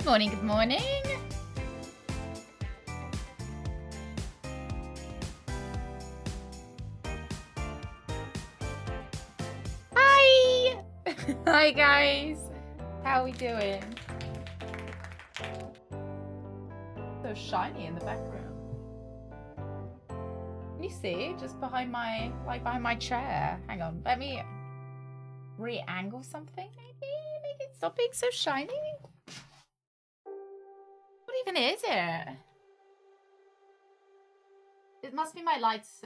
morning, good morning. Hi! Hi guys. How are we doing? So shiny in the background. Can you see? Just behind my, behind my chair. Hang on, let me re-angle something maybe? Make it stop being so shiny? What even is it? It must be my lights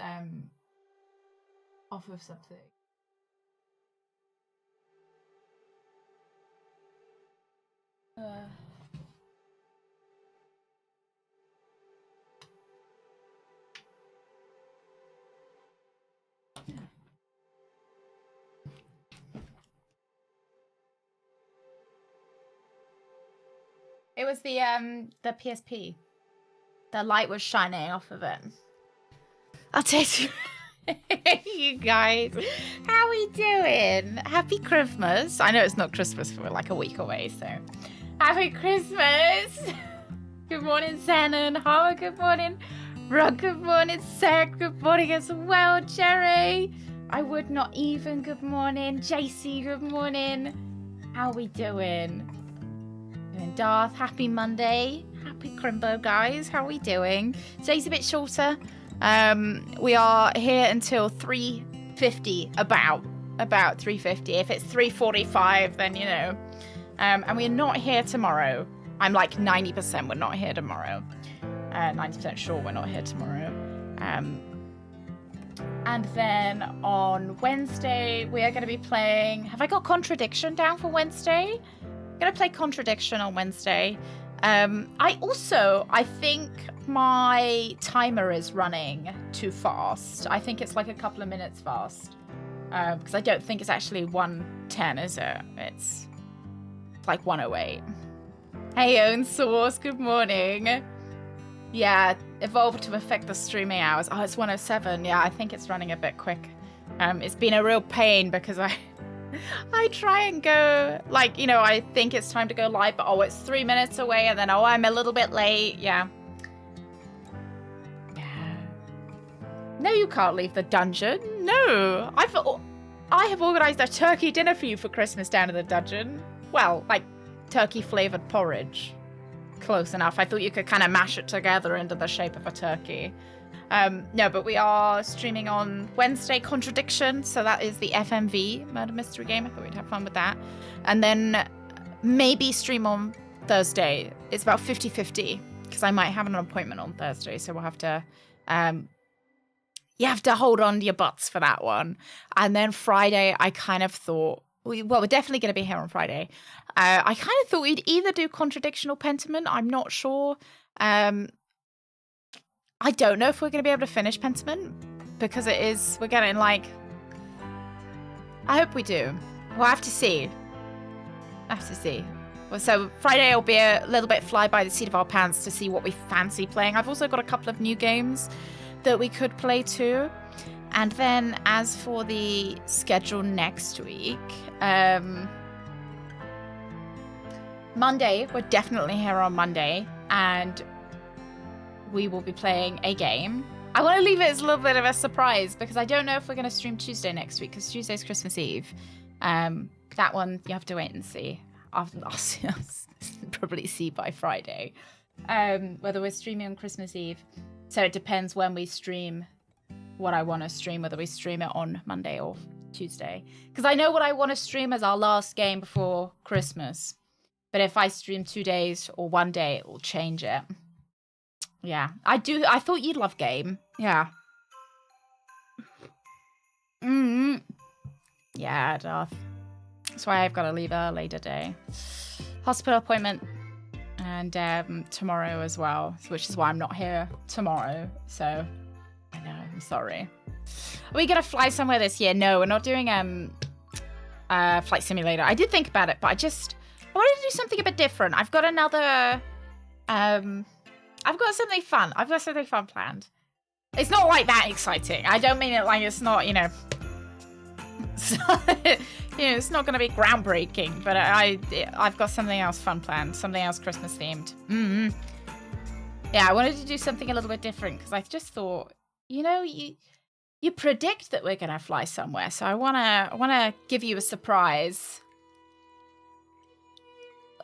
off of something. It was the PSP. The light was shining off of it. I'll take you. You guys, how we doing? Happy Christmas. I know it's not Christmas, for like a week away, so happy Christmas. Good morning, Shannon. Howard, good morning. Rug, good morning. Sarah, good morning as well. Jerry, I would not even. Good morning. JC, good morning. How we doing? Doing Darth, happy Monday. Happy Crimbo, guys. How are we doing? Today's a bit shorter. We are here until 3:50, about 3:50. If it's 3:45, then you know. And we're not here tomorrow. I'm like 90% we're not here tomorrow. 90% sure we're not here tomorrow. And then on Wednesday, we are going to be playing... Have I got Contradiction down for Wednesday? I'm going to play Contradiction on Wednesday. I think my timer is running too fast. I think it's like a couple of minutes fast. Because I don't think it's actually 1:10, is it? It's like 1:08. Hey, Own Source, good morning. Yeah, evolved to affect the streaming hours. Oh, it's 1:07. Yeah, I think it's running a bit quick. It's been a real pain because I try and go, like, you know, I think it's time to go live, but oh, it's 3 minutes away, and then, oh, I'm a little bit late. Yeah. No, you can't leave the dungeon. No. I have organized a turkey dinner for you for Christmas down in the dungeon. Well, like, turkey-flavored porridge. Close enough. I thought you could kind of mash it together into the shape of a turkey. No, but we are streaming on Wednesday, Contradiction. So that is the FMV murder mystery game. I thought we'd have fun with that. And then maybe stream on Thursday. It's about 50-50 because I might have an appointment on Thursday. So we'll have to, you have to hold on to your butts for that one. And then Friday, I kind of thought, we're definitely going to be here on Friday. I kind of thought we'd either do Contradiction or Pentiment. I'm not sure. I don't know if we're going to be able to finish Pentiment because we're getting like, I hope we do. We'll have to see. Well, so Friday will be a little bit fly by the seat of our pants to see what we fancy playing. I've also got a couple of new games that we could play too. And then as for the schedule next week, Monday, we're definitely here on Monday, and we will be playing a game. I want to leave it as a little bit of a surprise because I don't know if we're going to stream Tuesday next week because Tuesday's Christmas Eve. That one, you have to wait and see. I'll probably see by Friday whether we're streaming on Christmas Eve. So it depends when we stream what I want to stream, whether we stream it on Monday or Tuesday. Because I know what I want to stream as our last game before Christmas. But if I stream 2 days or 1 day, it will change it. Yeah, I do. I thought you'd love game. Yeah. Yeah, Darth. That's why I've got to leave early today. Hospital appointment. And tomorrow as well, which is why I'm not here tomorrow. So, I know, I'm sorry. Are we going to fly somewhere this year? No, we're not doing Flight Simulator. I did think about it, but I wanted to do something a bit different. I've got another... I've got something fun. I've got something fun planned. It's not like that exciting. I don't mean it like it's not, you know. You know, it's not going to be groundbreaking, but I've got something else fun planned, something else Christmas themed. Yeah, I wanted to do something a little bit different because I just thought, you know, you predict that we're going to fly somewhere, so I wanna give you a surprise.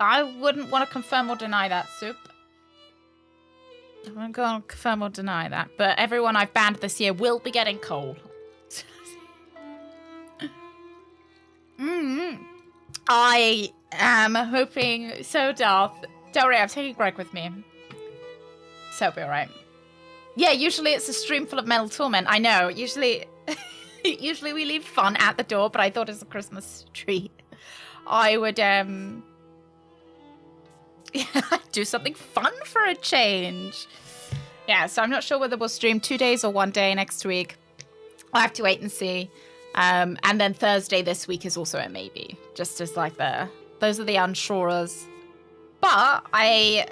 I wouldn't want to confirm or deny that, Soup. I won't go on confirm or deny that, but everyone I've banned this year will be getting coal. I am hoping so, Darth. Don't worry, I'm taking Greg with me. So it'll be alright. Yeah, usually it's a stream full of Metal Torment. I know. Usually we leave fun at the door, but I thought as a Christmas treat, I would do something fun for a change. Yeah, so I'm not sure whether we'll stream 2 days or 1 day next week. I'll have to wait and see. And then Thursday this week is also a maybe. Just as like those are the unsurers. But I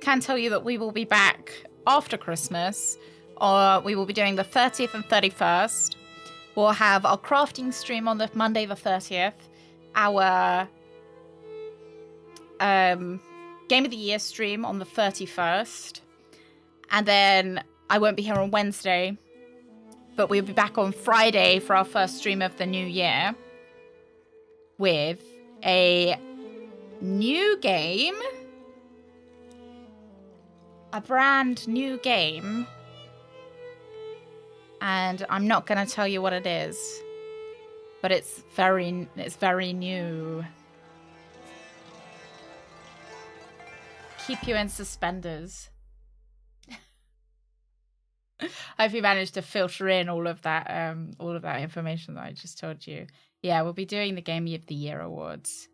can tell you that we will be back after Christmas. Or we will be doing the 30th and 31st. We'll have our crafting stream on the Monday the 30th. Our Game of the Year stream on the 31st. And then I won't be here on Wednesday. But we'll be back on Friday for our first stream of the new year. With a new game. A brand new game. And I'm not going to tell you what it is. But it's very new. Keep you in suspenders. I hope you managed to filter in all of that information that I just told you. Yeah, we'll be doing the Game of the Year awards.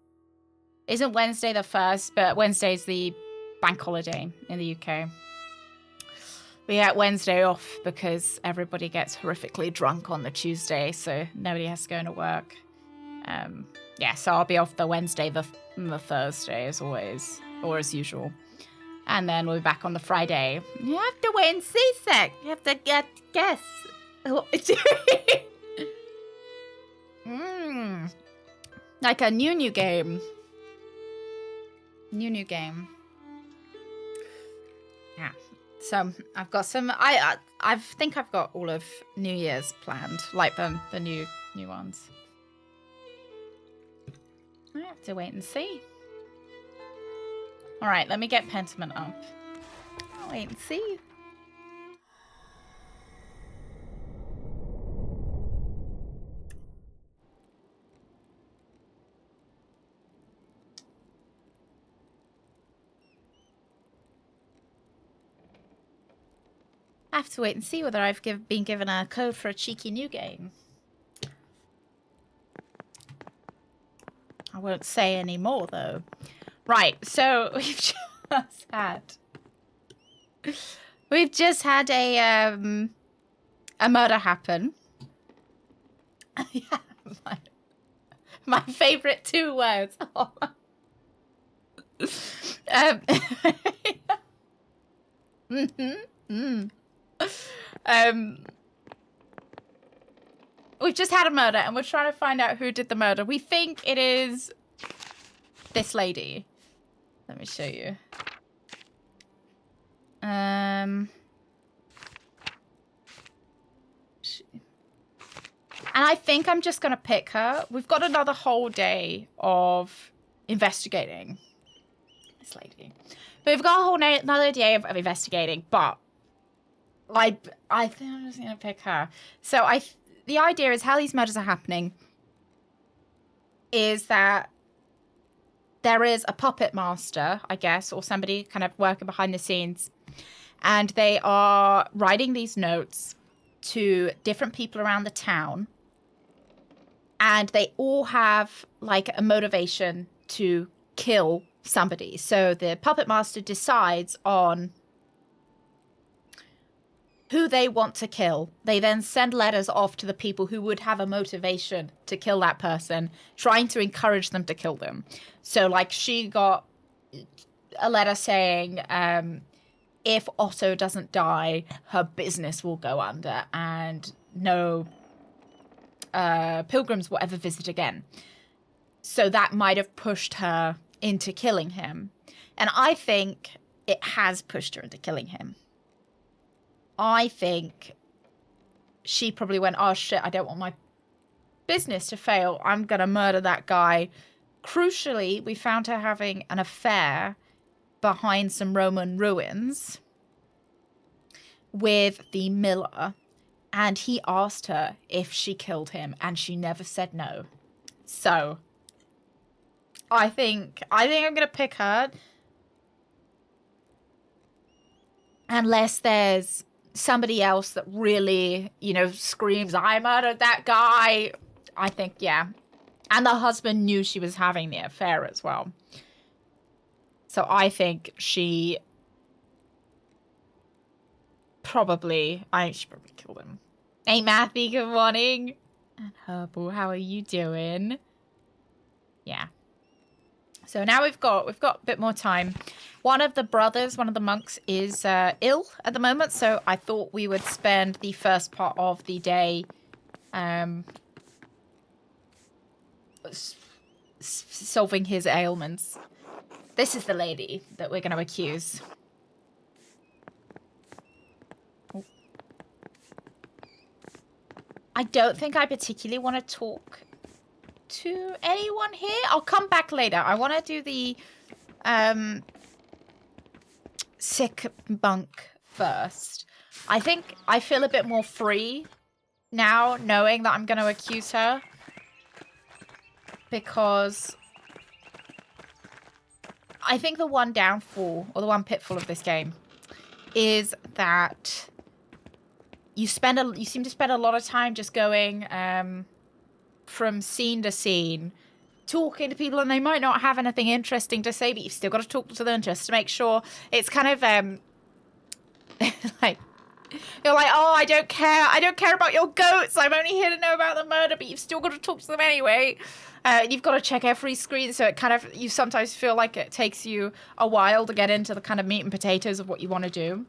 Isn't Wednesday the 1st, but Wednesday's the bank holiday in the UK. We get Wednesday off because everybody gets horrifically drunk on the Tuesday, so nobody has to go into work. Yeah, so I'll be off the Wednesday, the Thursday as always, or as usual. And then we'll be back on the Friday. You have to wait and see, Sec. You have to guess what we're doing. Like a new game. New game. Yeah. So I've got some. I think I've got all of New Year's planned, like the new ones. I have to wait and see. All right, let me get Pentiment up. I'll wait and see. I have to wait and see whether I've been given a code for a cheeky new game. I won't say any more, though. Right, so we've just had a murder happen. Yeah, my favorite 2 words. We've just had a murder and we're trying to find out who did the murder. We think it is this lady. Let me show you. And I think I'm just going to pick her. We've got another whole day of investigating this lady. But we've got a whole another day of investigating, but I think I'm just going to pick her. So the idea is how these murders are happening is that there is a puppet master, I guess, or somebody kind of working behind the scenes. And they are writing these notes to different people around the town. And they all have, like, a motivation to kill somebody. So the puppet master decides on who they want to kill. They then send letters off to the people who would have a motivation to kill that person, trying to encourage them to kill them. So, like, she got a letter saying, if Otto doesn't die, her business will go under, and no pilgrims will ever visit again. So that might have pushed her into killing him. And I think it has pushed her into killing him. I think she probably went, oh shit, I don't want my business to fail. I'm going to murder that guy. Crucially, we found her having an affair behind some Roman ruins with the miller. And he asked her if she killed him, and she never said no. So, I think I'm going to pick her. Unless there's somebody else that really, you know, screams, I murdered that guy. I think, yeah. And the husband knew she was having the affair as well. So I think she probably killed him. Hey, Matthew, good morning. And Herbal, how are you doing? Yeah. So now we've got a bit more time. One of the brothers, one of the monks, is ill at the moment, so I thought we would spend the first part of the day solving his ailments. This is the lady that we're going to accuse. I don't think I particularly want to talk to anyone here. I'll come back later. I want to do the sick monk first. I think I feel a bit more free now knowing that I'm going to accuse her, because I think the one downfall or the one pitfall of this game is that you seem to spend a lot of time just going from scene to scene, talking to people, and they might not have anything interesting to say, but you've still got to talk to them just to make sure. It's kind of like, you're like, oh, I don't care about your goats, I'm only here to know about the murder, but you've still got to talk to them anyway. You've got to check every screen, so it kind of, you sometimes feel like it takes you a while to get into the kind of meat and potatoes of what you want to do.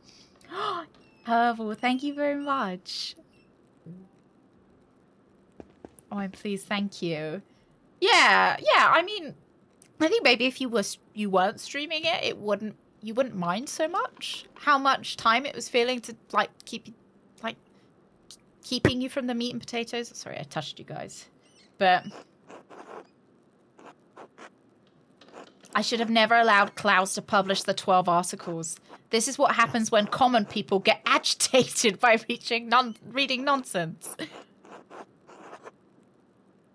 Herbal, thank you very much. Oh, I'm pleased, thank you. Yeah, I mean, I think maybe if you weren't streaming it, you wouldn't mind so much how much time it was feeling to keeping you from the meat and potatoes. Sorry, I touched you guys. But I should have never allowed Klaus to publish the 12 articles. This is what happens when common people get agitated by reading nonsense.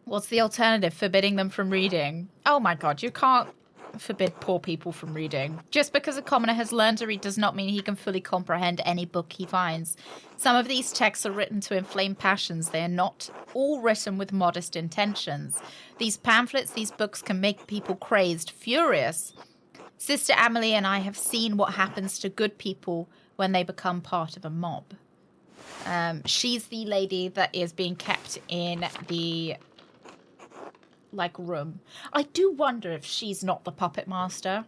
What's the alternative? Forbidding them from reading? Oh my god, you can't forbid poor people from reading. Just because a commoner has learned to read does not mean he can fully comprehend any book he finds. Some of these texts are written to inflame passions. They are not all written with modest intentions. These pamphlets, these books can make people crazed, furious. Sister Amelie and I have seen what happens to good people when they become part of a mob. She's the lady that is being kept in the room. I do wonder if she's not the puppet master.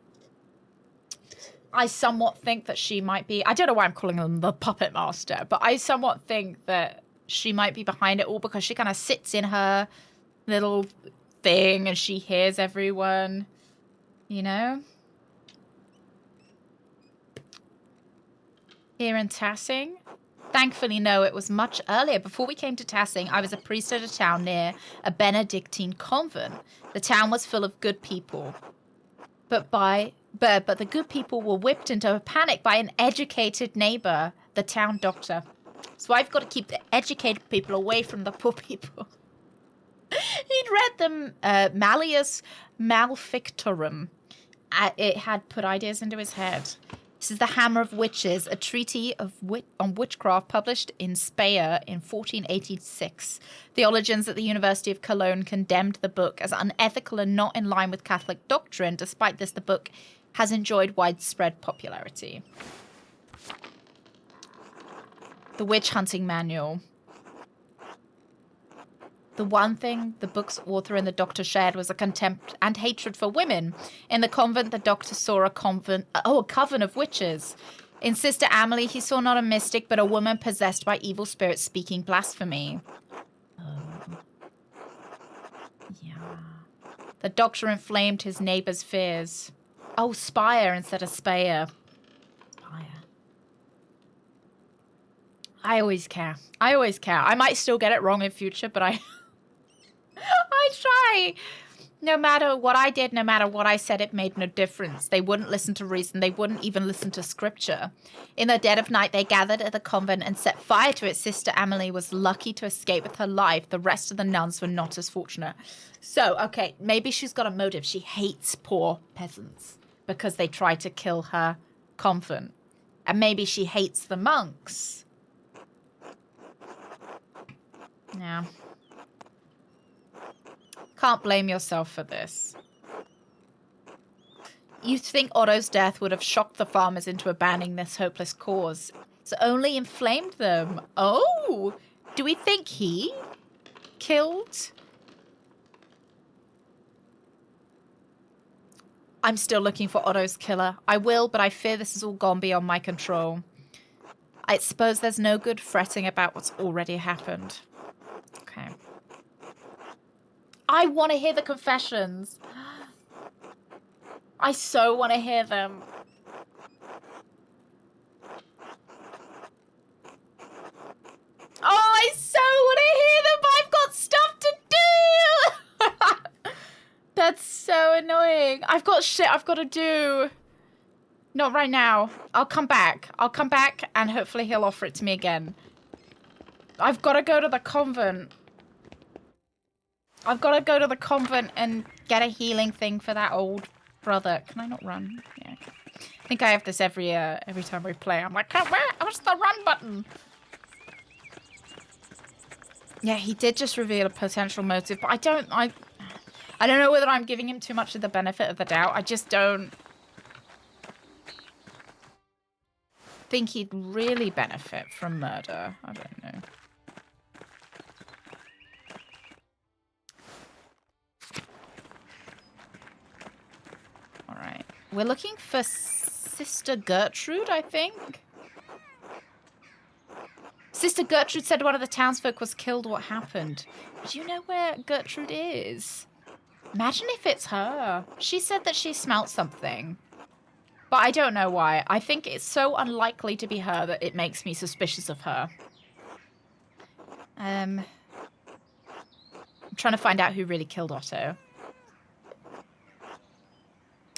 I somewhat think that she might be. I don't know why I'm calling them the puppet master, but I somewhat think that she might be behind it all, because she kind of sits in her little thing and she hears everyone, you know? Here in Tassing? Thankfully, no, it was much earlier. Before we came to Tassing, I was a priest at a town near a Benedictine convent. The town was full of good people. But the good people were whipped into a panic by an educated neighbor, the town doctor. So I've got to keep the educated people away from the poor people. He'd read them Malleus Maleficarum. It had put ideas into his head. This is The Hammer of Witches, a treatise on witchcraft published in Speyer in 1486. Theologians at the University of Cologne condemned the book as unethical and not in line with Catholic doctrine. Despite this, the book has enjoyed widespread popularity. The Witch Hunting Manual. The one thing the book's author and the doctor shared was a contempt and hatred for women. In the convent, the doctor saw a coven of witches. In Sister Amelie, he saw not a mystic, but a woman possessed by evil spirits speaking blasphemy. The doctor inflamed his neighbor's fears. Oh, spire instead of spare. Spire. I always care. I always care. I might still get it wrong in future, but I try. No matter what I did, no matter what I said, it made no difference. They wouldn't listen to reason. They wouldn't even listen to scripture. In the dead of night, they gathered at the convent and set fire to it. Sister Amelie was lucky to escape with her life. The rest of the nuns were not as fortunate. So, okay, maybe she's got a motive. She hates poor peasants because they tried to kill her convent. And maybe she hates the monks. Yeah. Can't blame yourself for this. You think Otto's death would have shocked the farmers into abandoning this hopeless cause. It's only inflamed them. Oh! Do we think he killed? I'm still looking for Otto's killer. I will, but I fear this has all gone beyond my control. I suppose there's no good fretting about what's already happened. Okay. I want to hear the confessions. I so want to hear them. Oh, I so want to hear them, but I've got stuff to do. That's so annoying. I've got shit I've got to do. Not right now. I'll come back. I'll come back and hopefully he'll offer it to me again. I've got to go to the convent. I've got to go to the convent and get a healing thing for that old brother. Can I not run? Yeah, okay. I think I have this every time we play. I'm like, where's the run button? Yeah, he did just reveal a potential motive, but I don't know whether I'm giving him too much of the benefit of the doubt. I just don't think he'd really benefit from murder. I don't know. Alright. We're looking for Sister Gertrude, I think. Sister Gertrude said one of the townsfolk was killed. What happened? Do you know where Gertrude is? Imagine if it's her. She said that she smelt something. But I don't know why. I think it's so unlikely to be her that it makes me suspicious of her. I'm trying to find out who really killed Otto.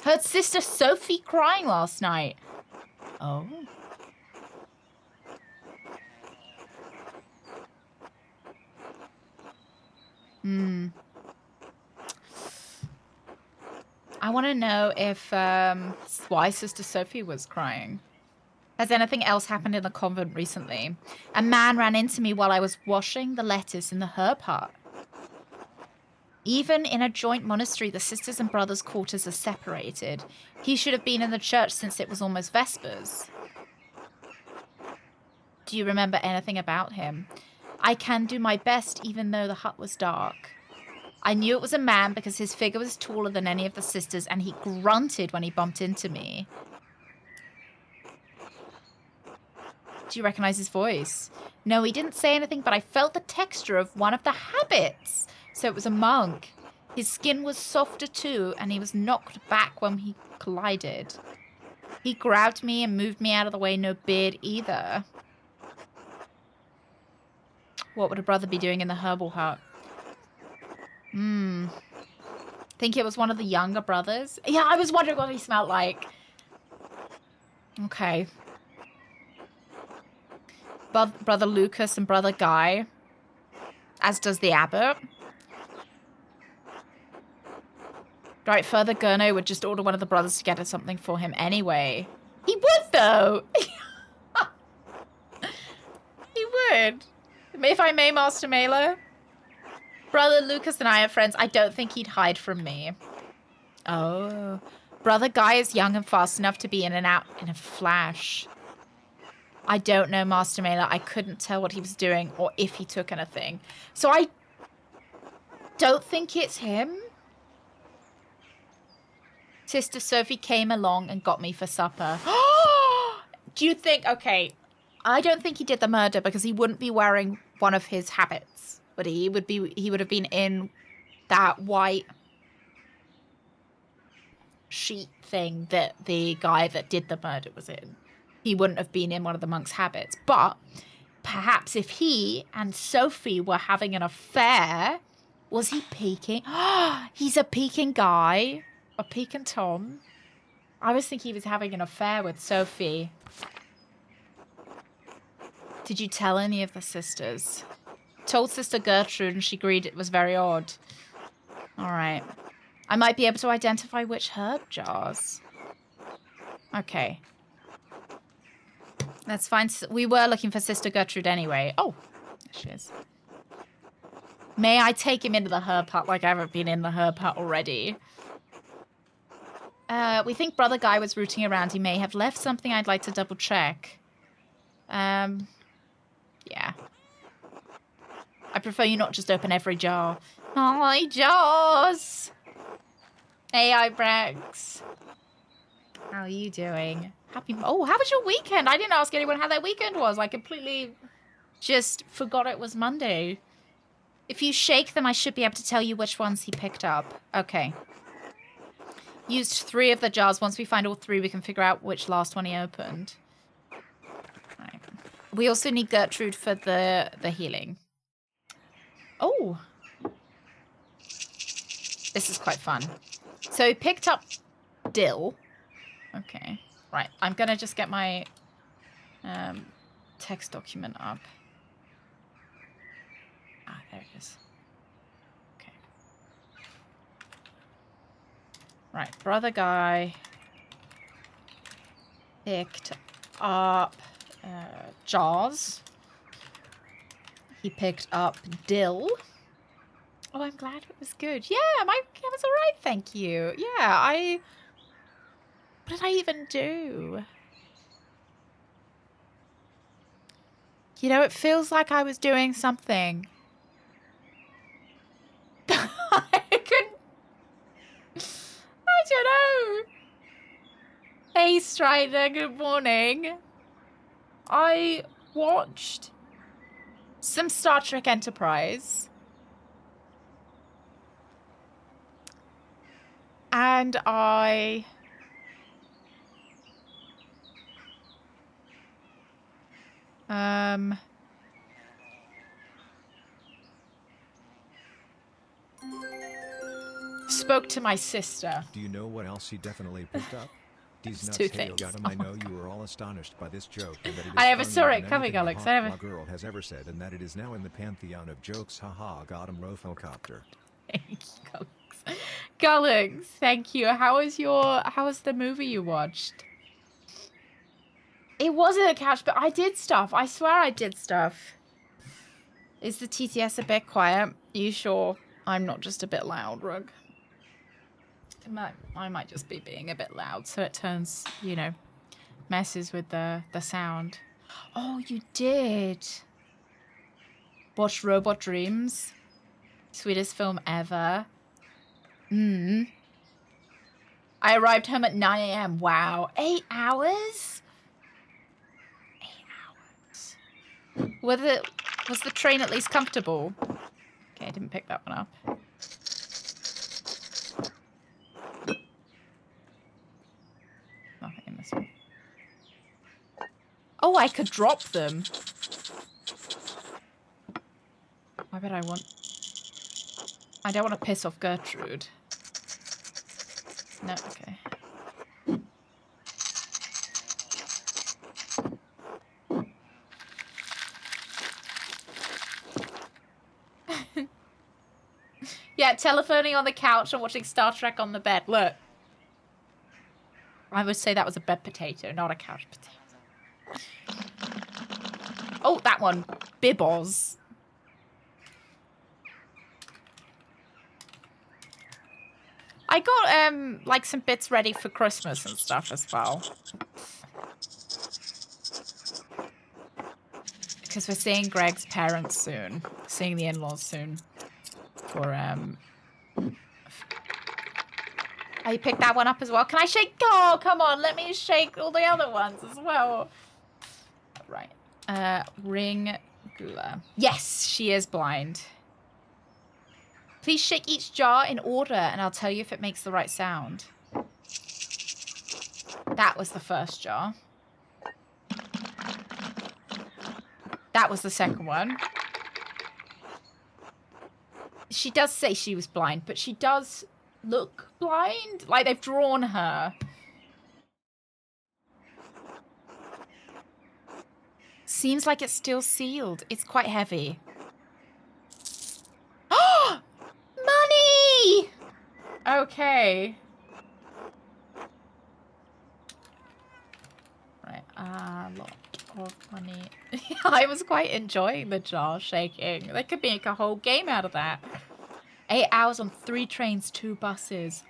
Heard Sister Sophie crying last night. Oh. I want to know if why Sister Sophie was crying. Has anything else happened in the convent recently? A man ran into me while I was washing the lettuce in the herb hut. Even in a joint monastery, the sisters and brothers' quarters are separated. He should have been in the church since it was almost Vespers. Do you remember anything about him? I can do my best, even though the hut was dark. I knew it was a man because his figure was taller than any of the sisters, and he grunted when he bumped into me. Do you recognize his voice? No, he didn't say anything, but I felt the texture of one of the habits. So it was a monk. His skin was softer too, and he was knocked back when he collided. He grabbed me and moved me out of the way, no beard either. What would a brother be doing in the herbal hut? Think it was one of the younger brothers? Yeah, I was wondering what he smelled like. Okay. Brother Lucas and Brother Guy. As does the abbot. Right, Father Gurno would just order one of the brothers to get us something for him anyway. He would, though! He would. If I may, Master Mailer. Brother Lucas and I are friends. I don't think he'd hide from me. Oh. Brother Guy is young and fast enough to be in and out in a flash. I don't know, Master Mailer. I couldn't tell what he was doing or if he took anything. So I don't think it's him. Sister Sophie came along and got me for supper. Do you think... Okay, I don't think he did the murder because he wouldn't be wearing one of his habits. But he would have been in that white sheet thing that the guy that did the murder was in. He wouldn't have been in one of the monk's habits. But perhaps if he and Sophie were having an affair, was he peeking? He's a peeking guy. A peeking Tom. I was thinking he was having an affair with Sophie. Did you tell any of the sisters? Told Sister Gertrude and she agreed it was very odd. All right. I might be able to identify which herb jars. Okay. That's fine. We were looking for Sister Gertrude anyway. Oh, there she is. May I take him into the herb hut like I haven't been in the herb hut already? We think Brother Guy was rooting around. He may have left something. I'd like to double check. Yeah. I prefer you not just open every jar. Hi, jars! Hey, Ibrex. How are you doing? Happy... Oh, how was your weekend? I didn't ask anyone how their weekend was. I completely just forgot it was Monday. If you shake them, I should be able to tell you which ones he picked up. Okay. Used 3 of the jars. Once we find all 3, we can figure out which last one he opened. Right. We also need Gertrude for the healing. Oh. This is quite fun. So he picked up dill. Okay. Right. I'm going to just get my text document up. Ah, there it is. Okay. Right. Brother Guy picked up jars. He picked up dill. Oh, I'm glad it was good. Yeah, my it was all right, thank you. Yeah, what did I even do? You know, it feels like I was doing something. I don't know. Hey, Strider, good morning. I watched some Star Trek Enterprise. And I... spoke to my sister. Do you know what else he definitely picked up? These nuts 2 things. got him. I know you were all astonished by this joke, and that it is I never funnier saw it than coming, anything Alex. a I hot never... girl has ever said, and that it is now in the pantheon of jokes. Haha, got him, Rofocopter. Thank you, Gullux, thank you. How was the movie you watched? It wasn't a couch, but I did stuff. I swear I did stuff. Is the TTS a bit quiet? Are you sure I'm not just a bit loud, Rug? I might just be being a bit loud, so it turns, you know, messes with the sound. Oh, you did. Watch Robot Dreams. Sweetest film ever. I arrived home at 9 a.m. Wow. 8 hours? 8 hours. Was the train at least comfortable? Okay, I didn't pick that one up. Nothing in this one. Oh, I could drop them. I bet I want... I don't want to piss off Gertrude. No, okay. Yeah, telephoning on the couch and watching Star Trek on the bed. Look. I would say that was a bed potato, not a couch potato. Oh, that one. Bibos. I got, like, some bits ready for Christmas and stuff as well. Because we're seeing Greg's parents soon. Seeing the in-laws soon. For, Oh, you picked that one up as well? Can I shake? Oh, come on. Let me shake all the other ones as well. Right. Ring Gula. Yes, she is blind. Please shake each jar in order, and I'll tell you if it makes the right sound. That was the first jar. That was the second one. She does say she was blind, but she does look blind. Like they've drawn her. Seems like it's still sealed. It's quite heavy. Oh! Money! Okay. Right, a lot of money. I was quite enjoying the jar shaking. They could make a whole game out of that. 8 hours on 3 trains, 2 buses.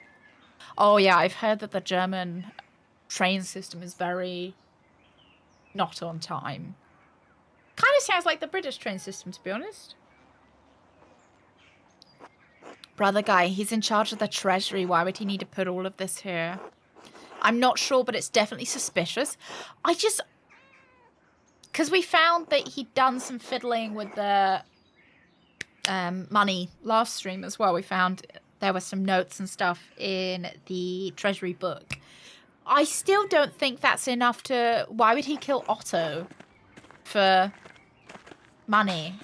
Oh yeah, I've heard that the German train system is very not on time. Kind of sounds like the British train system, to be honest. Brother guy, he's in charge of the treasury. Why would he need to put all of this here? I'm not sure, but it's definitely suspicious. Because we found that he'd done some fiddling with the money last stream as well. We found there were some notes and stuff in the treasury book. I still don't think that's enough to... Why would he kill Otto for money?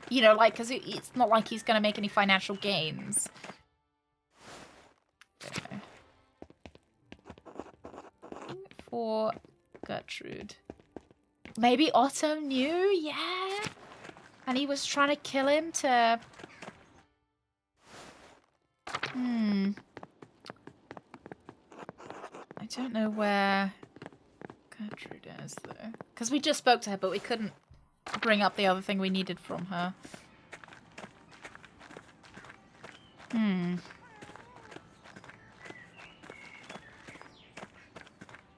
You know, like, because it's not like he's going to make any financial gains. Okay. For Gertrude. Maybe Otto knew? Yeah. And he was trying to kill him to... I don't know where Gertrude is, though. Because we just spoke to her, but we couldn't bring up the other thing we needed from her.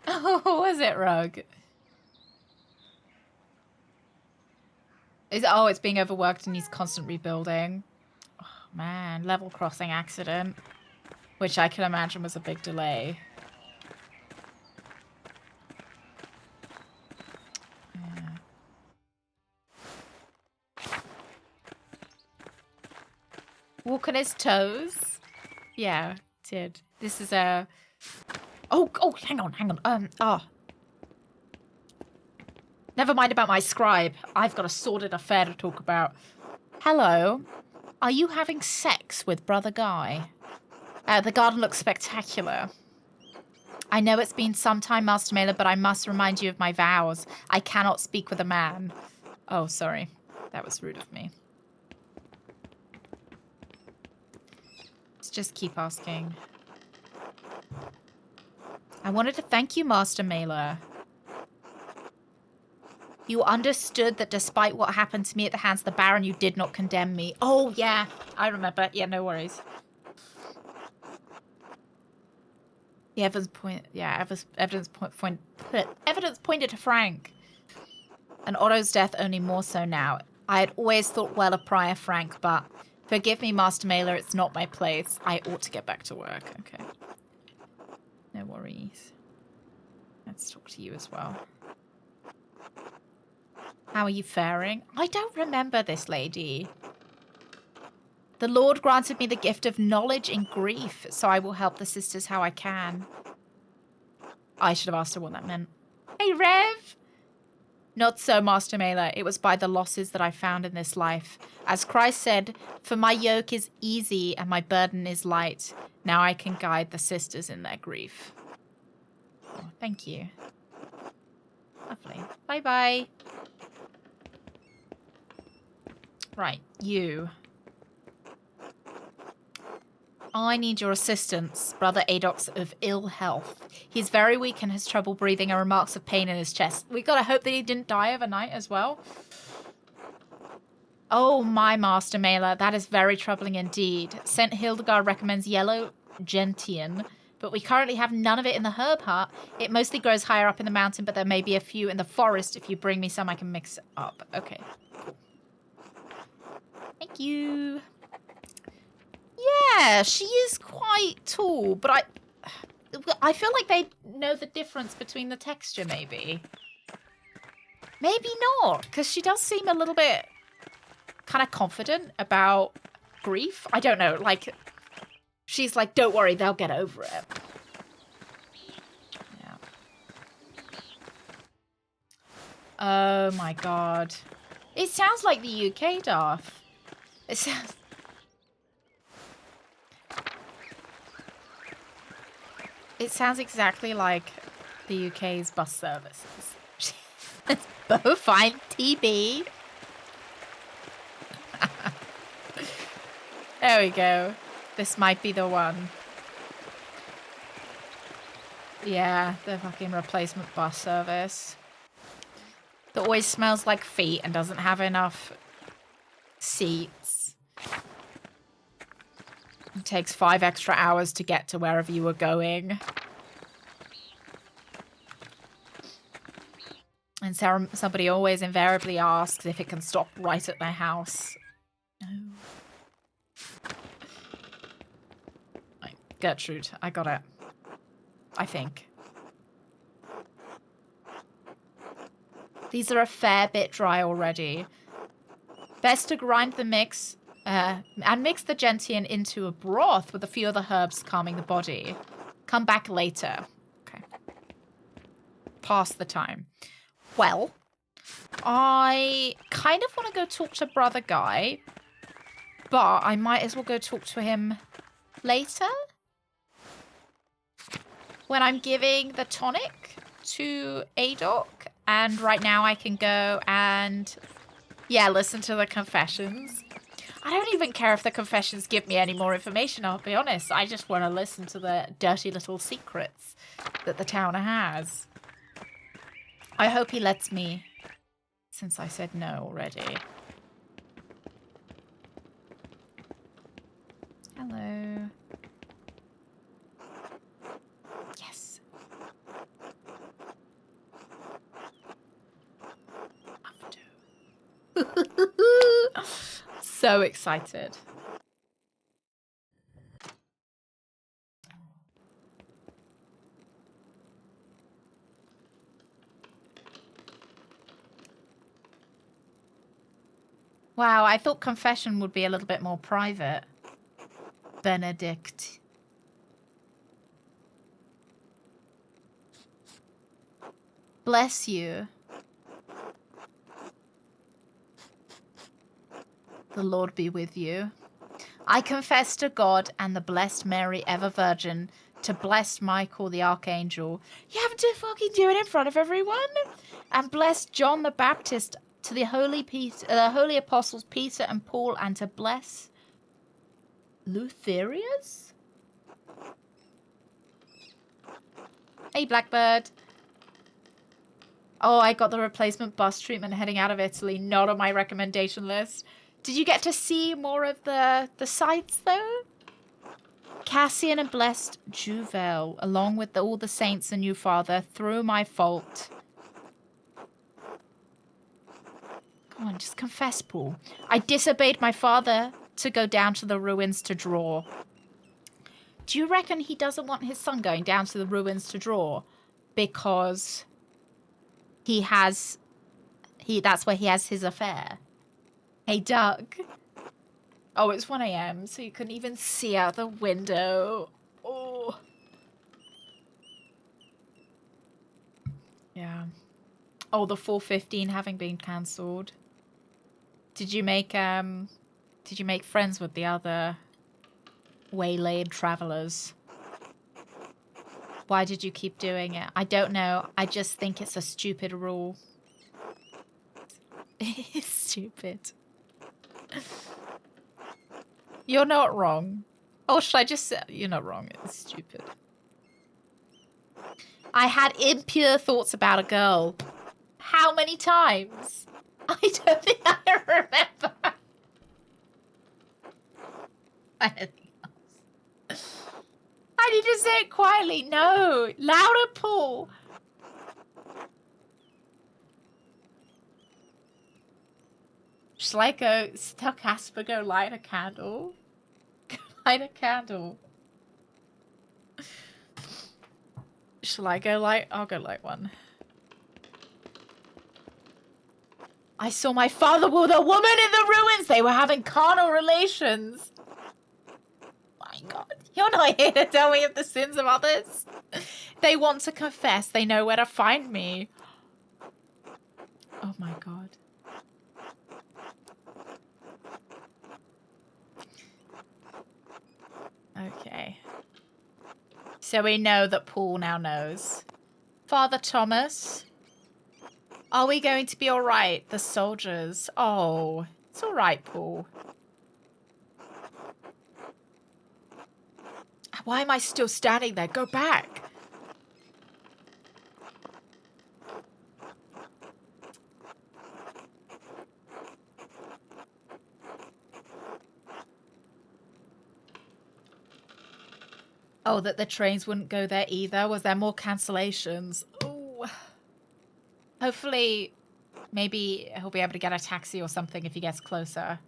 Oh, was it Rug? It's being overworked and he's constant rebuilding. Oh, man, level crossing accident. Which I can imagine was a big delay. Yeah. Walk on his toes? Yeah, did. This is a... Oh, hang on. Never mind about my scribe. I've got a sordid affair to talk about. Hello. Are you having sex with Brother Guy? The garden looks spectacular. I know it's been some time, Master Mailer, but I must remind you of my vows. I cannot speak with a man. Oh, sorry. That was rude of me. Let's just keep asking. I wanted to thank you, Master Mailer. You understood that despite what happened to me at the hands of the Baron, you did not condemn me. Oh, yeah. I remember. Yeah, no worries. The evidence pointed to Frank. And Otto's death only more so now. I had always thought well of Prior Frank, but forgive me, Master Mailer, it's not my place. I ought to get back to work. Okay. No worries. Let's talk to you as well. How are you faring? I don't remember this lady. The Lord granted me the gift of knowledge in grief, so I will help the sisters how I can. I should have asked her what that meant. Hey, Rev! Not so, Master Mailer. It was by the losses that I found in this life. As Christ said, for my yoke is easy and my burden is light. Now I can guide the sisters in their grief. Oh, thank you. Lovely. Bye-bye. Right, you. I need your assistance, Brother Adox of ill health. He's very weak and has trouble breathing and remarks of pain in his chest. We gotta hope that he didn't die overnight as well. Oh, my Master Mailer, that is very troubling indeed. St. Hildegard recommends yellow gentian, but we currently have none of it in the herb hut. It mostly grows higher up in the mountain, but there may be a few in the forest. If you bring me some, I can mix it up. Okay, cool. Thank you. Yeah, she is quite tall, but I feel like they know the difference between the texture, maybe. Maybe not, because she does seem a little bit kind of confident about grief. I don't know, like, she's like, don't worry, they'll get over it. Yeah. Oh my god. It sounds like the UK, Darth. It sounds... It sounds exactly like the UK's bus services. Bovine TB. There we go. This might be the one. Yeah, the fucking replacement bus service. That always smells like feet and doesn't have enough seats. It takes 5 extra hours to get to wherever you were going. And somebody always invariably asks if it can stop right at their house. No. Right, Gertrude, I got it. I think. These are a fair bit dry already. Best to grind the mix and mix the gentian into a broth with a few other herbs calming the body. Come back later. Okay. Pass the time. Well, I kind of want to go talk to Brother Guy, but I might as well go talk to him later. When I'm giving the tonic to Adoc, and right now I can go and, yeah, listen to the confessions. I don't even care if the confessions give me any more information, I'll be honest. I just want to listen to the dirty little secrets that the town has. I hope he lets me, since I said no already. Hello. Yes. So excited. Wow, I thought confession would be a little bit more private. Benedict. Bless you. The Lord be with you. I confess to God and the blessed Mary, ever virgin, to blessed Michael the Archangel. You have to fucking do it in front of everyone? And blessed John the Baptist, to the holy apostles Peter and Paul, and to bless Lutherius? Hey, Blackbird. Oh, I got the replacement bus treatment heading out of Italy. Not on my recommendation list. Did you get to see more of the sights, though? Cassian and blessed Juvel, along with all the saints and you, Father, through my fault. Come on, just confess, Paul. I disobeyed my father to go down to the ruins to draw. Do you reckon he doesn't want his son going down to the ruins to draw? Because that's where he has his affair. Hey, Doug. Oh, it's 1 a.m., so you couldn't even see out the window. Oh. Yeah. Oh, the 4:15 having been cancelled. Did you make friends with the other waylaid travelers? Why did you keep doing it? I don't know. I just think it's a stupid rule. It's stupid. You're not wrong. Oh, should I just say you're not wrong? It's stupid. I had impure thoughts about a girl. How many times? I don't think I remember. I need to say it quietly. No. Louder, Paul. Shall I go, tell Casper go light a candle? Light a candle. Shall I go light? I'll go light one. I saw my father with a woman in the ruins. They were having carnal relations. My God. You're not here to tell me of the sins of others. They want to confess. They know where to find me. Oh my god. Okay. So we know that Paul now knows. Father Thomas, are we going to be all right? The soldiers. Oh, it's all right, Paul. Why am I still standing there? Go back. Oh, that the trains wouldn't go there either. Was there more cancellations? Oh. Hopefully, maybe he'll be able to get a taxi or something if he gets closer.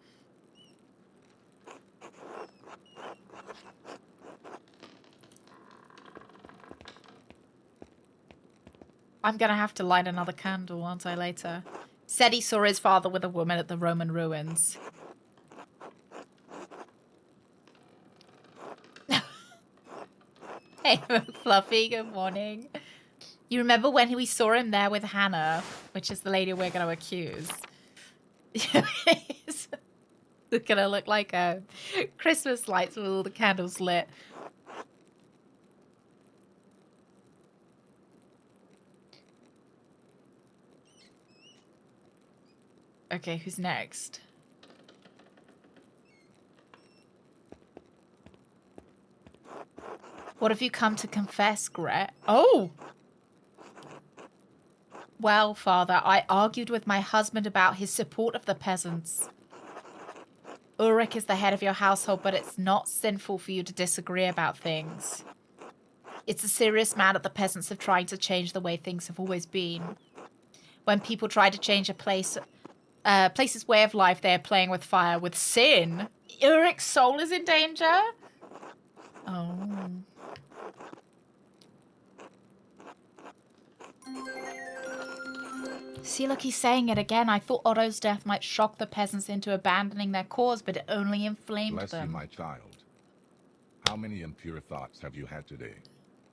I'm gonna have to light another candle, aren't I, later? Said he saw his father with a woman at the Roman ruins. Hey, Fluffy, good morning. You remember when we saw him there with Hannah, which is the lady we're going to accuse? It's going to look like Christmas lights with all the candles lit. Okay, who's next? What have you come to confess, Gret? Oh! Well, father, I argued with my husband about his support of the peasants. Ulrich is the head of your household, but it's not sinful for you to disagree about things. It's a serious matter the peasants have tried to change the way things have always been. When people try to change a place's way of life, they are playing with fire, with sin. Ulrich's soul is in danger? Oh. See, look, he's saying it again. I thought Otto's death might shock the peasants into abandoning their cause, but it only inflamed them. Bless you, my child. How many impure thoughts have you had today?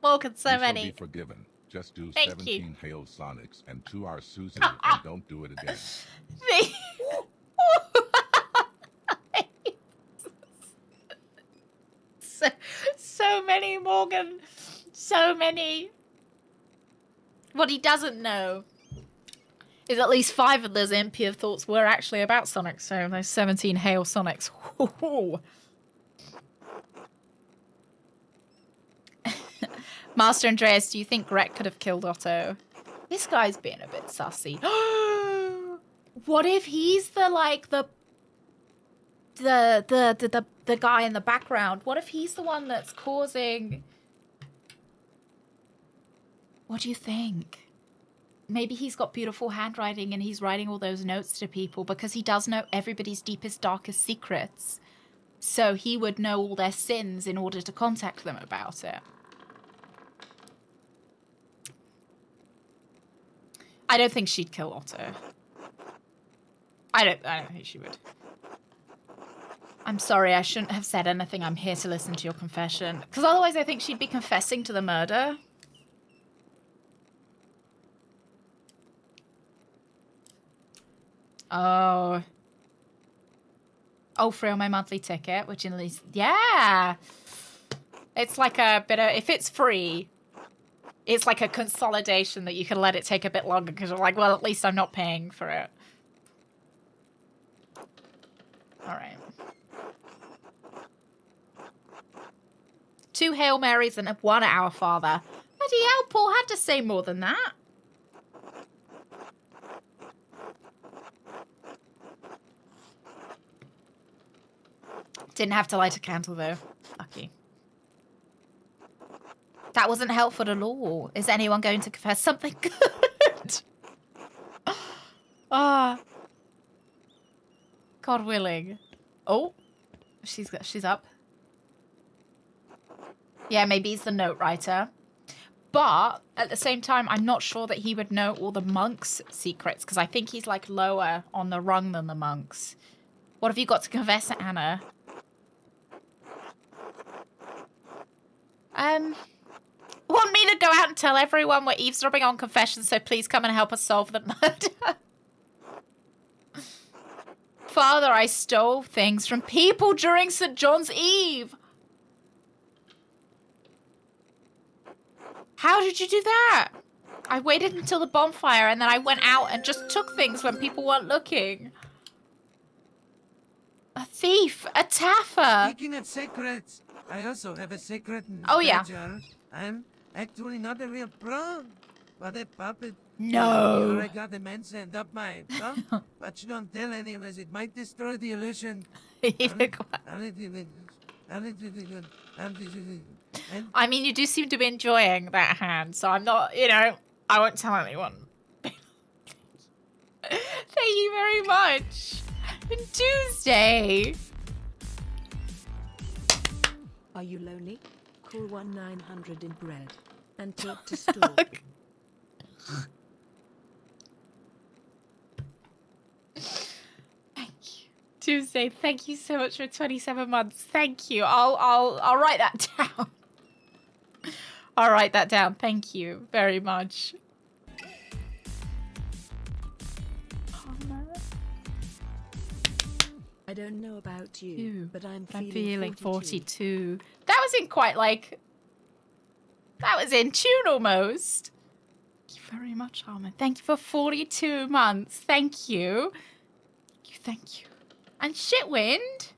Morgan, so you many. Shall be forgiven. Just do Thank 17 you. Hail Sonics and 2 are Susan and don't do it again. So many, Morgan. So many. What he doesn't know is at least 5 of those impure thoughts were actually about Sonic. So those 17 Hail Sonics. Master Andreas, do you think Gret could have killed Otto? This guy's being a bit sussy. What if he's the guy in the background? What if he's the one that's causing? What do you think? Maybe he's got beautiful handwriting and he's writing all those notes to people because he does know everybody's deepest, darkest secrets. So he would know all their sins in order to contact them about it. I don't think she'd kill Otto. I don't think she would. I'm sorry, I shouldn't have said anything. I'm here to listen to your confession. Because otherwise I think she'd be confessing to the murder. Oh. Oh, free on my monthly ticket, which at least... Yeah! It's like a bit of... If it's free, it's like a consolidation that you can let it take a bit longer because you're like, well, at least I'm not paying for it. All right. 2 Hail Marys and 1 Our Father. Bloody hell, Paul had to say more than that. Didn't have to light a candle, though. Lucky. That wasn't helpful at all. Is anyone going to confess something good? Ah. God willing. Oh. She's up. Yeah, maybe he's the note writer. But at the same time, I'm not sure that he would know all the monks' secrets because I think he's like lower on the rung than the monks. What have you got to confess, Anna? Want me to go out and tell everyone we're eavesdropping on confessions, so please come and help us solve the murder? father, I stole things from people during St. John's Eve. How did you do that? I waited until the bonfire and then I went out and just took things when people weren't looking. A thief, a taffer. Speaking of secrets, I also have a secret. Oh, yeah. Badger. I'm actually not a real pro, but a puppet. No. Here I got a man sent up my thumb, but you don't tell anyone as it might destroy the illusion. I mean, you do seem to be enjoying that hand, so I'm not, you know, I won't tell anyone. Thank you very much. Tuesday. Are you lonely? Call 1-900 in bread and talk to Stork. Thank you. Tuesday, thank you so much for 27 months. Thank you. I'll write that down. I'll write that down. Thank you very much. I don't know about you, but I'm feeling 42. 42. That was in quite like... That was in tune almost. Thank you very much, Armin. Thank you for 42 months. Thank you. Thank you. And Shitwind.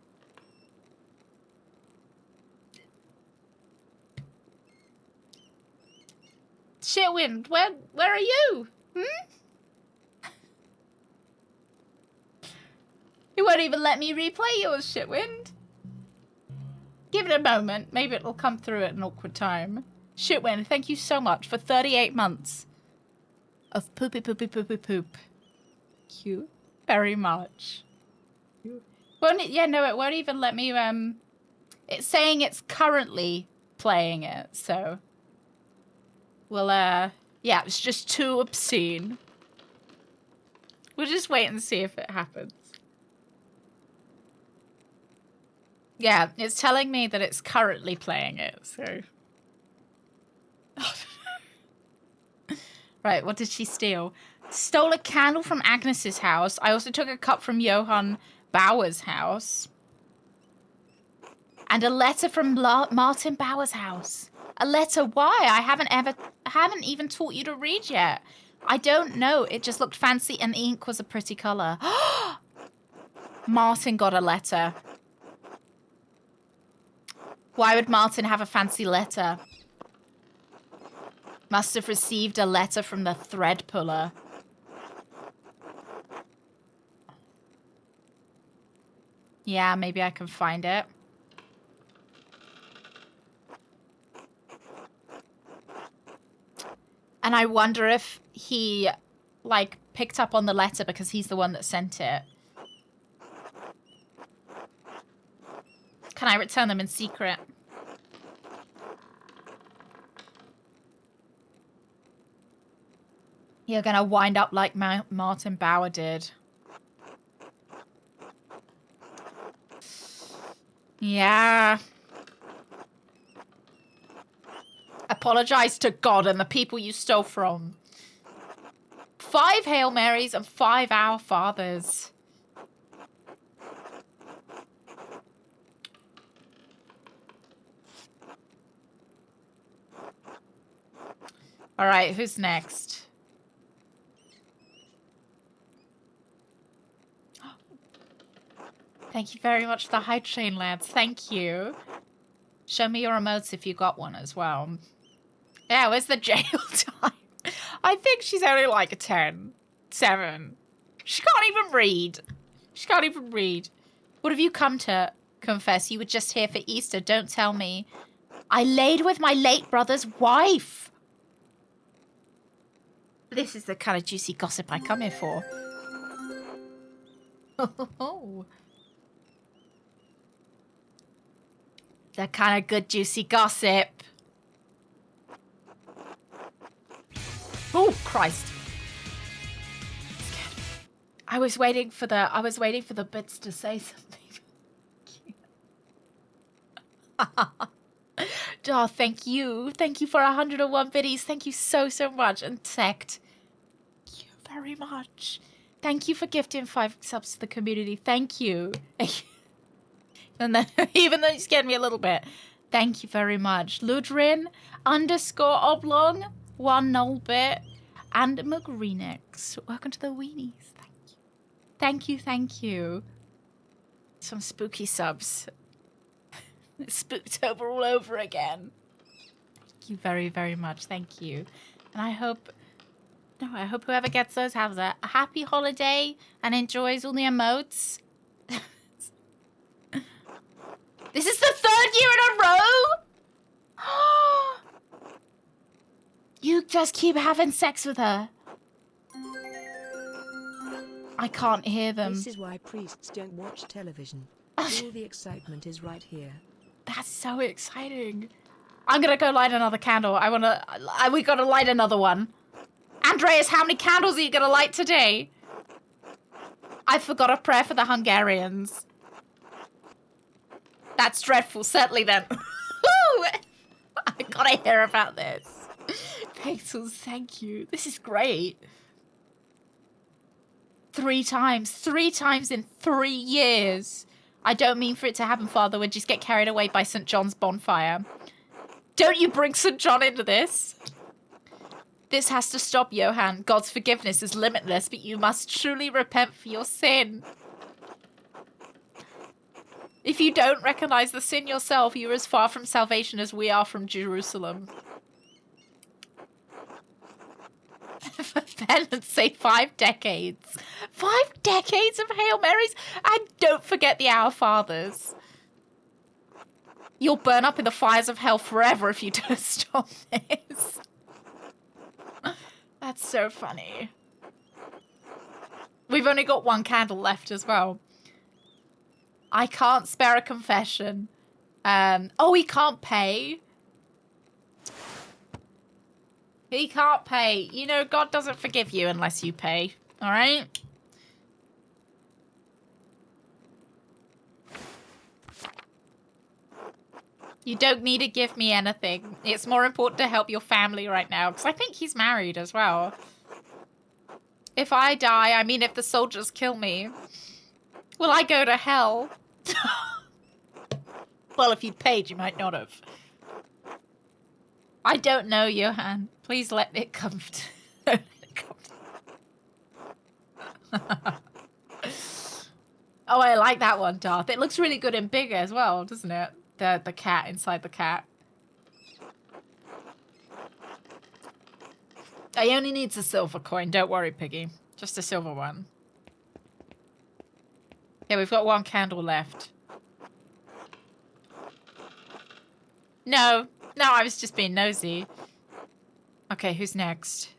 Shitwind, where are you? You won't even let me replay yours, Shitwind. Give it a moment. Maybe it'll come through at an awkward time. Shitwind, thank you so much for 38 months of poopy. Thank you very much. Won't it, yeah, no, it won't even let me, it's saying it's currently playing it, so. Well, yeah, it's just too obscene. We'll just wait and see if it happens. Yeah, it's telling me that it's currently playing it, so. Right, what did she steal? Stole a candle from Agnes's house. I also took a cup from Johann Bauer's house. And a letter from Martin Bauer's house. A letter? Why? I haven't even taught you to read yet. I don't know. It just looked fancy and the ink was a pretty color. Martin got a letter. Why would Martin have a fancy letter? Must have received a letter from the thread puller. Yeah, maybe I can find it. And I wonder if he, like, picked up on the letter because he's the one that sent it. Can I return them in secret? You're gonna wind up like Martin Bauer did. Yeah. Apologize to God and the people you stole from. 5 Hail Marys and 5 Our Fathers. All right, who's next? Thank you very much for the high train, lads. Thank you. Show me your emotes if you got one as well. Yeah, where's the jail time? I think she's only like a 10. 7. She can't even read. She can't even read. What have you come to confess? You were just here for Easter. Don't tell me. I laid with my late brother's wife. This is the kind of juicy gossip I come here for. Oh. The kind of good juicy gossip. Oh, Christ. I was waiting for the bits to say something. Oh, thank you. Thank you for 101 biddies. Thank you so much. And Sect, thank you very much. Thank you for gifting 5 subs to the community. Thank you. And then, even though you scared me a little bit. Thank you very much. Ludrin _oblong 1 null bit and McGreenix. Welcome to the weenies. Thank you. Thank you, thank you. Some spooky subs. Spooktober all over again. Thank you very, very much. Thank you. And I hope whoever gets those has a happy holiday and enjoys all the emotes. This is the 3rd year in a row? You just keep having sex with her. I can't hear them. This is why priests don't watch television. All the excitement is right here. That's so exciting. I'm gonna go light another candle. We gotta light another one. Andreas, how many candles are you gonna light today? I forgot a prayer for the Hungarians. That's dreadful, certainly then. I gotta hear about this. Pixels, thank you. This is great. 3 times. 3 times in 3 years. I don't mean for it to happen, Father. We'll just get carried away by St. John's bonfire. Don't you bring St. John into this. This has to stop, Johan. God's forgiveness is limitless, but you must truly repent for your sin. If you don't recognize the sin yourself, you are as far from salvation as we are from Jerusalem. For penance, say 5 decades. 5 decades of Hail Marys? And don't forget the Our Fathers. You'll burn up in the fires of hell forever if you don't stop this. That's so funny. We've only got 1 candle left as well. I can't spare a confession. Oh, he can't pay. He can't pay. You know, God doesn't forgive you unless you pay. All right? You don't need to give me anything. It's more important to help your family right now. Because I think he's married as well. If I die, I mean if the soldiers kill me, will I go to hell? Well, if you paid, you might not have. I don't know, Johan. Please let it come to... Oh, I like that one, Darth. It looks really good and big as well, doesn't it? The cat inside the cat. I only need a silver coin. Don't worry, Piggy. Just a silver one. Yeah, we've got 1 candle left. No. No, I was just being nosy. Okay, who's next?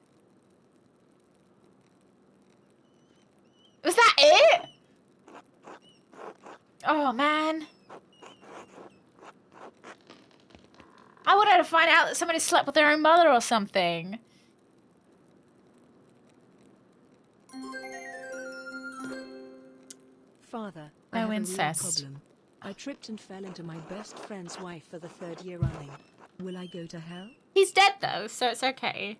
Was that it? Oh, man. I wanted to find out that somebody slept with their own mother or something. Father, No I have incest. a real problem. I tripped and fell into my best friend's wife for the 3rd year running. Will I go to hell? He's dead, though, so it's okay.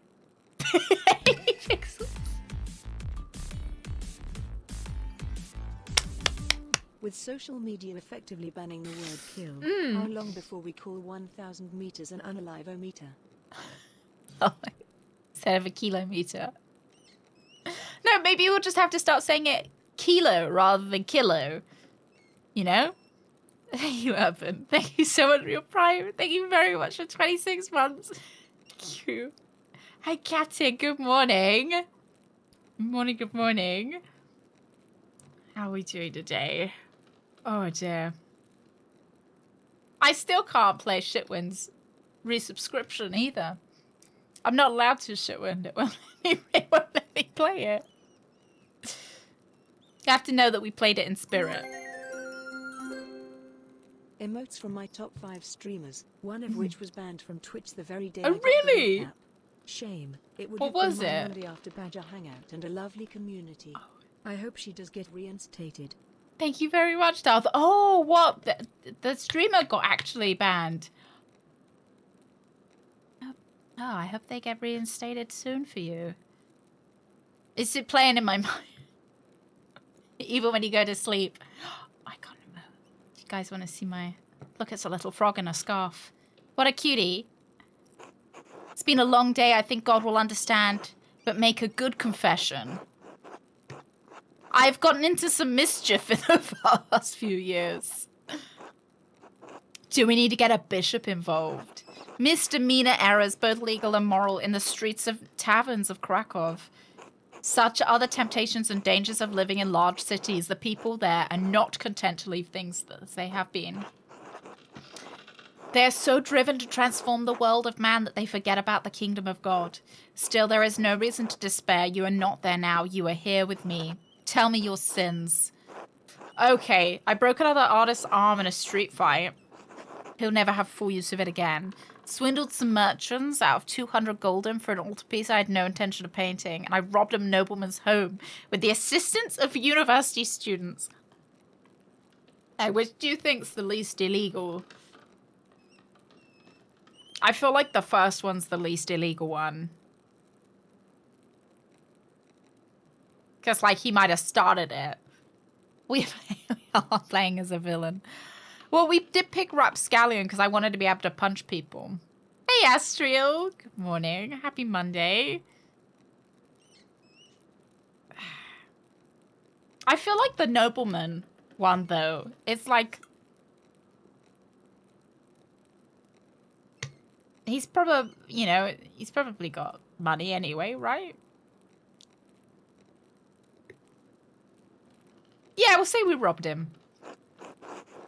With social media effectively banning the word kill, how long before we call 1,000 meters an unalive-o-meter? Oh, instead of a kilometer. No, maybe we'll just have to start saying it kilo rather than kilo. You know? Thank you, Urban. Thank you so much for your prime. Thank you very much for 26 months. Thank you. Hi, Katia. Good morning. Good morning, good morning. How are we doing today? Oh, dear. I still can't play Shitwin's resubscription either. I'm not allowed to, Shitwin. It won't let me play it. You have to know that we played it in spirit. Emotes from my top 5 streamers, one of which was banned from Twitch the very day Oh, I got the really? recap. Shame. It would What have been was my it? Monday after Badger Hangout and a lovely community. I hope she does get reinstated. Thank you very much, Darth. Oh, what? The streamer got actually banned. Oh, I hope they get reinstated soon for you. Is it playing in my mind? Even when you go to sleep. I can't remember. You guys want to see my... Look, it's a little frog in a scarf. What a cutie. It's been a long day. I think God will understand, but make a good confession. I've gotten into some mischief in the past few years. Do we need to get a bishop involved? Misdemeanor errors, both legal and moral, in the streets of taverns of Krakow. Such are the temptations and dangers of living in large cities. The people there are not content to leave things as they have been. They are so driven to transform the world of man that they forget about the kingdom of God. Still, there is no reason to despair. You are not there now. You are here with me. Tell me your sins. Okay, I broke another artist's arm in a street fight. He'll never have full use of it again. Swindled some merchants out of 200 golden for an altarpiece I had no intention of painting, and I robbed a nobleman's home with the assistance of university students. Which do you think's the least illegal? I feel like the first one's the least illegal one. Because, like, he might have started it. We are playing as a villain. Well, we did pick Rapscallion because I wanted to be able to punch people. Hey, Astriel. Good morning. Happy Monday. I feel like the nobleman one, though. It's like... He's probably, you know, he's probably got money anyway, right? Yeah, we'll say we robbed him.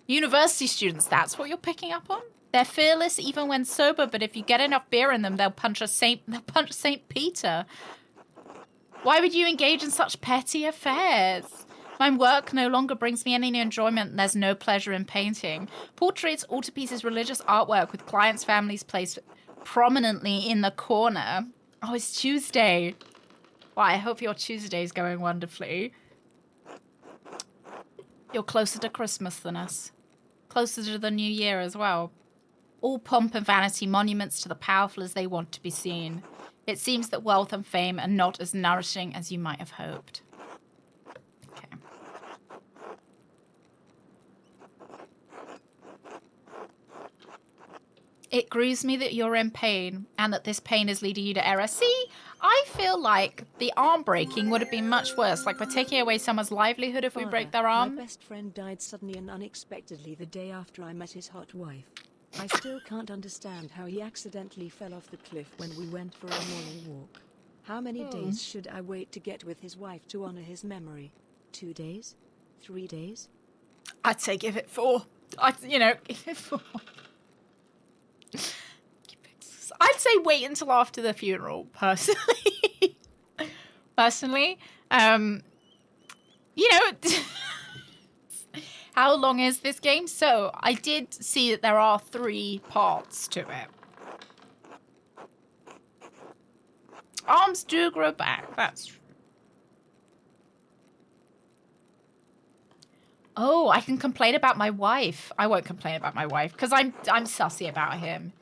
University students, that's what you're picking up on? They're fearless even when sober, but if you get enough beer in them, they'll punch Saint Peter. Why would you engage in such petty affairs? My work no longer brings me any enjoyment, and there's no pleasure in painting. Portraits, altarpieces, religious artwork with clients' families placed prominently in the corner. Oh, it's Tuesday. Well, I hope your Tuesday's going wonderfully. You're closer to Christmas than us. Closer to the New Year as well. All pomp and vanity, monuments to the powerful as they want to be seen. It seems that wealth and fame are not as nourishing as you might have hoped. Okay. It grieves me that you're in pain, and that this pain is leading you to error. See, I feel like the arm breaking would have been much worse. Like, we're taking away someone's livelihood if we break their arm. My best friend died suddenly and unexpectedly the day after I met his hot wife. I still can't understand how he accidentally fell off the cliff when we went for a morning walk. How many days should I wait to get with his wife to honor his memory? 2 days? 3 days? I'd say give it 4. Give it 4. I'd say wait until after the funeral, personally. How long is this game? So, I did see that there are 3 parts to it. Arms do grow back, that's true. Oh, I can complain about my wife. I won't complain about my wife, because I'm sussy about him.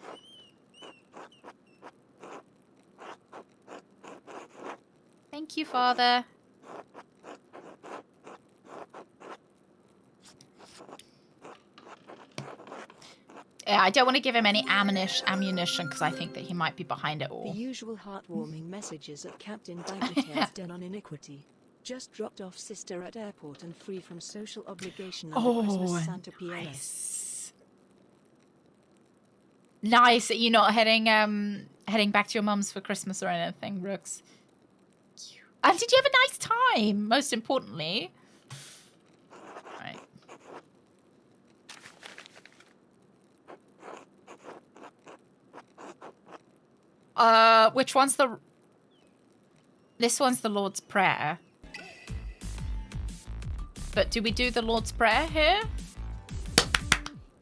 Thank you, Father. Yeah, I don't want to give him any ammunition because I think that he might be behind it all. The usual heartwarming messages at Captain Badgertail's Den on Iniquity. Just dropped off sister at airport and free from social obligation under Christmas Santa PLS. Nice. Are you not heading back to your mum's for Christmas or anything, Rooks? And did you have a nice time, most importantly? Right. Which one's the... This one's the Lord's Prayer. But do we do the Lord's Prayer here?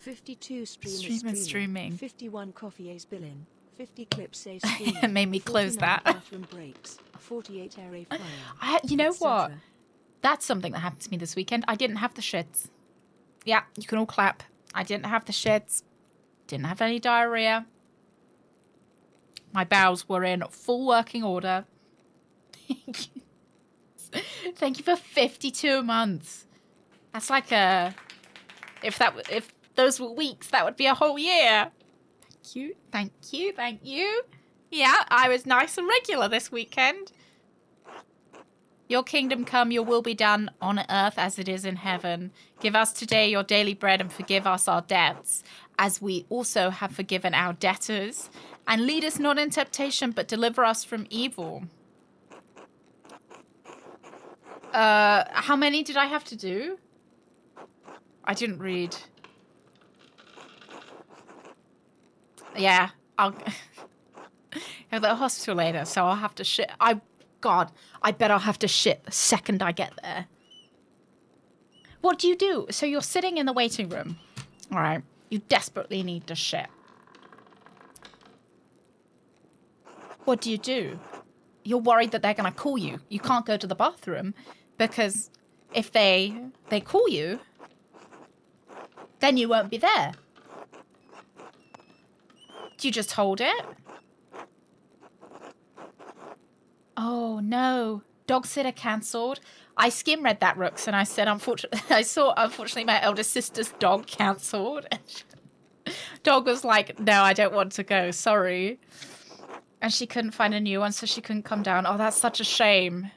52 streaming. 51 coffee ace billing. 50 clips ace streaming. It made me close that. Bathroom breaks. 48 array fire. You know what? That's something that happened to me this weekend. I didn't have the shits. Yeah, you can all clap. I didn't have the shits. Didn't have any diarrhea. My bowels were in full working order. Thank you for 52 months. That's like a... If those were weeks, that would be a whole year. Thank you, thank you, thank you. Yeah, I was nice and regular this weekend. Your kingdom come, your will be done on earth as it is in heaven. Give us today your daily bread and forgive us our debts, as we also have forgiven our debtors. And lead us not in temptation, but deliver us from evil. How many did I have to do? I didn't read. Yeah, I'll go to the hospital later, so I'll have to shit. God, I bet I'll have to shit the second I get there. What do you do? So you're sitting in the waiting room. All right. You desperately need to shit. What do you do? You're worried that they're going to call you. You can't go to the bathroom because if they call you, then you won't be there. Do you just hold it? Oh, no. Dog sitter cancelled. I skim read that, Rooks, and I said, unfortunately, my eldest sister's dog cancelled. Dog was like, no, I don't want to go. Sorry. And she couldn't find a new one, so she couldn't come down. Oh, that's such a shame.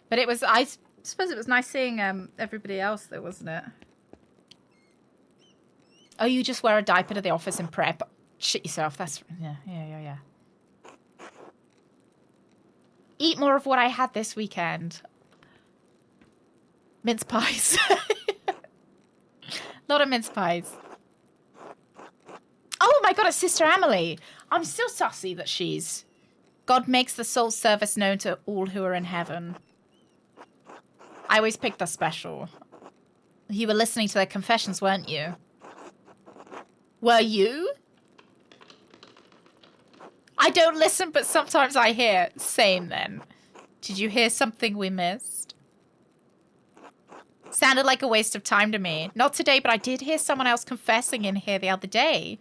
But it was, I suppose it was nice seeing everybody else there, wasn't it? Oh, you just wear a diaper to the office and prep. Shit yourself. That's, yeah. Eat more of what I had this weekend. Mince pies. Lot of mince pies. Oh my god, it's Sister Emily. I'm still sussy that she's... God makes the soul service known to all who are in heaven. I always pick the special. You were listening to their confessions, weren't you? Were you? I don't listen, but sometimes I hear. Same then. Did you hear something we missed? Sounded like a waste of time to me. Not today, but I did hear someone else confessing in here the other day.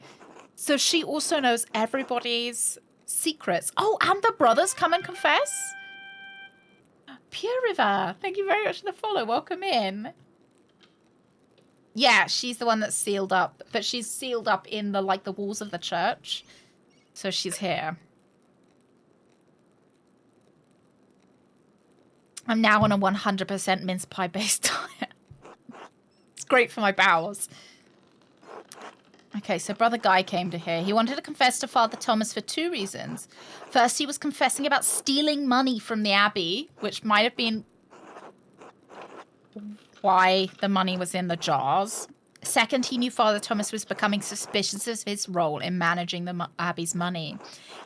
So she also knows everybody's secrets. Oh, and the brothers come and confess? Pure River, thank you very much for the follow. Welcome in. Yeah, she's the one that's sealed up. But she's sealed up in the walls of the church. So she's here. I'm now on a 100% mince pie based diet. It's great for my bowels. Okay, so Brother Guy came to here. He wanted to confess to Father Thomas for two reasons. First, he was confessing about stealing money from the Abbey, which might have been why the money was in the jars. Second, he knew Father Thomas was becoming suspicious of his role in managing the Abbey's money.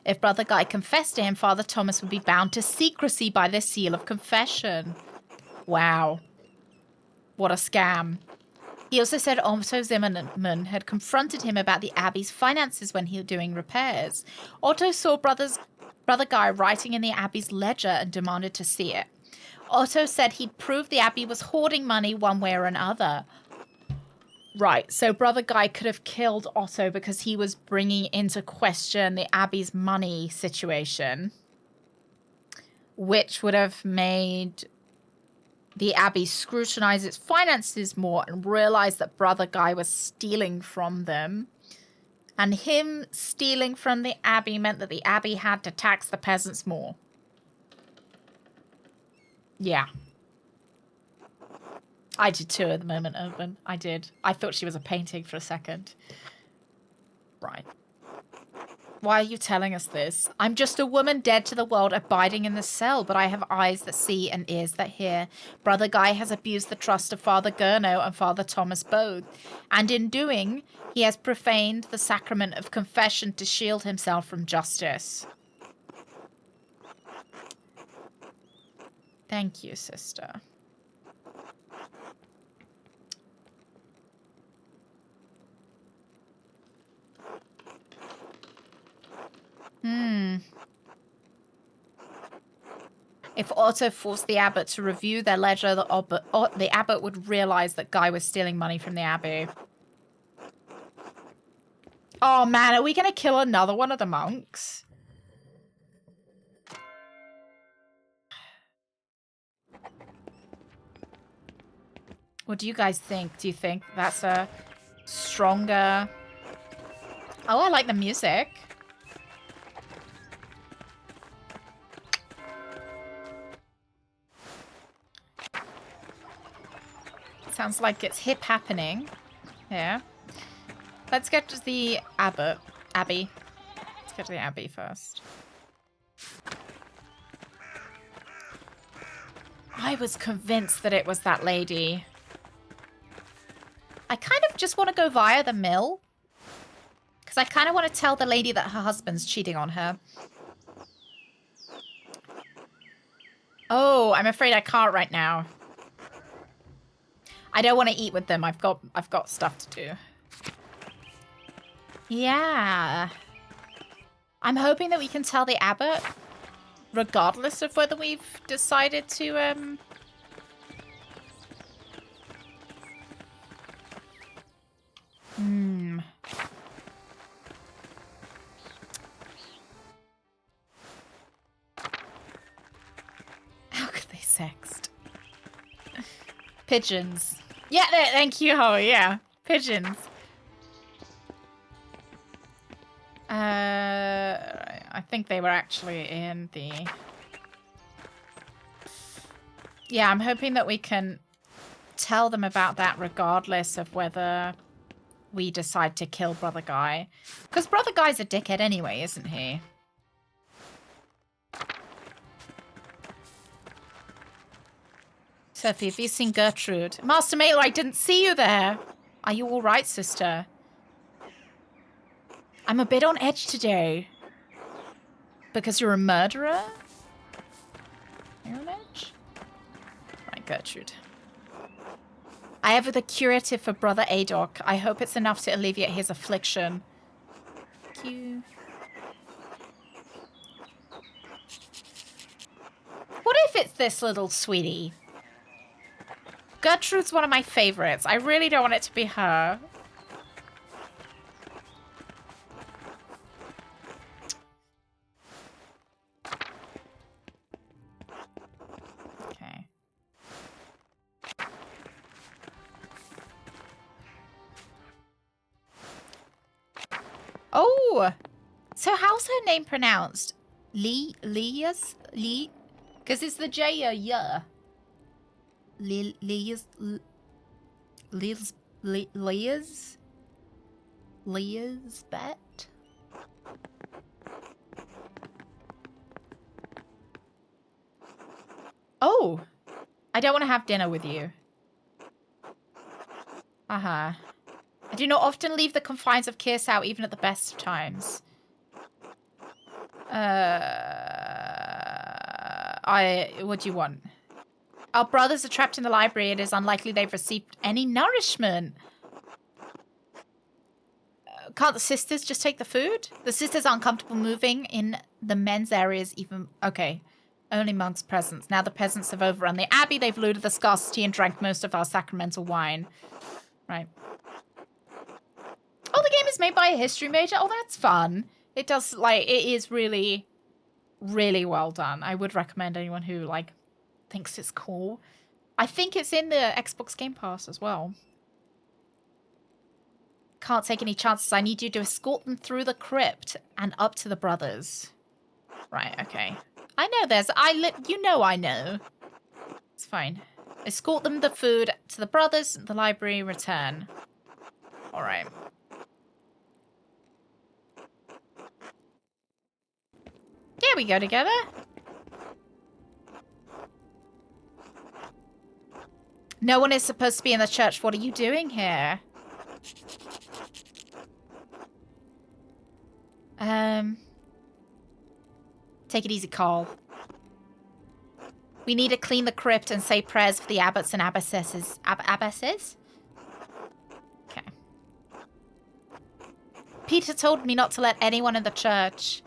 If Brother Guy confessed to him, Father Thomas would be bound to secrecy by the seal of confession. Wow. What a scam. He also said Otto Zimmerman had confronted him about the Abbey's finances when he was doing repairs. Otto saw Brother Guy writing in the Abbey's ledger and demanded to see it. Otto said he'd proved the Abbey was hoarding money one way or another. Right, so Brother Guy could have killed Otto because he was bringing into question the Abbey's money situation, which would have made the Abbey scrutinize its finances more and realize that Brother Guy was stealing from them. And him stealing from the Abbey meant that the Abbey had to tax the peasants more. Yeah. I did too at the moment, Urban. I did. I thought she was a painting for a second. Right. Why are you telling us this? I'm just a woman dead to the world abiding in the cell, but I have eyes that see and ears that hear. Brother Guy has abused the trust of Father Gurno and Father Thomas both, and in doing, he has profaned the sacrament of confession to shield himself from justice. Thank you, sister. If Otto forced the abbot to review their ledger, the abbot would realize that Guy was stealing money from the Abbey. Oh man, are we going to kill another one of the monks? What do you guys think? Do you think that's a stronger... Oh, I like the music. Sounds like it's hip happening. Yeah. Let's get to the Abbey. Let's get to the Abbey first. I was convinced that it was that lady. I kind of just want to go via the mill. Because I kind of want to tell the lady that her husband's cheating on her. Oh, I'm afraid I can't right now. I don't want to eat with them. I've got stuff to do. Yeah. I'm hoping that we can tell the abbot, regardless of whether we've decided to How could they sext? Pigeons. Yeah, thank you. Oh, yeah. Pigeons. I think they were actually in the... Yeah, I'm hoping that we can tell them about that regardless of whether we decide to kill Brother Guy. Because Brother Guy's a dickhead anyway, isn't he? Sophie, have you seen Gertrude? Master Mailer, I didn't see you there. Are you all right, sister? I'm a bit on edge today. Because you're a murderer? You're on edge? Right, Gertrude. I have the curative for Brother Adok. I hope it's enough to alleviate his affliction. Thank you. What if it's this little sweetie? Gertrude's one of my favorites. I really don't want it to be her. Okay. Oh! So how's her name pronounced? Leah's? Lee? Because it's the J, yeah. Leah's bet. Oh, I don't want to have dinner with you. I do not often leave the confines of Kirsau, even at the best of times. What do you want? Our brothers are trapped in the library. It is unlikely they've received any nourishment. Can't the sisters just take the food? The sisters aren't comfortable moving in the men's areas even... Okay. Only monks' presence. Now the peasants have overrun the abbey. They've looted the scarcity and drank most of our sacramental wine. Right. Oh, the game is made by a history major? Oh, that's fun. It does, like, it is really, really well done. I would recommend anyone who, like... thinks it's cool. I think it's in the Xbox Game Pass as well. Can't take any chances. I need you to escort them through the crypt and up to the brothers. Right, okay. I know there's... you know I know. It's fine. Escort them the food to the brothers, the library, return. Alright. There we go together. No one is supposed to be in the church. What are you doing here? Take it easy, Carl. We need to clean the crypt and say prayers for the abbots and abbesses. Abbesses? Okay. Peter told me not to let anyone in the church.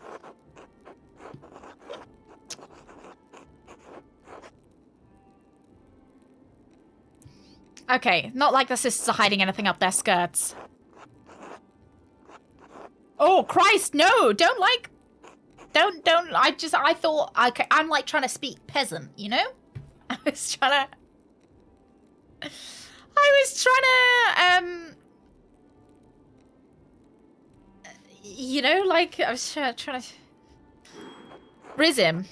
Okay, not like the sisters are hiding anything up their skirts. Oh, Christ, no! Don't I thought, okay, I'm like trying to speak peasant, you know? I was trying to... I was trying to, you know, like, I was trying to... Riz him.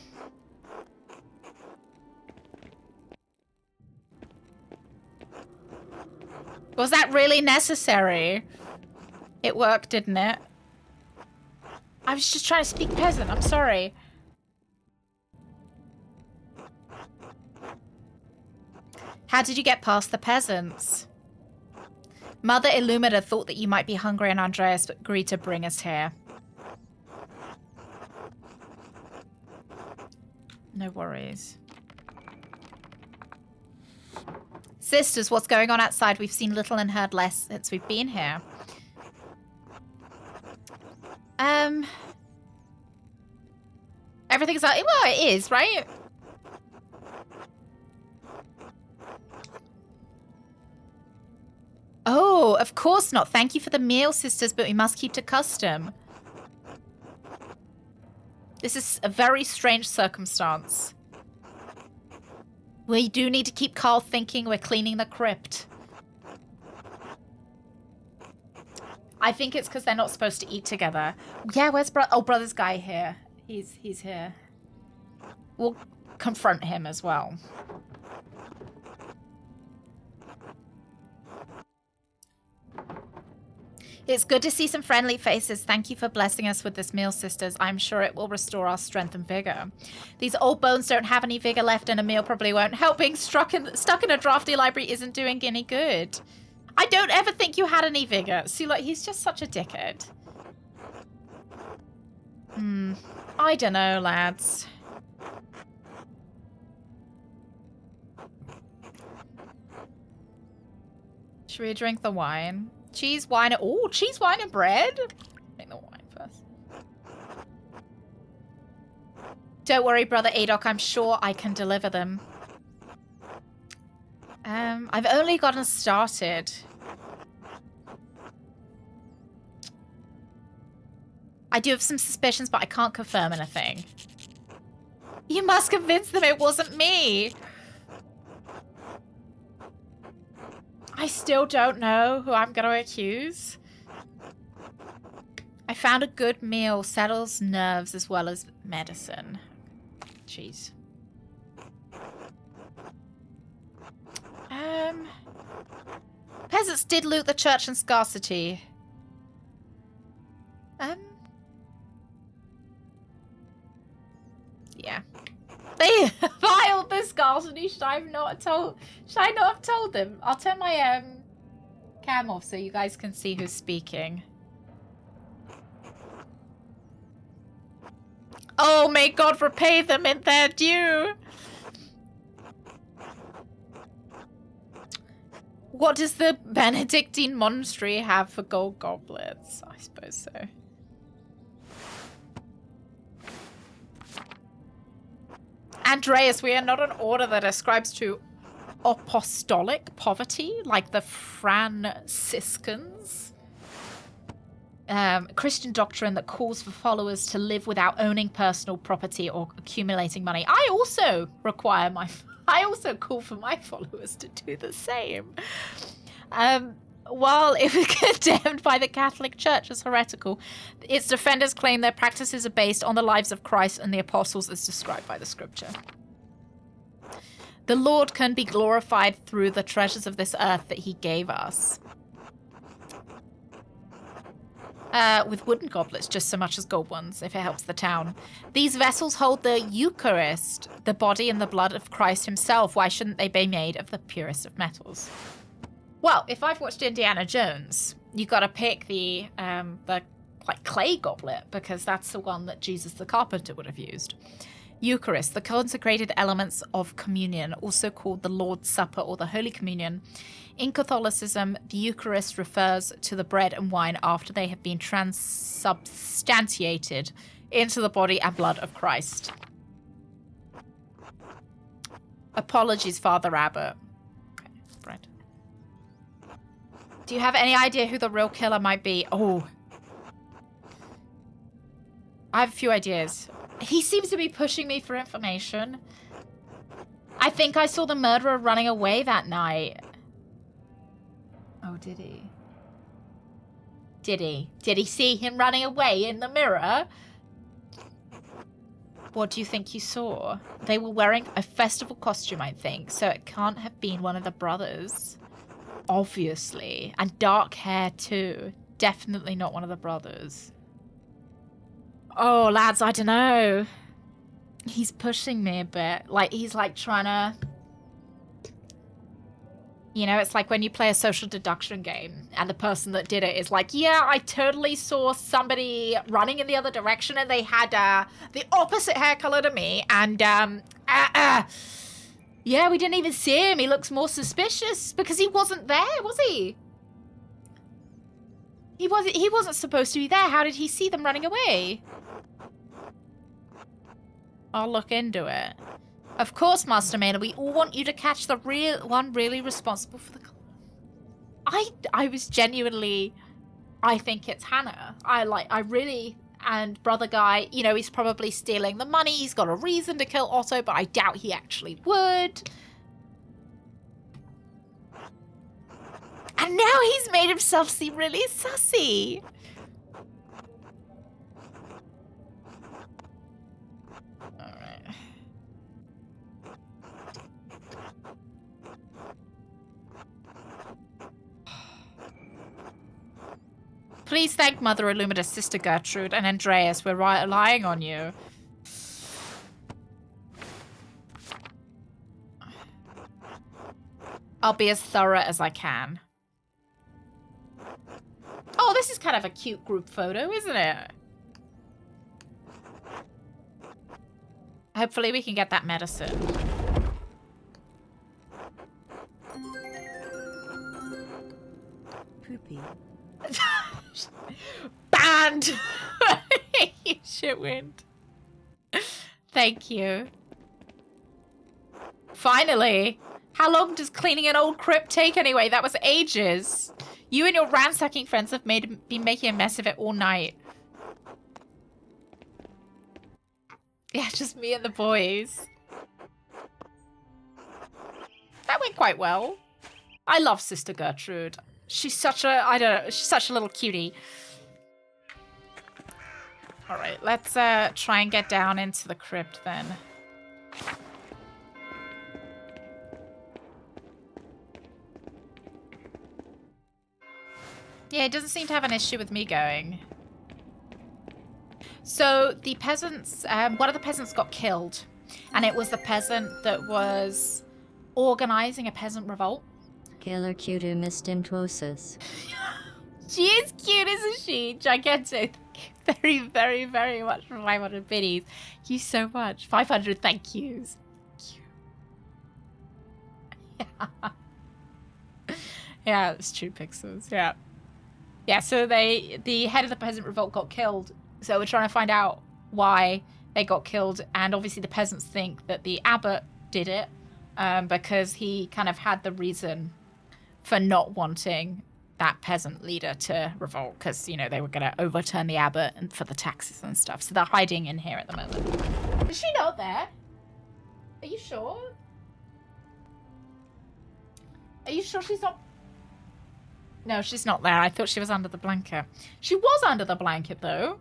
Was that really necessary? It worked, didn't it? I was just trying to speak peasant, I'm sorry. How did you get past the peasants? Mother Illumina thought that you might be hungry and Andreas agreed to bring us here. No worries. Sisters, what's going on outside? We've seen little and heard less since we've been here. Everything's like, well, it is, right? Oh, of course not. Thank you for the meal, sisters, but we must keep to custom. This is a very strange circumstance. We do need to keep Carl thinking we're cleaning the crypt. I think it's because they're not supposed to eat together. Yeah, where's brother's guy here? He's here. We'll confront him as well. It's good to see some friendly faces. Thank you for blessing us with this meal, sisters. I'm sure it will restore our strength and vigor. These old bones don't have any vigor left, and a meal probably won't help. Being stuck in a drafty library isn't doing any good. I don't ever think you had any vigor. See, like, he's just such a dickhead. I don't know, lads. Should we drink the wine? Cheese, wine, oh, cheese, wine, and bread? Drink the wine first. Don't worry, Brother Adok, I'm sure I can deliver them. I've only gotten started. I do have some suspicions, but I can't confirm anything. You must convince them it wasn't me. I still don't know who I'm going to accuse. I found a good meal. Settles nerves as well as medicine. Jeez. Peasants did loot the church in scarcity. Yeah. They filed the scarcity. Should I not have told them? I'll turn my cam off so you guys can see who's speaking. Oh, may God repay them in their due. What does the Benedictine monastery have for gold goblets? I suppose so. Andreas, we are not an order that ascribes to apostolic poverty like the Franciscans. Christian doctrine that calls for followers to live without owning personal property or accumulating money. I also call for my followers to do the same. While it was condemned by the Catholic Church as heretical, its defenders claim their practices are based on the lives of Christ and the apostles as described by the scripture. The Lord can be glorified through the treasures of this earth that he gave us. With wooden goblets, just so much as gold ones, if it helps the town. These vessels hold the Eucharist, the body and the blood of Christ himself. Why shouldn't they be made of the purest of metals? Well, if I've watched Indiana Jones, you got to pick the like clay goblet because that's the one that Jesus the carpenter would have used. Eucharist, the consecrated elements of communion, also called the Lord's Supper or the Holy Communion. In Catholicism, the Eucharist refers to the bread and wine after they have been transubstantiated into the body and blood of Christ. Apologies, Father Abbot. Okay, bread. Do you have any idea who the real killer might be? Oh. I have a few ideas. He seems to be pushing me for information. I think I saw the murderer running away that night. Oh, did he? Did he? Did he see him running away in the mirror? What do you think you saw? They were wearing a festival costume, I think, so it can't have been one of the brothers. Obviously. And dark hair, too. Definitely not one of the brothers. Oh, lads, I don't know. He's pushing me a bit. Like, he's like trying to... You know, it's like when you play a social deduction game and the person that did it is like, yeah, I totally saw somebody running in the other direction and they had the opposite hair color to me. And, yeah, we didn't even see him. He looks more suspicious because he wasn't there, was he? He wasn't supposed to be there. How did he see them running away? I'll look into it. Of course, Master Maynard, we all want you to catch the one really responsible for the... I was genuinely... I think it's Hannah. I really... And Brother Guy, you know, he's probably stealing the money. He's got a reason to kill Otto, but I doubt he actually would. And now he's made himself seem really sussy. Please thank Mother Illumina's Sister Gertrude and Andreas. We're relying on you. I'll be as thorough as I can. Oh, this is kind of a cute group photo, isn't it? Hopefully we can get that medicine. Poopy. Banned! You shitwind. Thank you. Finally! How long does cleaning an old crypt take anyway? That was ages. You and your ransacking friends have been making a mess of it all night. Yeah, just me and the boys. That went quite well. I love Sister Gertrude. She's such a, I don't know, she's such a little cutie. All right, let's try and get down into the crypt then. Yeah, it doesn't seem to have an issue with me going. So the peasants, one of the peasants got killed, and it was the peasant that was organizing a peasant revolt. Killer cuter mistimtosis. She is cute, isn't she? Gigantic. Very, very, very much for 500 biddies. Thank you so much. 500 thank yous. Yeah. Yeah, it's true, Pixels. Yeah. Yeah, so the head of the peasant revolt got killed. So we're trying to find out why they got killed. And obviously the peasants think that the abbot did it because he kind of had the reason for not wanting that peasant leader to revolt because, you know, they were going to overturn the abbot and for the taxes and stuff. So they're hiding in here at the moment. Is she not there? Are you sure? Are you sure she's not? No, she's not there. I thought she was under the blanket. She was under the blanket, though.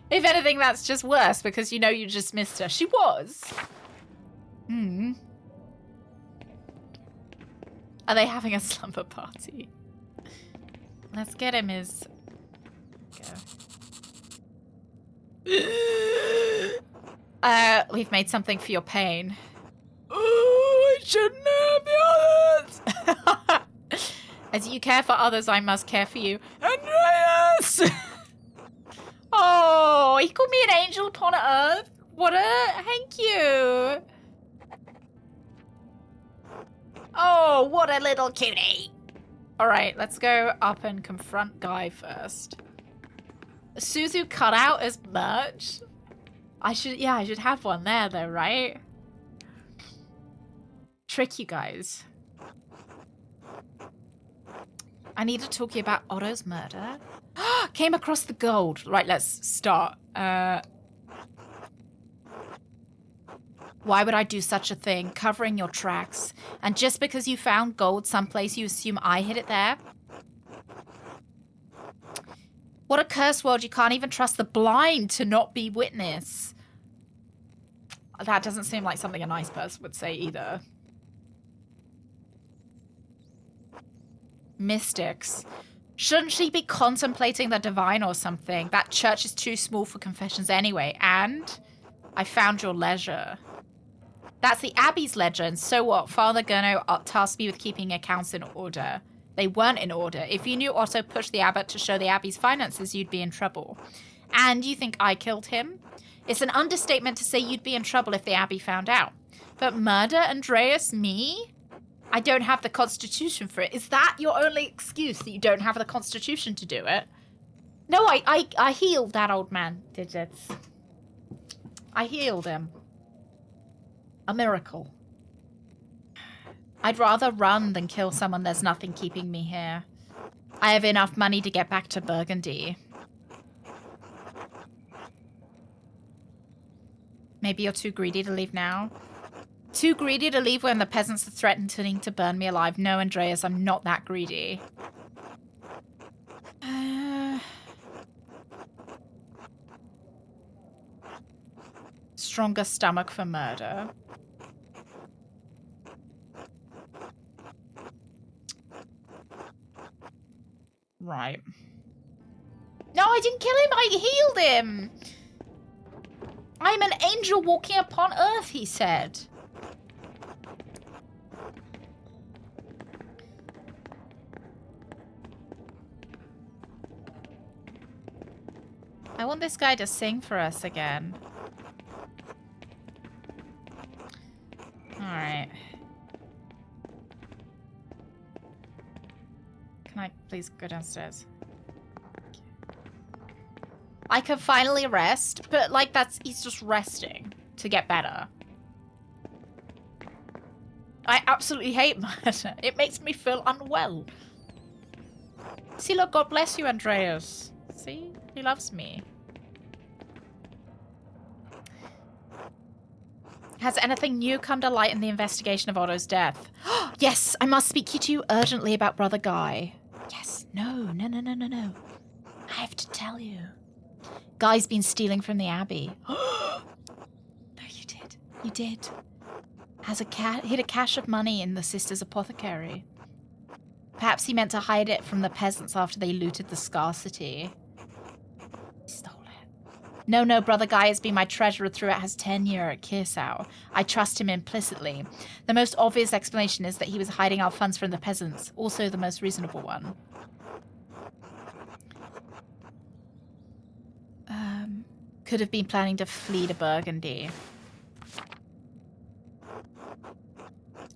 If anything, that's just worse because, you know, you just missed her. She was. Hmm. Are they having a slumber party? Let's get him his... Go. We've made something for your pain. Oh, I shouldn't have the others. As you care for others, I must care for you. Andreas! Oh, he called me an angel upon earth. What a... Thank you. Oh, what a little cutie. All right, let's go up and confront Guy first. Suzu cut out as merch. I should have one there though, right? Trick you guys. I need to talk to you about Otto's murder. Came across the gold. Right, let's start. Why would I do such a thing? Covering your tracks. And just because you found gold someplace, you assume I hid it there? What a cursed world. You can't even trust the blind to not be witness. That doesn't seem like something a nice person would say either. Mystics. Shouldn't she be contemplating the divine or something? That church is too small for confessions anyway. And I found your ledger. That's the Abbey's ledger, and so what? Father Gurno tasked me with keeping accounts in order. They weren't in order. If you knew Otto pushed the abbot to show the Abbey's finances, you'd be in trouble. And you think I killed him? It's an understatement to say you'd be in trouble if the Abbey found out. But murder Andreas, me? I don't have the constitution for it. Is that your only excuse, that you don't have the constitution to do it? No, I healed that old man, Digits. I healed him. A miracle. I'd rather run than kill someone. There's nothing keeping me here. I have enough money to get back to Burgundy. Maybe you're too greedy to leave now? Too greedy to leave when the peasants are threatening to burn me alive? No, Andreas, I'm not that greedy. Stronger stomach for murder. Right. No, I didn't kill him. I healed him. I'm an angel walking upon earth, he said. I want this guy to sing for us again. Alright. Can I please go downstairs? I can finally rest, but like he's just resting to get better. I absolutely hate murder. It makes me feel unwell. See, look, God bless you, Andreas. See? He loves me. Has anything new come to light in the investigation of Otto's death? Yes, I must speak to you urgently about Brother Guy. Yes, no. I have to tell you. Guy's been stealing from the Abbey. No, you did. You did. Hid a cache of money in the sister's apothecary. Perhaps he meant to hide it from the peasants after they looted the scarcity. He stole it. No, Brother Guy has been my treasurer throughout his tenure at Kirsau. I trust him implicitly. The most obvious explanation is that he was hiding our funds from the peasants. Also the most reasonable one. Could have been planning to flee to Burgundy.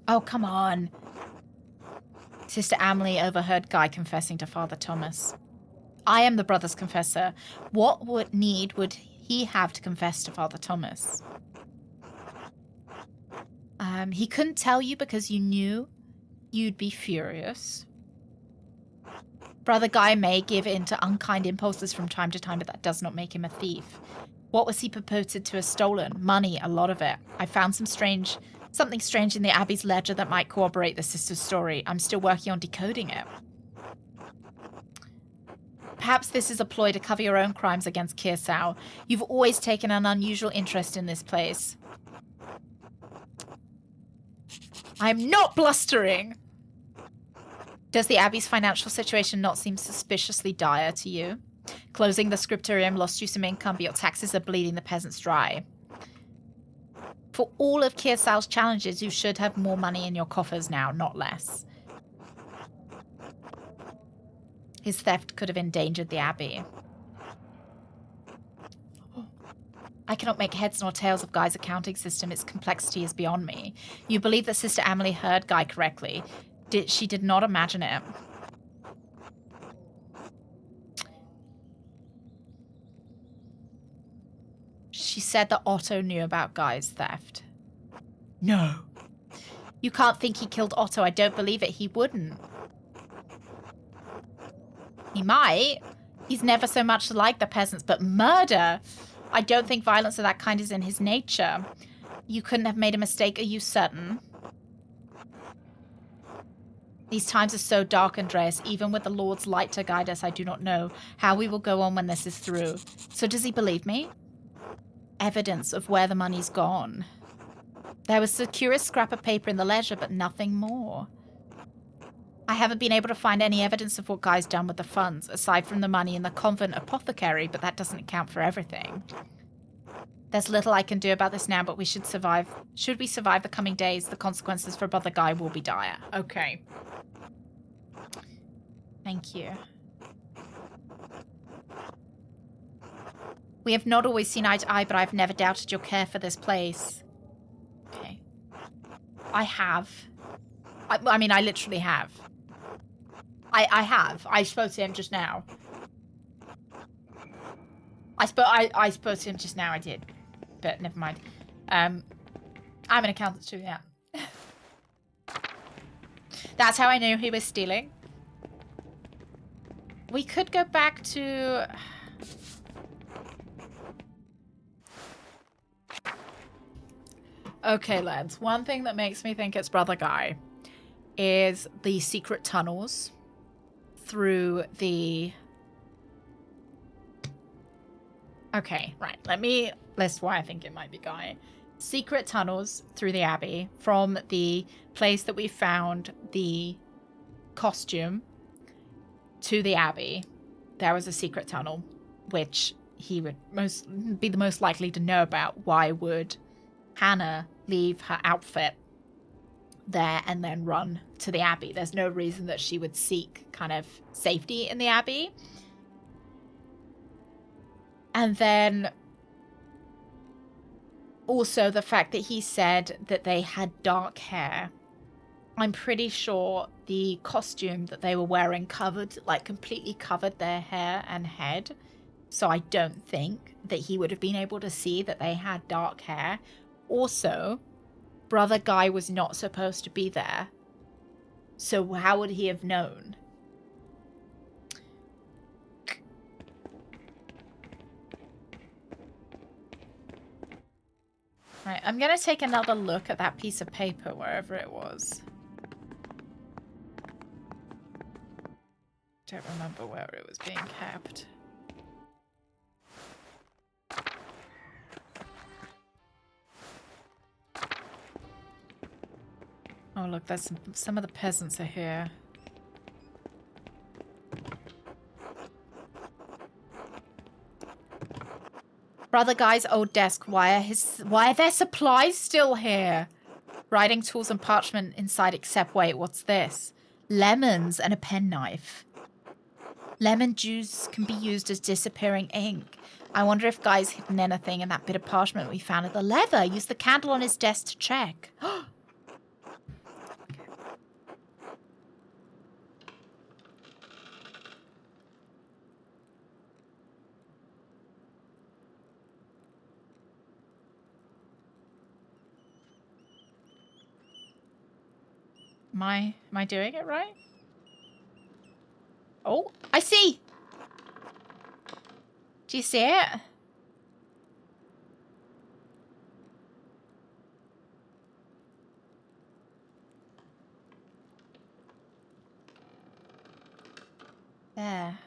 Oh, come on. Sister Amelie overheard Guy confessing to Father Thomas. I am the brother's confessor. What need would he have to confess to Father Thomas? He couldn't tell you because you knew you'd be furious. Brother Guy may give in to unkind impulses from time to time, but that does not make him a thief. What was he purported to have stolen? Money, a lot of it. I found something strange in the Abbey's ledger that might corroborate the sister's story. I'm still working on decoding it. Perhaps this is a ploy to cover your own crimes against Kirsau. You've always taken an unusual interest in this place. I'm not blustering! Does the Abbey's financial situation not seem suspiciously dire to you? Closing the scriptorium lost you some income, but your taxes are bleeding the peasants dry. For all of Kirsau's challenges, you should have more money in your coffers now, not less. His theft could have endangered the Abbey. I cannot make heads nor tails of Guy's accounting system. Its complexity is beyond me. You believe that Sister Amelie heard Guy correctly. She did not imagine it. She said that Otto knew about Guy's theft. No. You can't think he killed Otto. I don't believe it. He wouldn't. He might. He's never so much like the peasants, but murder? I don't think violence of that kind is in his nature. You couldn't have made a mistake, are you certain? These times are so dark, Andreas. Even with the Lord's light to guide us, I do not know how we will go on when this is through. So does he believe me? Evidence of where the money's gone. There was a curious scrap of paper in the ledger, but nothing more. I haven't been able to find any evidence of what Guy's done with the funds, aside from the money in the convent apothecary, but that doesn't account for everything. There's little I can do about this now, but we should survive. Should we survive the coming days, the consequences for Brother Guy will be dire. Okay. Thank you. We have not always seen eye to eye, but I've never doubted your care for this place. Okay. I have. I mean, I literally have. I have. I spoke to him just now. I spoke to him just now, I did. But never mind. I'm an accountant too, yeah. That's how I knew he was stealing. We could go back to... Okay, lads. One thing that makes me think it's Brother Guy is the secret tunnels through the... Okay, right. Let me list why I think it might be Guy. Secret tunnels through the Abbey from the place that we found the costume to the Abbey. There was a secret tunnel, which he would be the most likely to know about. Why would Hannah leave her outfit there and then run to the Abbey? There's no reason that she would seek kind of safety in the Abbey. And then also the fact that he said that they had dark hair. I'm pretty sure the costume that they were wearing covered, like completely covered their hair and head. So I don't think that he would have been able to see that they had dark hair. Also, Brother Guy was not supposed to be there. So how would he have known? Right, I'm going to take another look at that piece of paper, wherever it was. Don't remember where it was being kept. Oh, look, there's some of the peasants are here. Brother Guy's old desk. Why are their supplies still here? Writing tools and parchment inside except, wait, what's this? Lemons and a penknife. Lemon juice can be used as disappearing ink. I wonder if Guy's hidden anything in that bit of parchment we found at the leather. Use the candle on his desk to check. Am I doing it right? Oh, I see! Do you see it? There.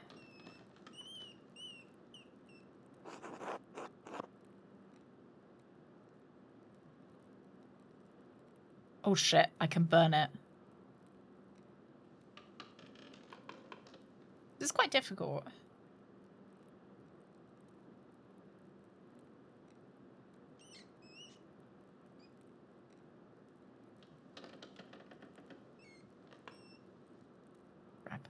Oh shit, I can burn it. This is quite difficult. Crap.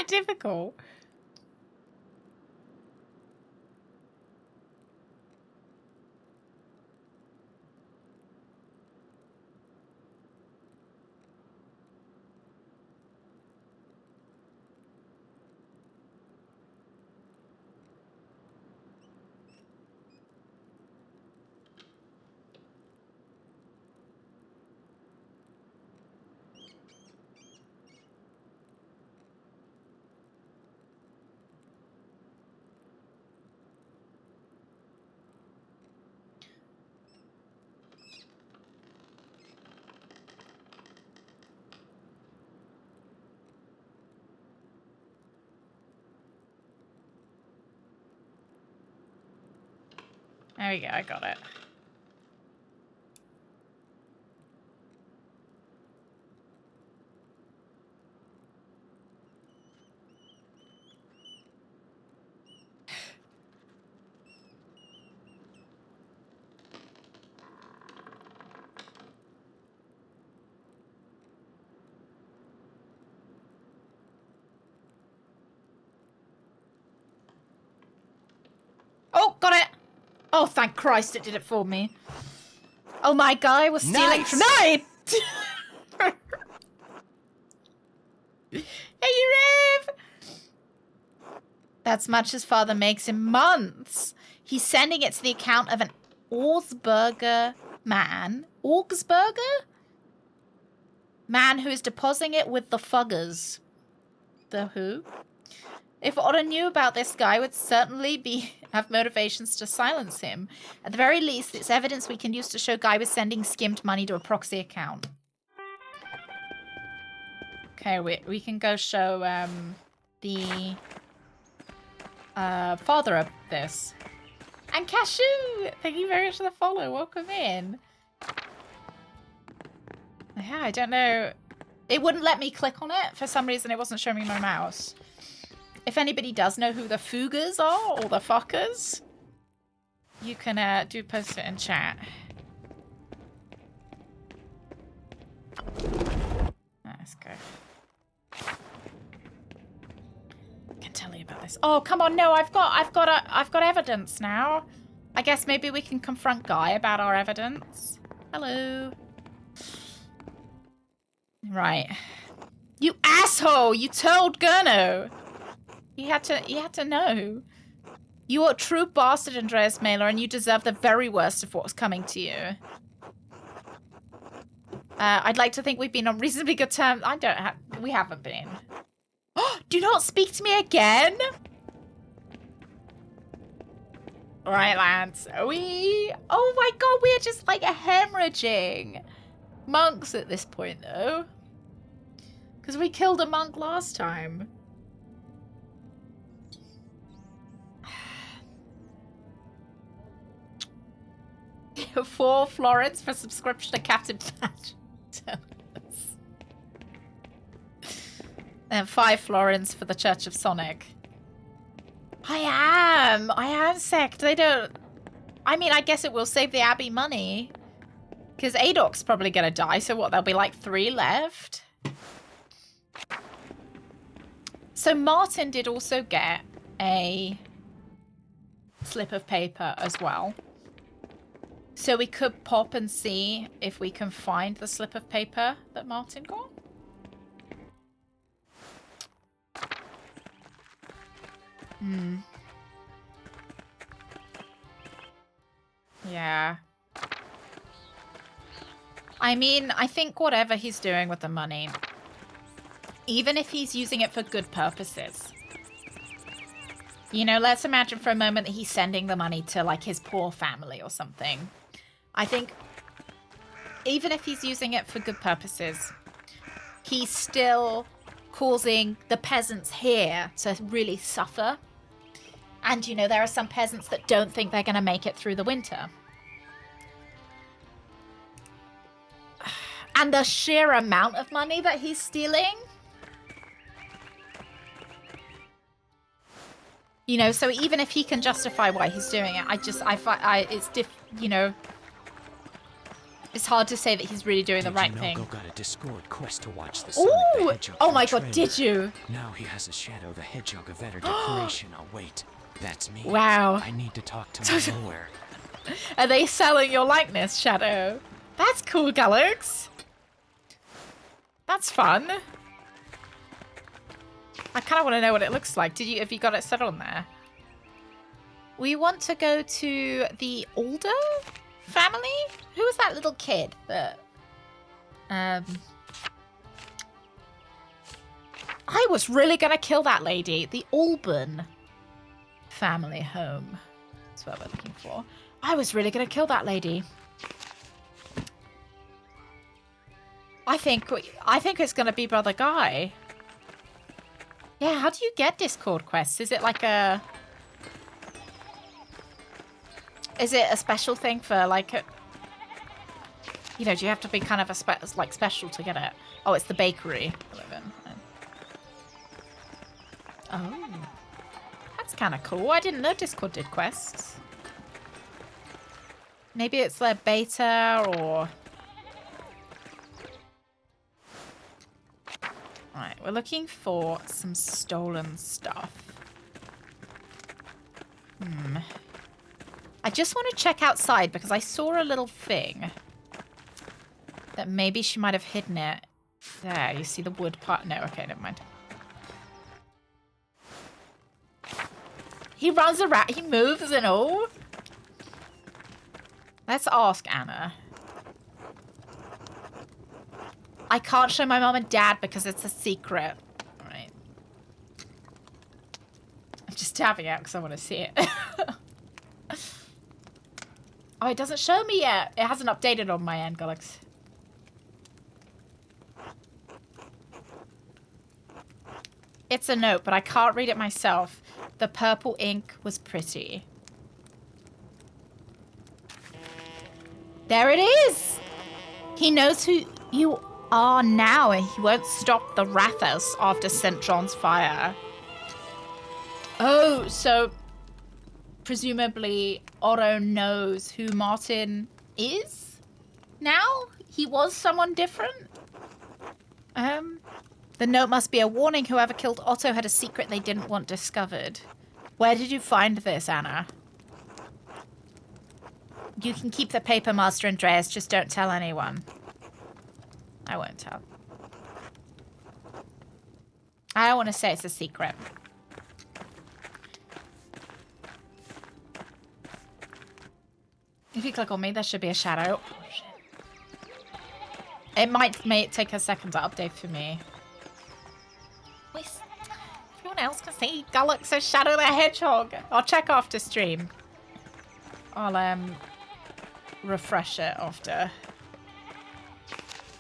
that difficult? There we go, I got it. Oh, got it! Oh, thank Christ it did it for me. Oh, my guy was stealing from me! Hey, Rev! That's much his father makes in months. He's sending it to the account of an Augsburger man. Augsburger? Man who is depositing it with the fuggers. The who? If Otter knew about this guy, would certainly have motivations to silence him. At the very least, it's evidence we can use to show Guy was sending skimmed money to a proxy account. Okay, we can go show the father of this. And Cashew! Thank you very much for the follow. Welcome in. Yeah, I don't know. It wouldn't let me click on it. For some reason, it wasn't showing me my mouse. If anybody does know who the Fuggers are, or the fuckers, you can do post it in chat. Let's go. I can tell you about this. Oh, come on, no, I've got evidence now. I guess maybe we can confront Guy about our evidence. Hello. Right. You asshole! You told Gurno! He had to know. You are a true bastard, Andreas Mailer, and you deserve the very worst of what's coming to you. I'd like to think we've been on reasonably good terms. We haven't been. Do not speak to me again! Alright, lads. Oh my god, we're just like hemorrhaging. Monks at this point, though. Because we killed a monk last time. 4 florins for subscription to Captain Badgertail. And 5 florins for the Church of Sonic. I am sect. They don't... I mean, I guess it will save the Abbey money. Because Adoc's probably going to die, so what, there'll be like 3 left? So Martin did also get a slip of paper as well. So we could pop and see if we can find the slip of paper that Martin got. Yeah. I mean, I think whatever he's doing with the money, even if he's using it for good purposes. You know, let's imagine for a moment that he's sending the money to, like, his poor family or something. I think even if he's using it for good purposes, he's still causing the peasants here to really suffer. And, you know, there are some peasants that don't think they're going to make it through the winter. And the sheer amount of money that he's stealing. You know, so even if he can justify why he's doing it, it's It's hard to say that he's really doing the right Did thing. you know Go got a Discord quest to watch the Sonic the Ooh! Hedgehog Oh my trailer. god, did you? Now he has a Shadow the Hedgehog Avetter decoration. Oh wait, that's me. Wow. I need to talk to my lawyer. Are they selling your likeness, Shadow? That's cool, Galax. That's fun. I kind of want to know what it looks like. Have you got it set on there? We want to go to the Alder family? Who was that little kid that... I was really going to kill that lady. The Alban family home. That's what we're looking for. I was really going to kill that lady. I think it's going to be Brother Guy. Yeah, how do you get Discord quests? Is it like a... Is it a special thing for like a... You know, do you have to be kind of special to get it? Oh, it's the bakery. Oh. That's kind of cool. I didn't know Discord did quests. Maybe it's their beta or... Right, we're looking for some stolen stuff. I just want to check outside because I saw a little thing that maybe she might have hidden it. There, you see the wood part? No, okay, never mind. He runs around, he moves and all. Let's ask Anna. I can't show my mom and dad because it's a secret. All right. I'm just tapping out because I want to see it. Oh, it doesn't show me yet. It hasn't updated on my end, Galax. It's a note, but I can't read it myself. The purple ink was pretty. There it is! He knows who you are now, and he won't stop the Rathos after St. John's fire. Oh, so... Presumably, Otto knows who Martin is now? He was someone different? The note must be a warning. Whoever killed Otto had a secret they didn't want discovered. Where did you find this, Anna? You can keep the paper, Master Andreas. Just don't tell anyone. I won't tell. I don't want to say it's a secret. If you click on me, there should be a shadow. Oh, shit. It might take a second to update for me. Everyone else can see Galaxy Shadow the Hedgehog. I'll check after stream. I'll refresh it after.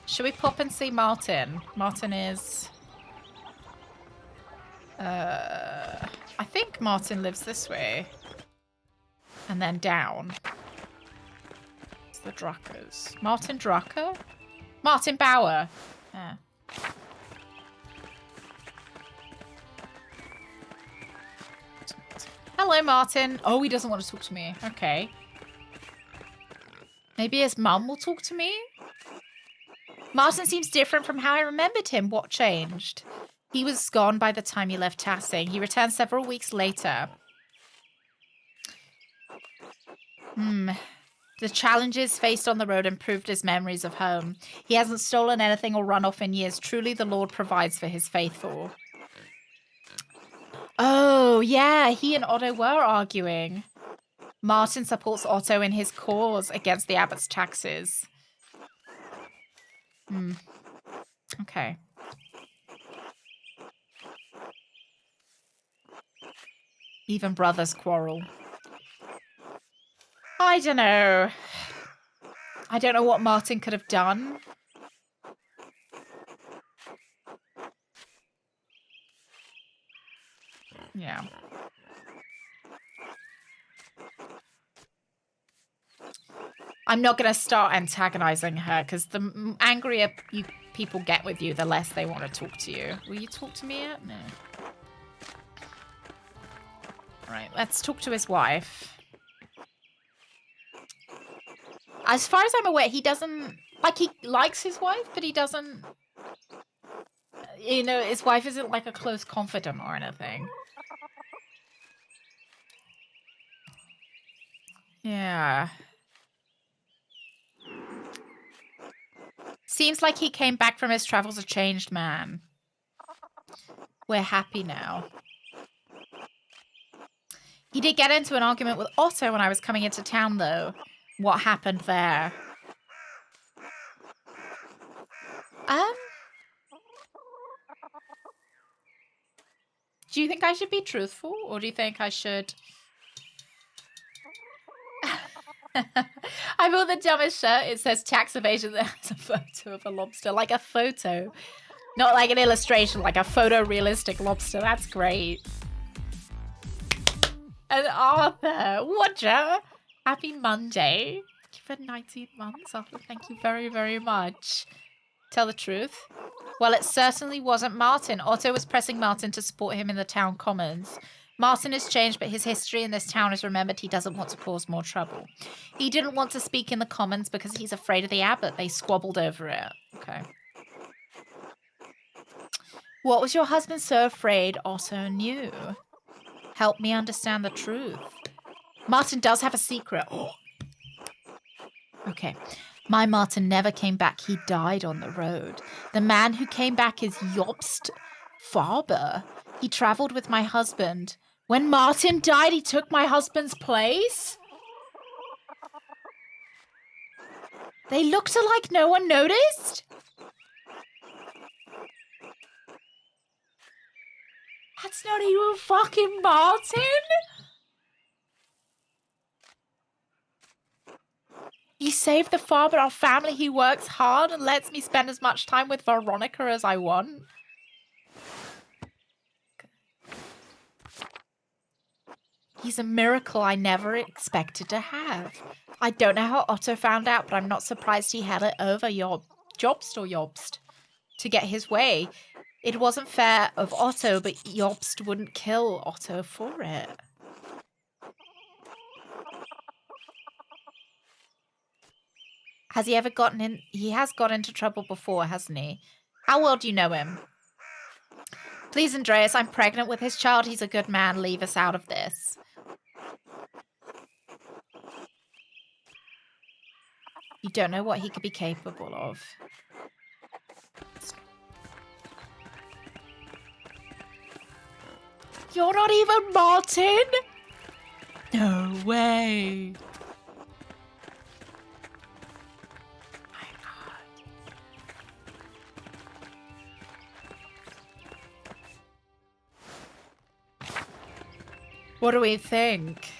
Should we pop and see Martin? Martin is... I think Martin lives this way. And then down. It's the Druckers. Martin Drucker? Martin Bauer. Yeah. Hello, Martin. Oh, he doesn't want to talk to me. Okay. Maybe his mum will talk to me? Martin seems different from how I remembered him. What changed? He was gone by the time he left Tassing. He returned several weeks later. The challenges faced on the road improved his memories of home. He hasn't stolen anything or run off in years. Truly, the Lord provides for his faithful. Oh, yeah, he and Otto were arguing. Martin supports Otto in his cause against the abbot's taxes. Okay. Even brothers quarrel. I don't know. I don't know what Martin could have done. Yeah. I'm not going to start antagonizing her because the angrier you people get with you, the less they want to talk to you. Will you talk to me yet? No. Right, let's talk to his wife. As far as I'm aware, he doesn't... Like, he likes his wife, but he doesn't... You know, his wife isn't like a close confidant or anything. Yeah. Seems like he came back from his travels a changed man. We're happy now. He did get into an argument with Otto when I was coming into town, though. What happened there? Do you think I should be truthful, or do you think I should... I bought the dumbest shirt. It says tax evasion that has a photo of a lobster. Like a photo. Not like an illustration, like a photorealistic lobster. That's great. And Arthur, Watcher, happy Monday. Thank you for 19 months, Arthur. Thank you very, very much. Tell the truth. Well, it certainly wasn't Martin. Otto was pressing Martin to support him in the town commons. Martin has changed, but his history in this town is remembered. He doesn't want to cause more trouble. He didn't want to speak in the commons because he's afraid of the abbot. They squabbled over it. Okay. What was your husband so afraid Otto knew? Help me understand the truth. Martin does have a secret. Oh. Okay. My Martin never came back. He died on the road. The man who came back is Jobst Faber. He travelled with my husband. When Martin died, he took my husband's place? They looked alike, no one noticed? That's not even fucking Martin? He saved the farm and our family. He works hard and lets me spend as much time with Veronica as I want. He's a miracle I never expected to have. I don't know how Otto found out, but I'm not surprised he had it over Jobst to get his way. It wasn't fair of Otto, but Jobst wouldn't kill Otto for it. Has he ever gotten in? He has got into trouble before, hasn't he? How well do you know him? Please, Andreas, I'm pregnant with his child. He's a good man. Leave us out of this. You don't know what he could be capable of. You're not even Martin? No way. What do we think?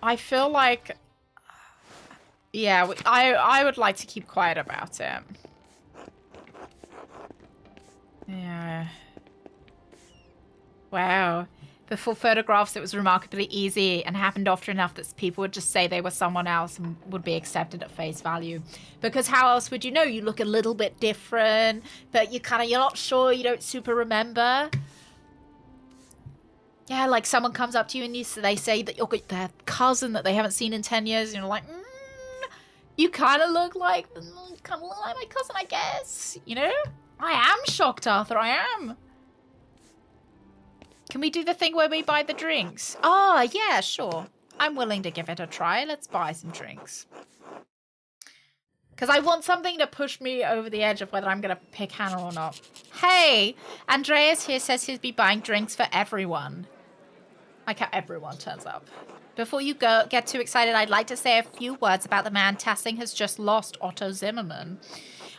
I feel like... Yeah, I would like to keep quiet about it. Yeah. Wow. Before photographs, it was remarkably easy and happened often enough that people would just say they were someone else and would be accepted at face value. Because how else would you know? You look a little bit different, but you're not sure, you don't super remember. Yeah, like someone comes up to you and they say that you're their cousin that they haven't seen in 10 years, and you're like, you kind of look like my cousin, I guess. You know? I am shocked, Arthur, I am. Can we do the thing where we buy the drinks? Oh, yeah, sure. I'm willing to give it a try. Let's buy some drinks. Because I want something to push me over the edge of whether I'm going to pick Hannah or not. Hey, Andreas here says he'll be buying drinks for everyone. Like how everyone turns up. Before you get too excited, I'd like to say a few words about the man Tassing has just lost, Otto Zimmerman.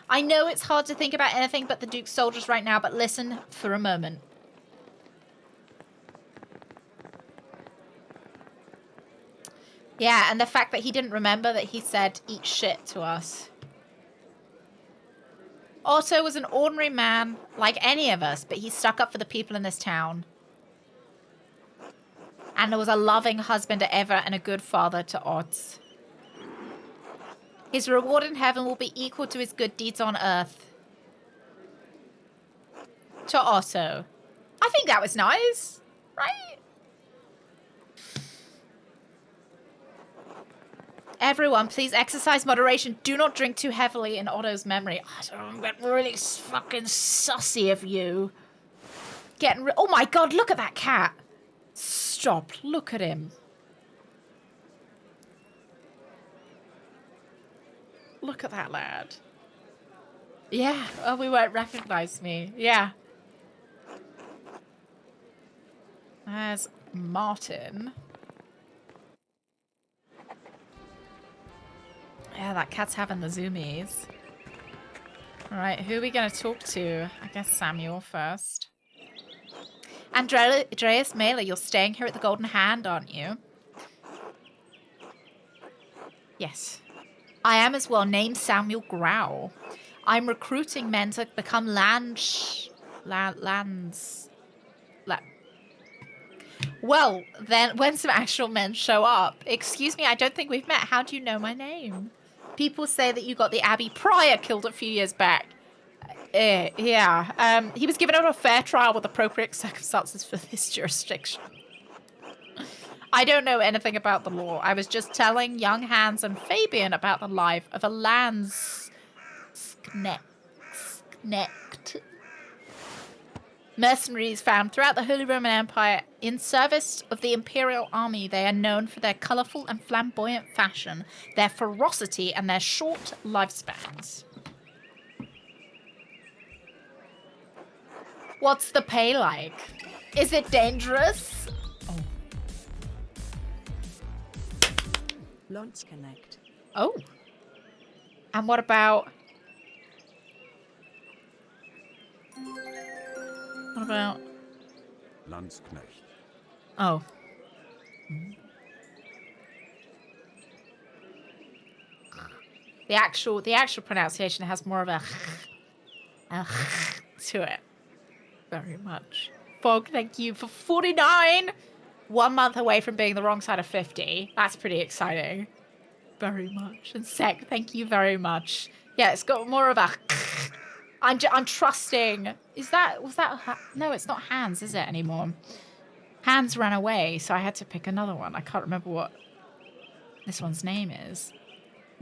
I know it's hard to think about anything but the Duke's soldiers right now, but listen for a moment. Yeah, and the fact that he didn't remember that he said, eat shit to us. Otto was an ordinary man, like any of us, but he stuck up for the people in this town. And was a loving husband to Eva and a good father to Odds. His reward in heaven will be equal to his good deeds on earth. To Otto. I think that was nice, right? Everyone, please exercise moderation. Do not drink too heavily in Otto's memory. I'm getting really fucking sussy of you. Oh my god, look at that cat. Stop. Look at him. Look at that lad. Yeah. Oh, we won't recognize me. Yeah. There's Martin. Yeah, that cat's having the zoomies. Alright, who are we going to talk to? I guess Samuel first. Andreas Mailer, you're staying here at the Golden Hand, aren't you? Yes. I am as well, named Samuel Growl. I'm recruiting men to become Well, then, when some actual men show up... Excuse me, I don't think we've met. How do you know my name? People say that you got the Abbey Prior killed a few years back. Yeah. He was given out a fair trial with appropriate circumstances for this jurisdiction. I don't know anything about the law. I was just telling young Hans and Fabian about the life of a Landsknecht. Mercenaries found throughout the Holy Roman Empire in service of the Imperial Army. They are known for their colourful and flamboyant fashion, their ferocity, and their short lifespans. What's the pay like? Is it dangerous? Oh. Landsknecht. Oh. And what about... What about... Landsknecht. Oh. The actual pronunciation has more of a to it. Very much. Fog, thank you for 49. 1 month away from being the wrong side of 50. That's pretty exciting. Very much. And Sec, thank you very much. Yeah, it's got more of a... I'm trusting. No, it's not Hans, is it, anymore? Hans ran away, so I had to pick another one. I can't remember what this one's name is.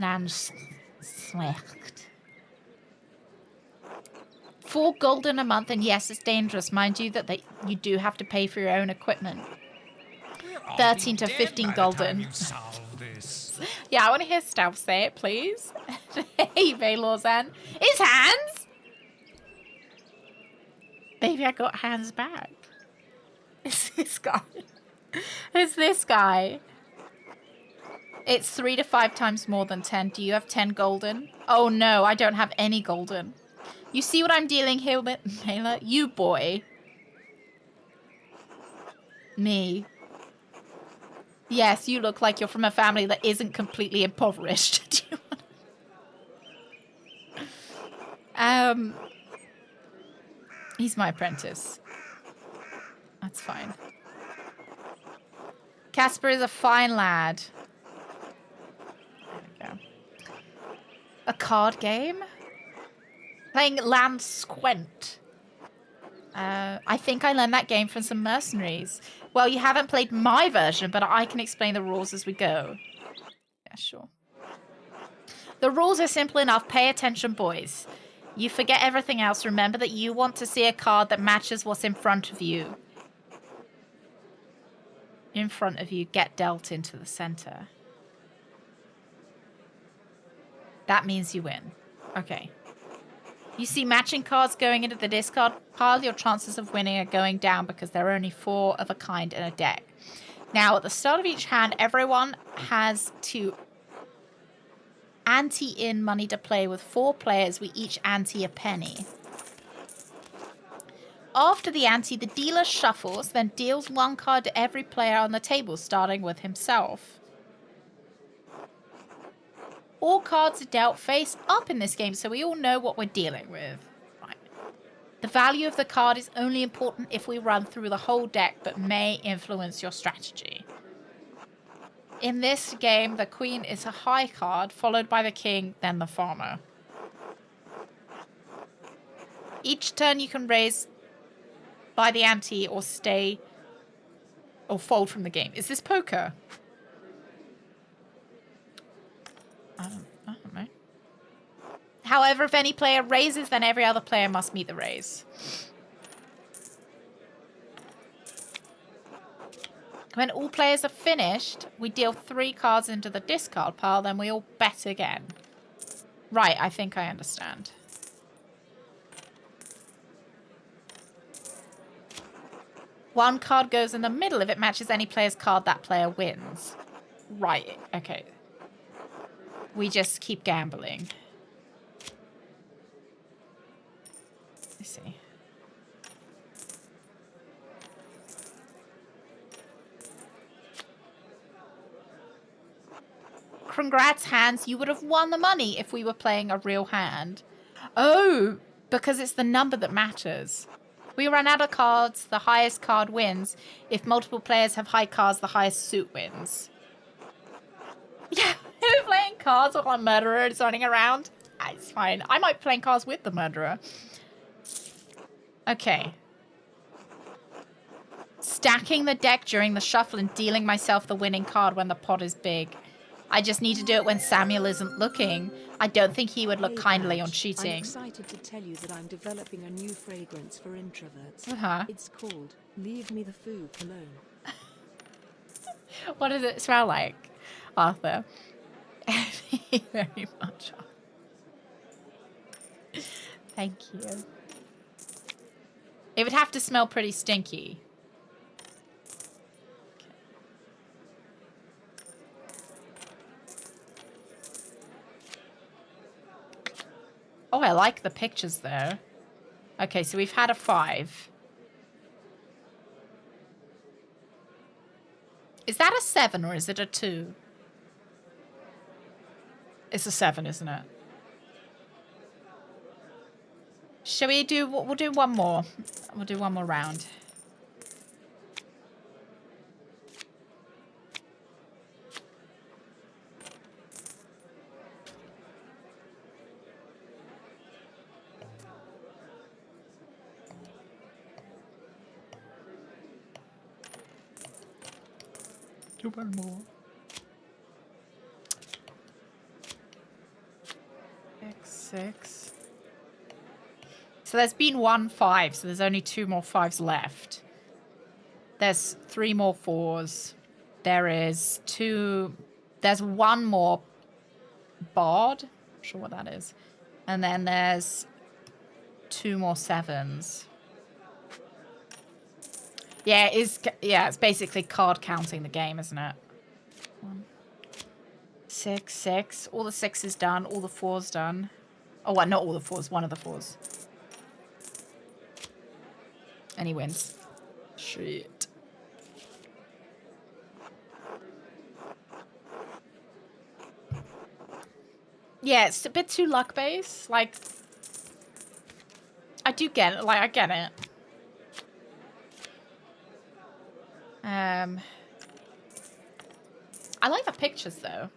Landsknecht. 4 gulden a month, and yes, it's dangerous. Mind you that you do have to pay for your own equipment. 13 to 15 gulden. Yeah, I want to hear Stav say it, please. Hey, Velorzan. It's Hans! Maybe I got Hans back. It's this guy. It's this guy. It's 3 to 5 times more than 10. Do you have 10 golden? Oh no, I don't have any golden. You see what I'm dealing here with, Mela? You boy. Me. Yes, you look like you're from a family that isn't completely impoverished. He's my apprentice. That's fine. Casper is a fine lad. There we go. A card game? Playing Landsquent. I think I learned that game from some mercenaries. Well, you haven't played my version, but I can explain the rules as we go. Yeah, sure. The rules are simple enough. Pay attention, boys. You forget everything else. Remember that you want to see a card that matches what's in front of you. In front of you, get dealt into the center. That means you win. Okay. You see matching cards going into the discard pile, your chances of winning are going down because there are only 4 of a kind in a deck. Now, at the start of each hand, everyone has to ante in money to play. With 4 players, we each ante a penny. After the ante, the dealer shuffles, then deals 1 card to every player on the table, starting with himself. All cards are dealt face up in this game, so we all know what we're dealing with. Right. The value of the card is only important if we run through the whole deck, but may influence your strategy. In this game, the queen is a high card, followed by the king, then the farmer. Each turn you can raise by the ante or stay or fold from the game. Is this poker? I don't know. However, if any player raises, then every other player must meet the raise. When all players are finished, we deal 3 cards into the discard pile, then we all bet again. Right, I think I understand. One card goes in the middle. If it matches any player's card, that player wins. Right, okay. We just keep gambling. I see. Congrats, Hans. You would have won the money if we were playing a real hand. Oh, because it's the number that matters. We run out of cards, the highest card wins. If multiple players have high cards, the highest suit wins. Yeah, we're playing cards while a murderer is running around. It's fine. I might be playing cards with the murderer. Okay. Stacking the deck during the shuffle and dealing myself the winning card when the pot is big. I just need to do it when Samuel isn't looking. I don't think he would look kindly on Badge, cheating. I'm excited to tell you that I'm developing a new fragrance for introverts. Uh-huh. It's called Leave Me the Foo Cologne. What does it smell like, Arthur? Thank you very much. Thank you. It would have to smell pretty stinky. Oh, I like the pictures there. Okay, so we've had a 5. Is that a 7 or is it a 2? It's a 7, isn't it? Shall we do... We'll do one more. We'll do one more round. Do one more. 6. So there's been 1 5, so there's only 2 more 5s left. There's 3 more 4s. There's 1 more bard. Not sure what that is. And then there's 2 more 7s. Yeah, it's basically card counting the game, isn't it? 1, 6, 6. All the 6s done. All the 4s done. Oh, well, not all the 4s. One of the 4s. And he wins. Shit. Yeah, it's a bit too luck-based. Like, I do get it. Like, I get it. I like the pictures, though.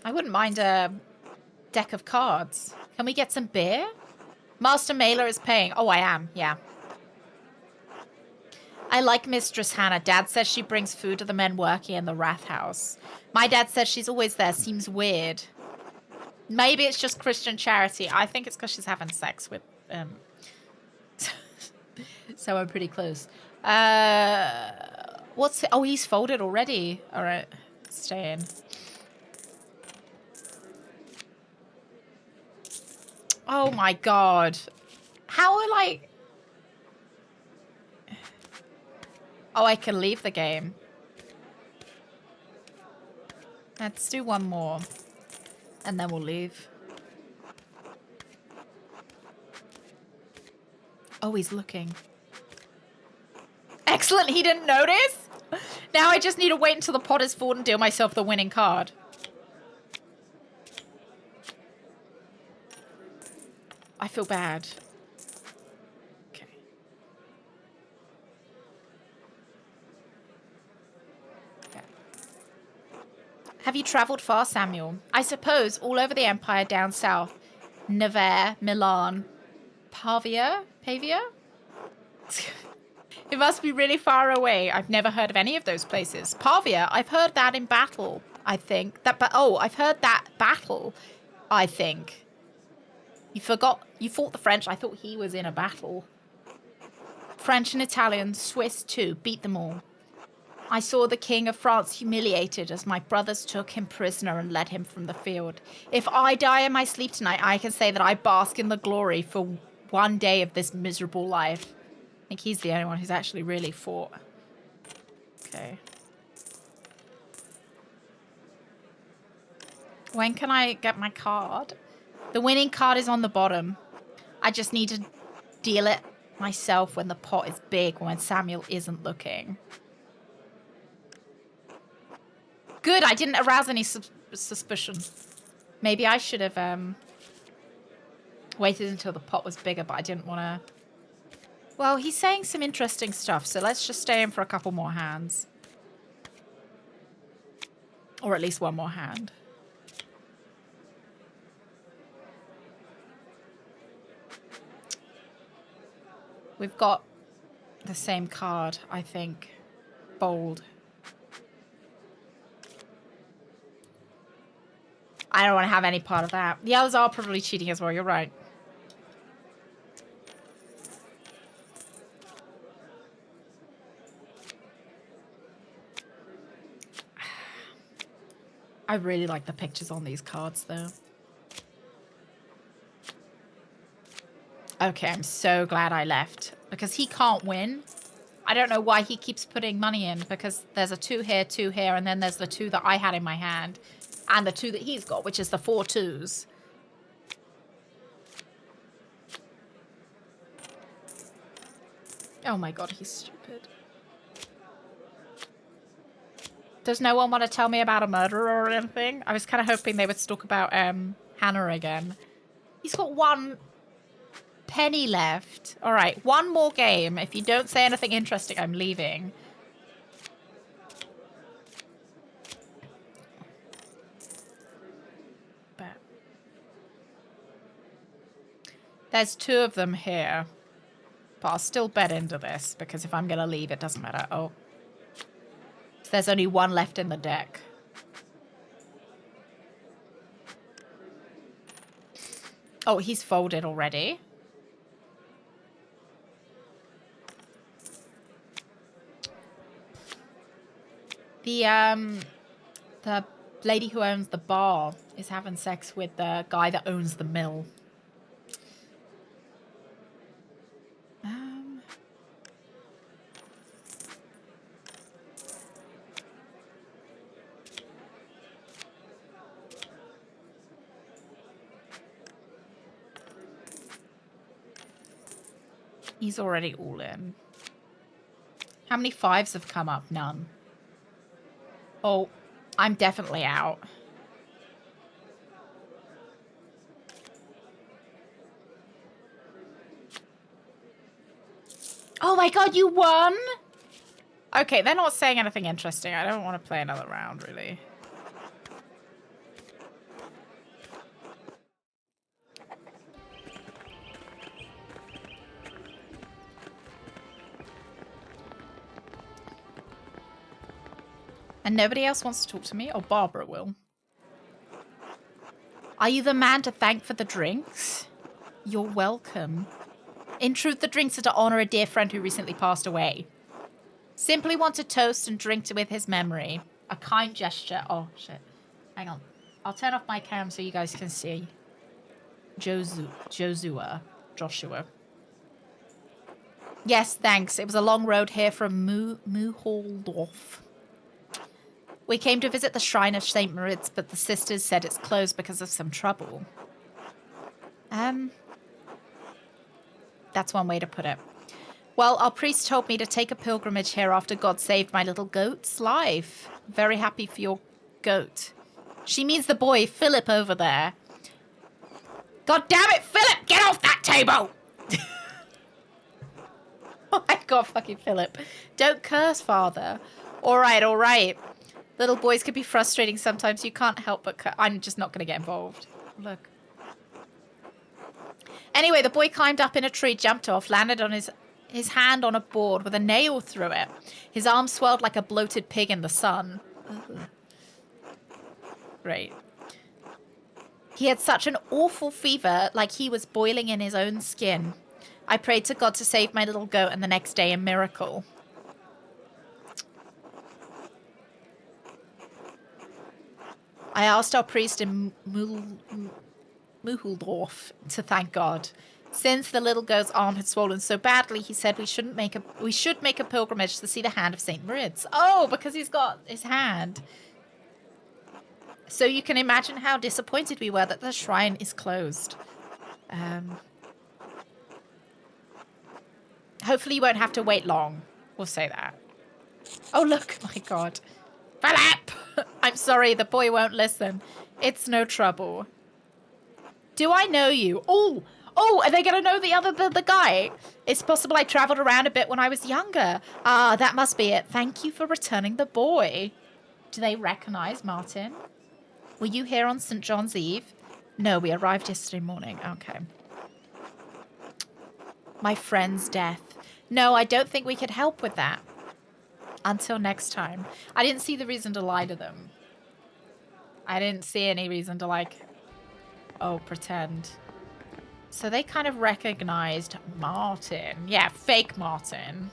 I wouldn't mind a deck of cards. Can we get some beer? Master Mailer is paying. Oh, I am. Yeah. I like Mistress Hannah. Dad says she brings food to the men working in the Wrath House. My dad says she's always there. Seems weird. Maybe it's just Christian charity. I think it's because she's having sex with... So I'm pretty close. What's it? Oh, he's folded already. All right. Stay in. Oh my god. How are like... Oh, I can leave the game. Let's do one more. And then we'll leave. Oh, he's looking. Excellent, he didn't notice. Now I just need to wait until the pot is full and deal myself the winning card. I feel bad. Okay. Yeah. Have you traveled far, Samuel? I suppose all over the Empire down south. Nevers, Milan, Pavia? It must be really far away. I've never heard of any of those places. Pavia, I've heard that in battle, I think. I've heard that battle, I think. You fought the French. I thought he was in a battle. French and Italian, Swiss too. Beat them all. I saw the King of France humiliated as my brothers took him prisoner and led him from the field. If I die in my sleep tonight, I can say that I bask in the glory for one day of this miserable life. I think he's the only one who's actually really fought. Okay. When can I get my card? The winning card is on the bottom. I just need to deal it myself when the pot is big, when Samuel isn't looking. Good, I didn't arouse any suspicion. Maybe I should have waited until the pot was bigger, but I didn't want to... Well, he's saying some interesting stuff, so let's just stay in for a couple more hands. Or at least one more hand. We've got the same card, I think. Bold. I don't want to have any part of that. The others are probably cheating as well, you're right. I really like the pictures on these cards, though. Okay, I'm so glad I left. Because he can't win. I don't know why he keeps putting money in. Because there's a 2 here, and then there's the 2 that I had in my hand. And the 2 that he's got, which is the 4 2s. Oh my god, he's stupid. Does no one want to tell me about a murderer or anything? I was kind of hoping they would talk about Hannah again. He's got 1 penny left. All right, 1 more game. If you don't say anything interesting, I'm leaving. But there's 2 of them here. But I'll still bet into this, because if I'm going to leave, it doesn't matter. Oh. So there's only 1 left in the deck. Oh, he's folded already. The lady who owns the bar is having sex with the guy that owns the mill. He's already all in. How many 5s have come up? None. Oh, I'm definitely out. Oh my god, you won? Okay, they're not saying anything interesting. I don't want to play another round, really. And nobody else wants to talk to me? Oh, Barbara will. Are you the man to thank for the drinks? You're welcome. In truth, the drinks are to honor a dear friend who recently passed away. Simply want to toast and drink with his memory. A kind gesture. Oh, shit. Hang on. I'll turn off my cam so you guys can see. Joshua. Yes, thanks. It was a long road here from Muhldorf. We came to visit the shrine of St. Moritz, but the sisters said it's closed because of some trouble. That's one way to put it. Well, our priest told me to take a pilgrimage here after God saved my little goat's life. Very happy for your goat. She means the boy, Philip, over there. God damn it, Philip! Get off that table! Oh my god, fucking Philip. Don't curse, father. Alright. Little boys can be frustrating sometimes. You can't help but I'm just not going to get involved. Look. Anyway, the boy climbed up in a tree, jumped off, landed on his his hand on a board with a nail through it. His arm swelled like a bloated pig in the sun. Ugh. Great. He had such an awful fever, like he was boiling in his own skin. I prayed to God to save my little goat, and the next day a miracle. I asked our priest in Muhldorf to thank God. Since the little goat's arm had swollen so badly, he said we should make a pilgrimage to see the hand of Saint Moritz. Oh, because he's got his hand. So you can imagine how disappointed we were that the shrine is closed. Hopefully you won't have to wait long. We'll say that. Oh, look. My God. Philip! I'm sorry, the boy won't listen. It's no trouble. Do I know you? Oh, are they going to know the guy? It's possible I travelled around a bit when I was younger. Ah, that must be it. Thank you for returning the boy. Do they recognise Martin? Were you here on St. John's Eve? No, we arrived yesterday morning. Okay. My friend's death. No, I don't think we could help with that. Until next time. I didn't see the reason to lie to them. I didn't see any reason to, like, pretend. So they kind of recognized Martin. Yeah, fake Martin.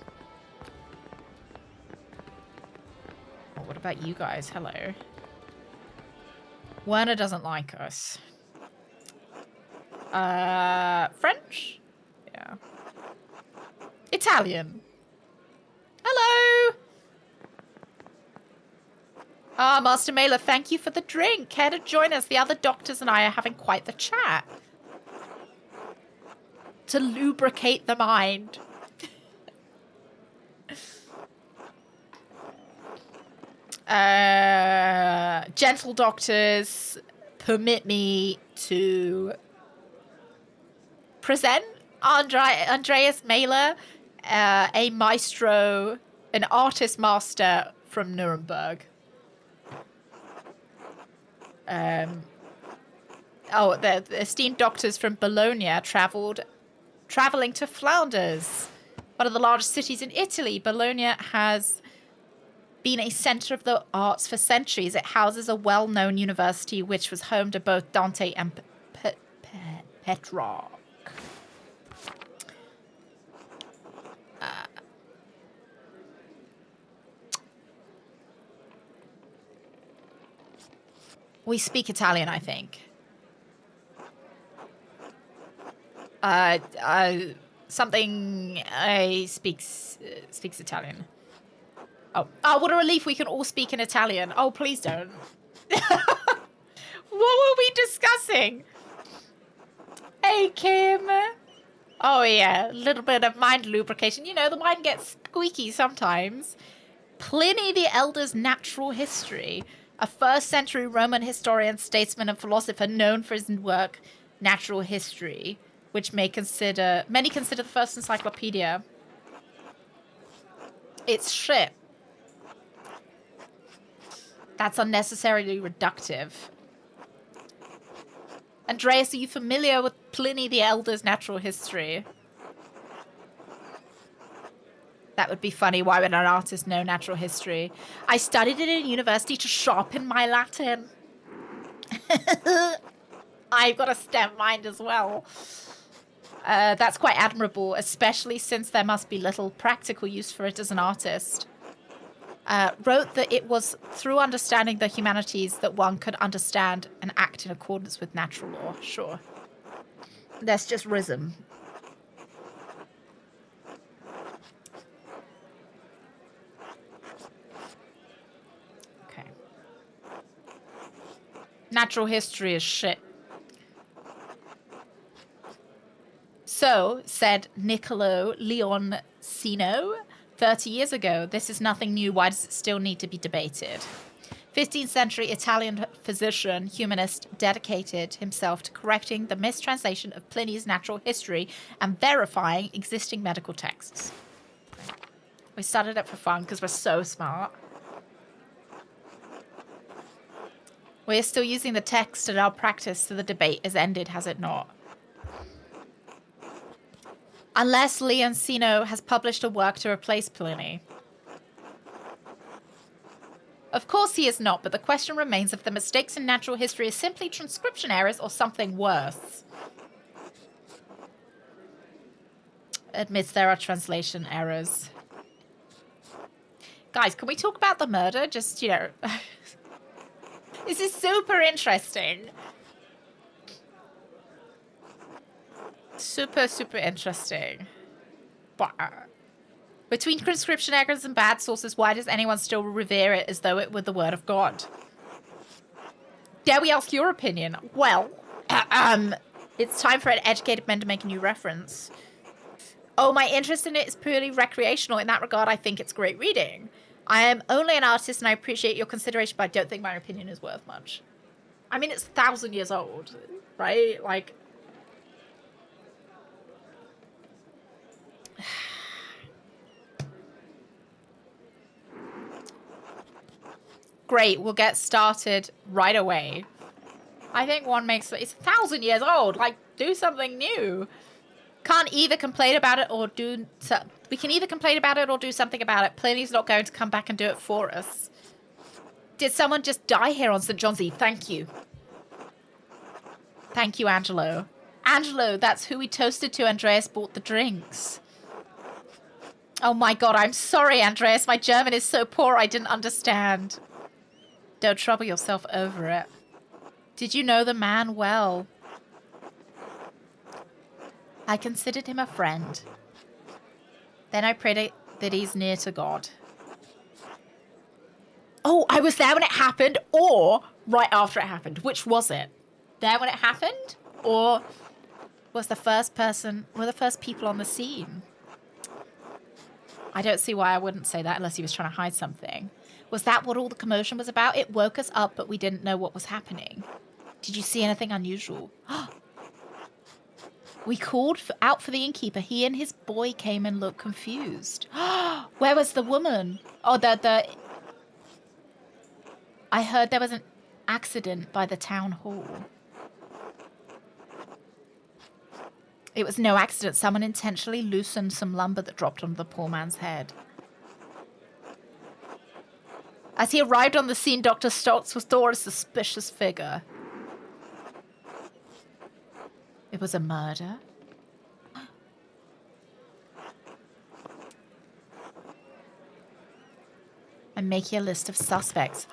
Oh, what about you guys? Hello. Werner doesn't like us. French? Yeah. Italian. Hello! Ah, Master Mailer, thank you for the drink. Care to join us? The other doctors and I are having quite the chat. To lubricate the mind. Gentle doctors, permit me to present Andreas Mailer, a maestro, an artist master from Nuremberg. The esteemed doctors from Bologna traveling to Flanders, one of the largest cities in Italy. Bologna has been a center of the arts for centuries. It houses a well-known university which was home to both Dante and Petrarch. We speak Italian, I think. Something speaks Italian. Oh, what a relief we can all speak in Italian. Oh, please don't. What were we discussing? Hey, Kim. Oh, yeah, a little bit of mind lubrication. You know, the mind gets squeaky sometimes. Pliny the Elder's Natural History, a 1st century Roman historian, statesman, and philosopher known for his work, Natural History, which many consider the first encyclopedia. It's shit. That's unnecessarily reductive. Andreas, are you familiar with Pliny the Elder's Natural History? That would be funny. Why would an artist know natural history? I studied it in university to sharpen my Latin. I've got a STEM mind as well. That's quite admirable, especially since there must be little practical use for it as an artist. Wrote that it was through understanding the humanities that one could understand and act in accordance with natural law. Sure. That's just rhythm. Okay. Natural history is shit. So, said Niccolo Leoncino 30 years ago, this is nothing new. Why does it still need to be debated? 15th century Italian physician, humanist, dedicated himself to correcting the mistranslation of Pliny's natural history and verifying existing medical texts. We studied it for fun because we're so smart. We're still using the text in our practice, so the debate has ended, has it not? Unless Leoncino has published a work to replace Pliny. Of course he is not, but the question remains if the mistakes in natural history are simply transcription errors or something worse. Admits there are translation errors. Guys, can we talk about the murder? Just, you know... This is super interesting. Super, super interesting. Between transcription errors and bad sources, why does anyone still revere it as though it were the word of God? Dare we ask your opinion? Well, it's time for an educated men to make a new reference. Oh, my interest in it is purely recreational. In that regard, I think it's great reading. I am only an artist and I appreciate your consideration, but I don't think my opinion is worth much. I mean, it's 1,000 years old, right? Like... Great, we'll get started right away. I think one makes... It's 1,000 years old. Like, do something new. Can't either complain about it or do... We can either complain about it or do something about it. Pliny's not going to come back and do it for us. Did someone just die here on St. John's Eve? Thank you. Thank you, Angelo. Angelo, that's who we toasted to. Andreas bought the drinks. Oh my god, I'm sorry, Andreas. My German is so poor I didn't understand. Don't trouble yourself over it. Did you know the man well? I considered him a friend. Then I prayed that he's near to God. Oh, I was there when it happened, or right after it happened. Which was it? There when it happened? Or were the first people on the scene? I don't see why I wouldn't say that unless he was trying to hide something. Was that what all the commotion was about? It woke us up, but we didn't know what was happening. Did you see anything unusual? We called out for the innkeeper. He and his boy came and looked confused. Where was the woman? Oh, I heard there was an accident by the town hall. It was no accident. Someone intentionally loosened some lumber that dropped onto the poor man's head. As he arrived on the scene, Dr. Stoltz saw a suspicious figure. It was a murder? I'm making a list of suspects.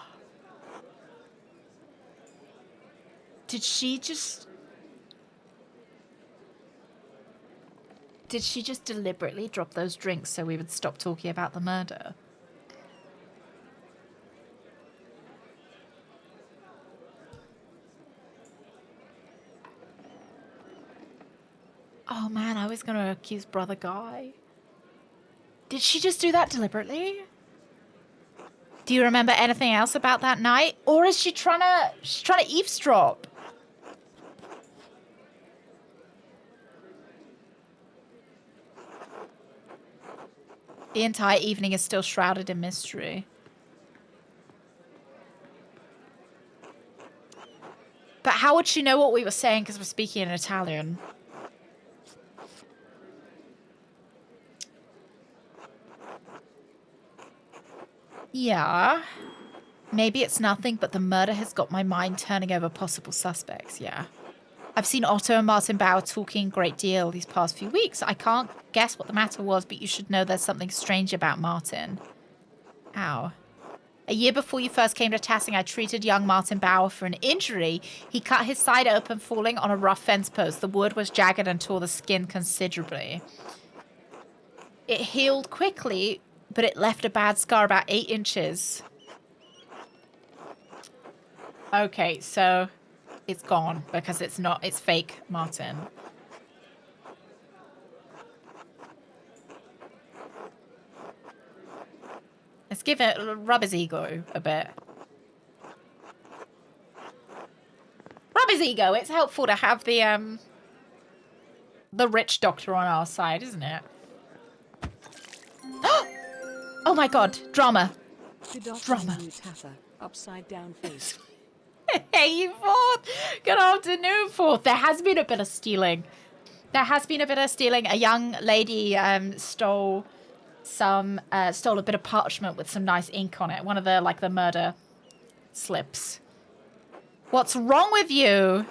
Did she just deliberately drop those drinks so we would stop talking about the murder? Oh man, I was going to accuse Brother Guy. Did she just do that deliberately? Do you remember anything else about that night? Or is she trying to eavesdrop? The entire evening is still shrouded in mystery. But how would she know what we were saying because we're speaking in Italian? Yeah. Maybe it's nothing, but the murder has got my mind turning over possible suspects, yeah. I've seen Otto and Martin Bauer talking a great deal these past few weeks. I can't guess what the matter was, but you should know there's something strange about Martin. Ow. A year before you first came to Tassing, I treated young Martin Bauer for an injury. He cut his side open, falling on a rough fence post. The wood was jagged and tore the skin considerably. It healed quickly, but it left a bad scar about 8 inches. Okay, so it's gone because it's fake Martin. Let's give it, rub his ego a bit. Rub his ego. It's helpful to have the rich doctor on our side, isn't it? Oh my god, drama. Good Drama. afternoon, Taffer. Upside down face. Hey, Fourth. Good afternoon, Fourth. There has been a bit of stealing. There has been a bit of stealing. A young lady stole a bit of parchment with some nice ink on it. One of the the murder slips. What's wrong with you?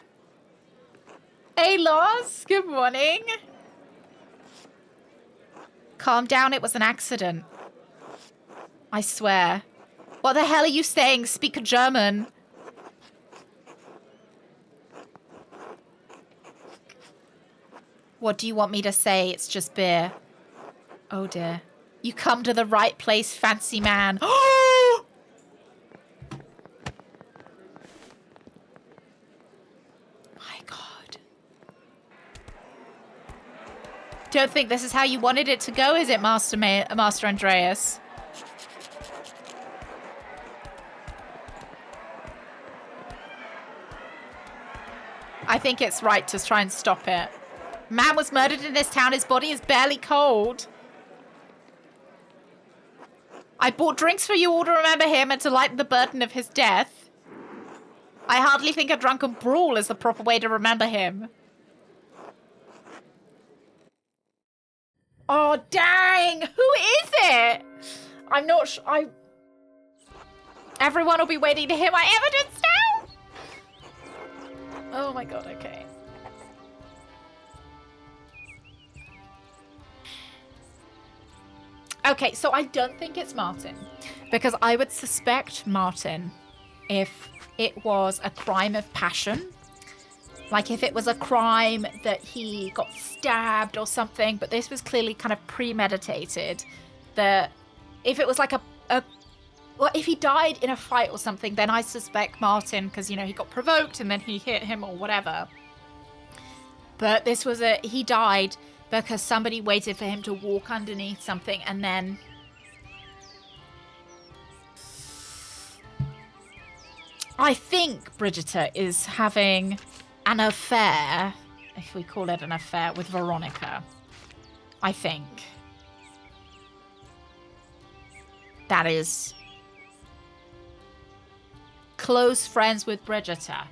Hey, Loz. Good morning. Calm down. It was an accident. I swear. What the hell are you saying? Speak German. What do you want me to say? It's just beer. Oh dear. You come to the right place, fancy man. Oh! My God. Don't think this is how you wanted it to go, is it, Master Andreas? I think it's right to try and stop it. Man was murdered in this town. His body is barely cold. I bought drinks for you all to remember him and to lighten the burden of his death. I hardly think a drunken brawl is the proper way to remember him. Oh, dang. Who is it? I'm not sure. Everyone will be waiting to hear my evidence now? Oh my God, okay. Okay, so I don't think it's Martin, because I would suspect Martin if it was a crime of passion. Like if it was a crime that he got stabbed or something, but this was clearly kind of premeditated. That if it was like well, if he died in a fight or something, then I suspect Martin, because, you know, he got provoked and then he hit him or whatever. But this was he died because somebody waited for him to walk underneath something and then... I think Brigitte is having an affair, if we call it an affair, with Veronica. I think. That is... close friends with Brigitte.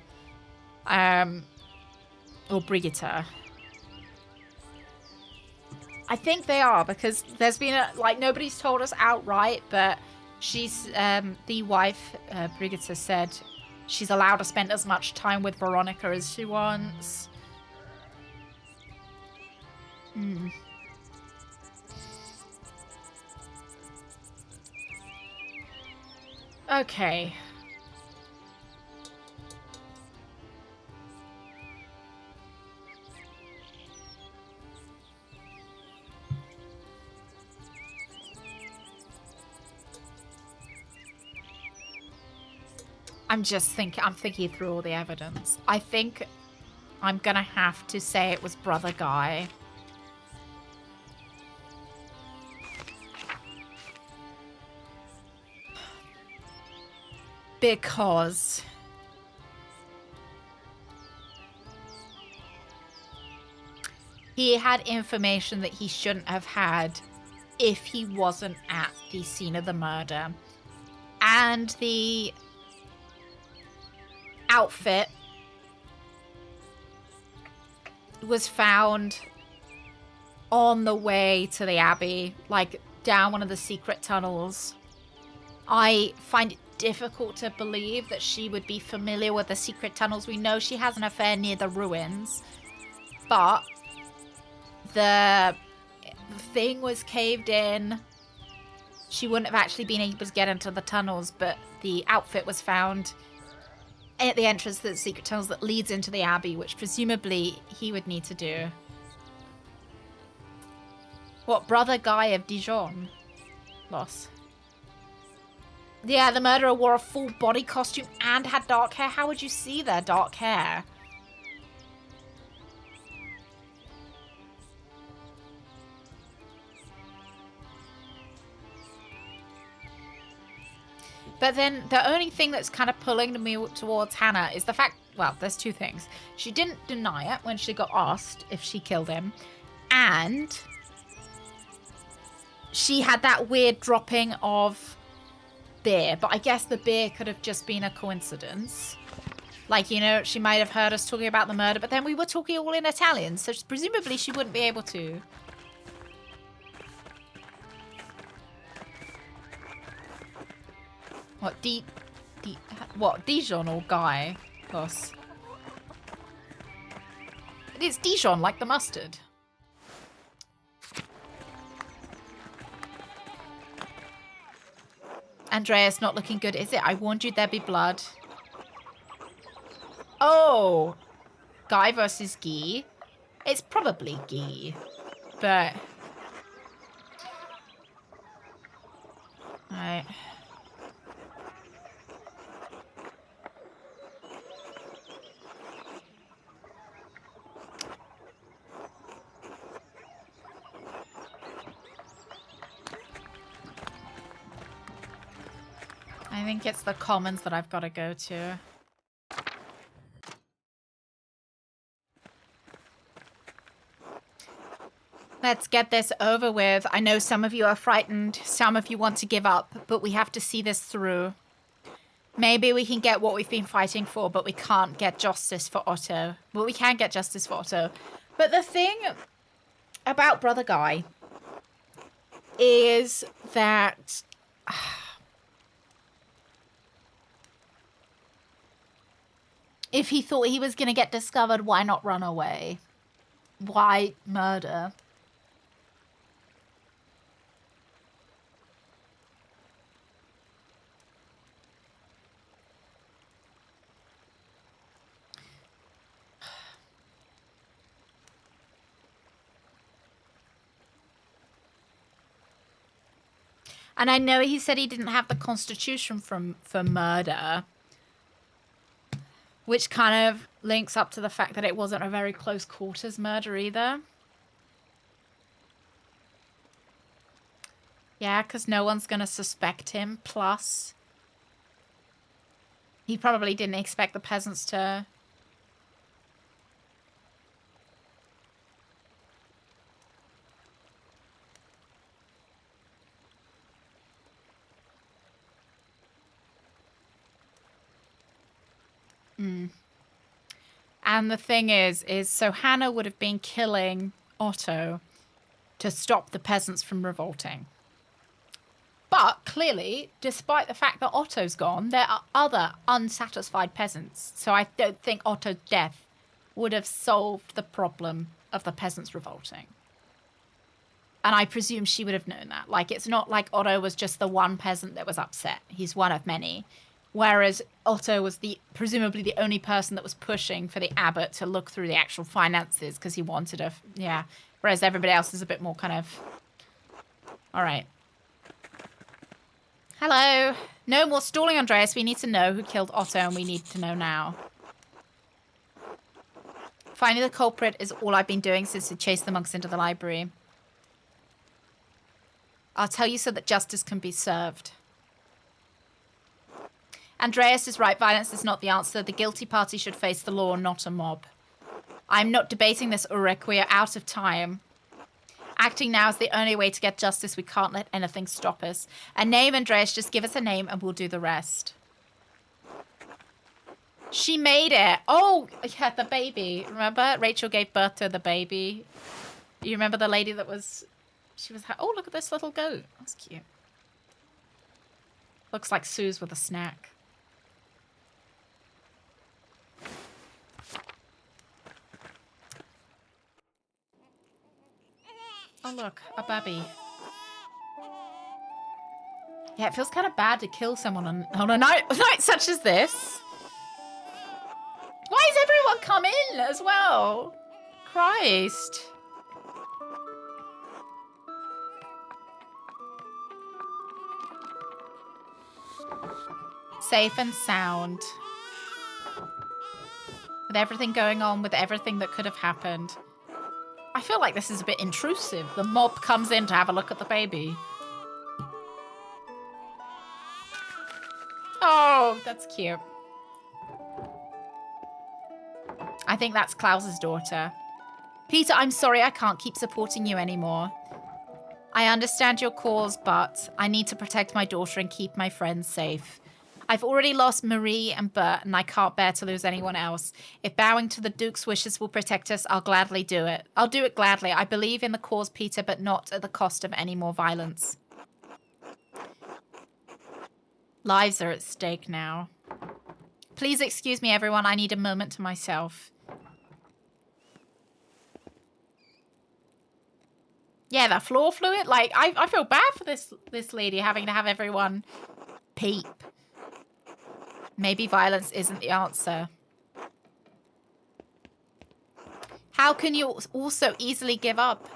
Or Brigitte. I think they are, because there's been nobody's told us outright, but she's, the wife, Brigitte, said she's allowed to spend as much time with Veronica as she wants. Okay. I'm thinking through all the evidence. I think I'm gonna have to say it was Brother Guy. Because he had information that he shouldn't have had if he wasn't at the scene of the murder. And the outfit was found on the way to the Abbey, like down one of the secret tunnels. I find it difficult to believe that she would be familiar with the secret tunnels. We know she has an affair near the ruins, but the thing was caved in. She wouldn't have actually been able to get into the tunnels, but the outfit was found at the entrance to the secret tunnels that leads into the Abbey, which presumably he would need to do. What, Brother Guy of Dijon? Loss. Yeah, the murderer wore a full body costume and had dark hair. How would you see their dark hair? But then the only thing that's kind of pulling me towards Hannah is the fact, well, there's two things. She didn't deny it when she got asked if she killed him. And she had that weird dropping of beer. But I guess the beer could have just been a coincidence. Like, you know, she might have heard us talking about the murder, but then we were talking all in Italian, so presumably she wouldn't be able to. What, what, Dijon or Guy? Plus. It's Dijon, like the mustard. Andreas, not looking good, is it? I warned you there'd be blood. Oh! Guy versus Guy. It's probably Guy. But... Right. I think it's the commons that I've got to go to. Let's get this over with. I know some of you are frightened. Some of you want to give up, but we have to see this through. Maybe we can get what we've been fighting for, but we can't get justice for Otto. Well, we can get justice for Otto. But the thing about Brother Guy is that... if he thought he was going to get discovered, why not run away? Why murder? And I know he said he didn't have the constitution for murder, which kind of links up to the fact that it wasn't a very close quarters murder either. Yeah, because no one's going to suspect him. Plus, he probably didn't expect the peasants to... And the thing is so Hannah would have been killing Otto to stop the peasants from revolting. But clearly, despite the fact that Otto's gone, there are other unsatisfied peasants. So I don't think Otto's death would have solved the problem of the peasants revolting. And I presume she would have known that. Like, it's not like Otto was just the one peasant that was upset. He's one of many. Whereas Otto was presumably the only person that was pushing for the abbot to look through the actual finances because he wanted a... Yeah. Whereas everybody else is a bit more kind of... All right. Hello. No more stalling, Andreas. We need to know who killed Otto, and we need to know now. Finding the culprit is all I've been doing since we chased the monks into the library. I'll tell you so that justice can be served. Andreas is right. Violence is not the answer. The guilty party should face the law, not a mob. I'm not debating this, Ulrich. We are out of time. Acting now is the only way to get justice. We can't let anything stop us. A name, Andreas. Just give us a name and we'll do the rest. She made it. Oh, yeah, the baby. Remember? Rachel gave birth to the baby. You remember the lady that was... She was... Oh, look at this little goat. That's cute. Looks like Sue's with a snack. Oh, look, a baby. Yeah, it feels kind of bad to kill someone on a night such as this. Why has everyone come in as well? Christ. Safe and sound. With everything going on, with everything that could have happened. I feel like this is a bit intrusive. The mob comes in to have a look at the baby. Oh, that's cute. I think that's Klaus's daughter. Peter, I'm sorry I can't keep supporting you anymore. I understand your cause, but I need to protect my daughter and keep my friends safe. I've already lost Marie and Bert, and I can't bear to lose anyone else. If bowing to the Duke's wishes will protect us, I'll gladly do it. I'll do it gladly. I believe in the cause, Peter, but not at the cost of any more violence. Lives are at stake now. Please excuse me, everyone. I need a moment to myself. Yeah, the floor fluid. Like, I feel bad for this lady having to have everyone peep. Maybe violence isn't the answer. How can you all so easily give up?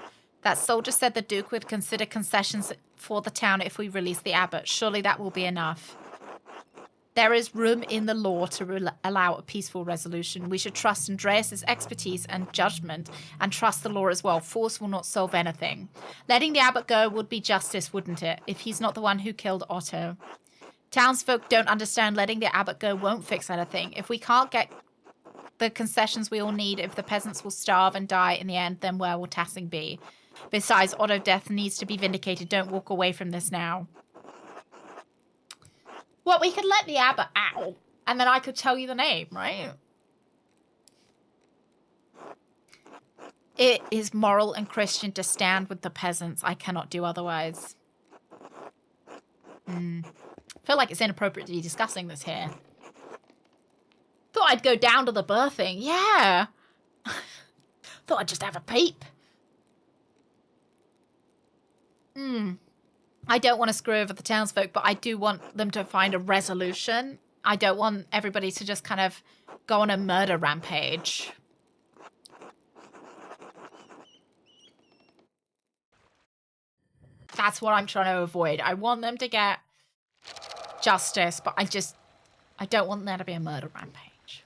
That soldier said the Duke would consider concessions for the town if we release the abbot. Surely that will be enough. There is room in the law to allow a peaceful resolution. We should trust Andreas's expertise and judgment, and trust the law as well. Force will not solve anything. Letting the abbot go would be justice, wouldn't it? If he's not the one who killed Otto. Townsfolk don't understand letting the abbot go won't fix anything. If we can't get the concessions we all need, if the peasants will starve and die in the end, then where will Tassing be? Besides, Otto death needs to be vindicated. Don't walk away from this now. Well, we could let the abbot out, and then I could tell you the name, right? It is moral and Christian to stand with the peasants. I cannot do otherwise. I feel like it's inappropriate to be discussing this here. Thought I'd go down to the birthing. Yeah. Thought I'd just have a peep. I don't want to screw over the townsfolk, but I do want them to find a resolution. I don't want everybody to just kind of go on a murder rampage. That's what I'm trying to avoid. I want them to get justice, but I don't want there to be a murder rampage.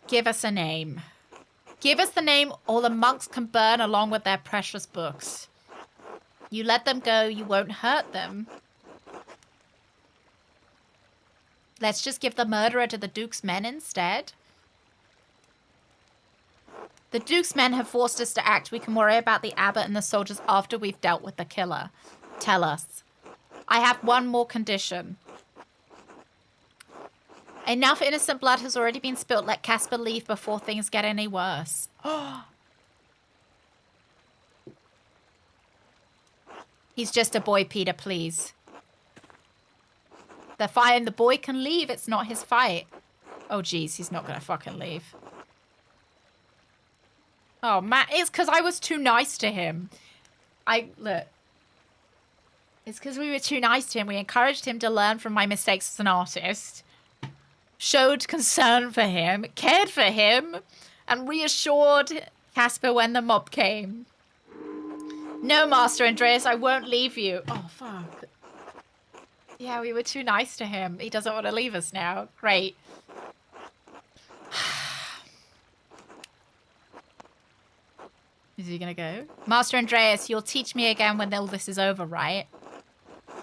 Give us a name. Give us the name, or the monks can burn along with their precious books. You let them go, you won't hurt them. Let's just give the murderer to the Duke's men instead. The Duke's men have forced us to act. We can worry about the abbot and the soldiers after we've dealt with the killer. Tell us. I have one more condition. Enough innocent blood has already been spilt. Let Casper leave before things get any worse. He's just a boy, Peter, please. They're fine. The boy can leave. It's not his fight. Oh, geez. He's not going to fucking leave. Oh, man. It's because I was too nice to him. Look. It's because we were too nice to him. We encouraged him to learn from my mistakes as an artist. Showed concern for him. Cared for him. And reassured Casper when the mob came. No, Master Andreas, I won't leave you. Oh, fuck. Yeah, we were too nice to him. He doesn't want to leave us now. Great. Is he gonna go? Master Andreas, you'll teach me again when all this is over, right?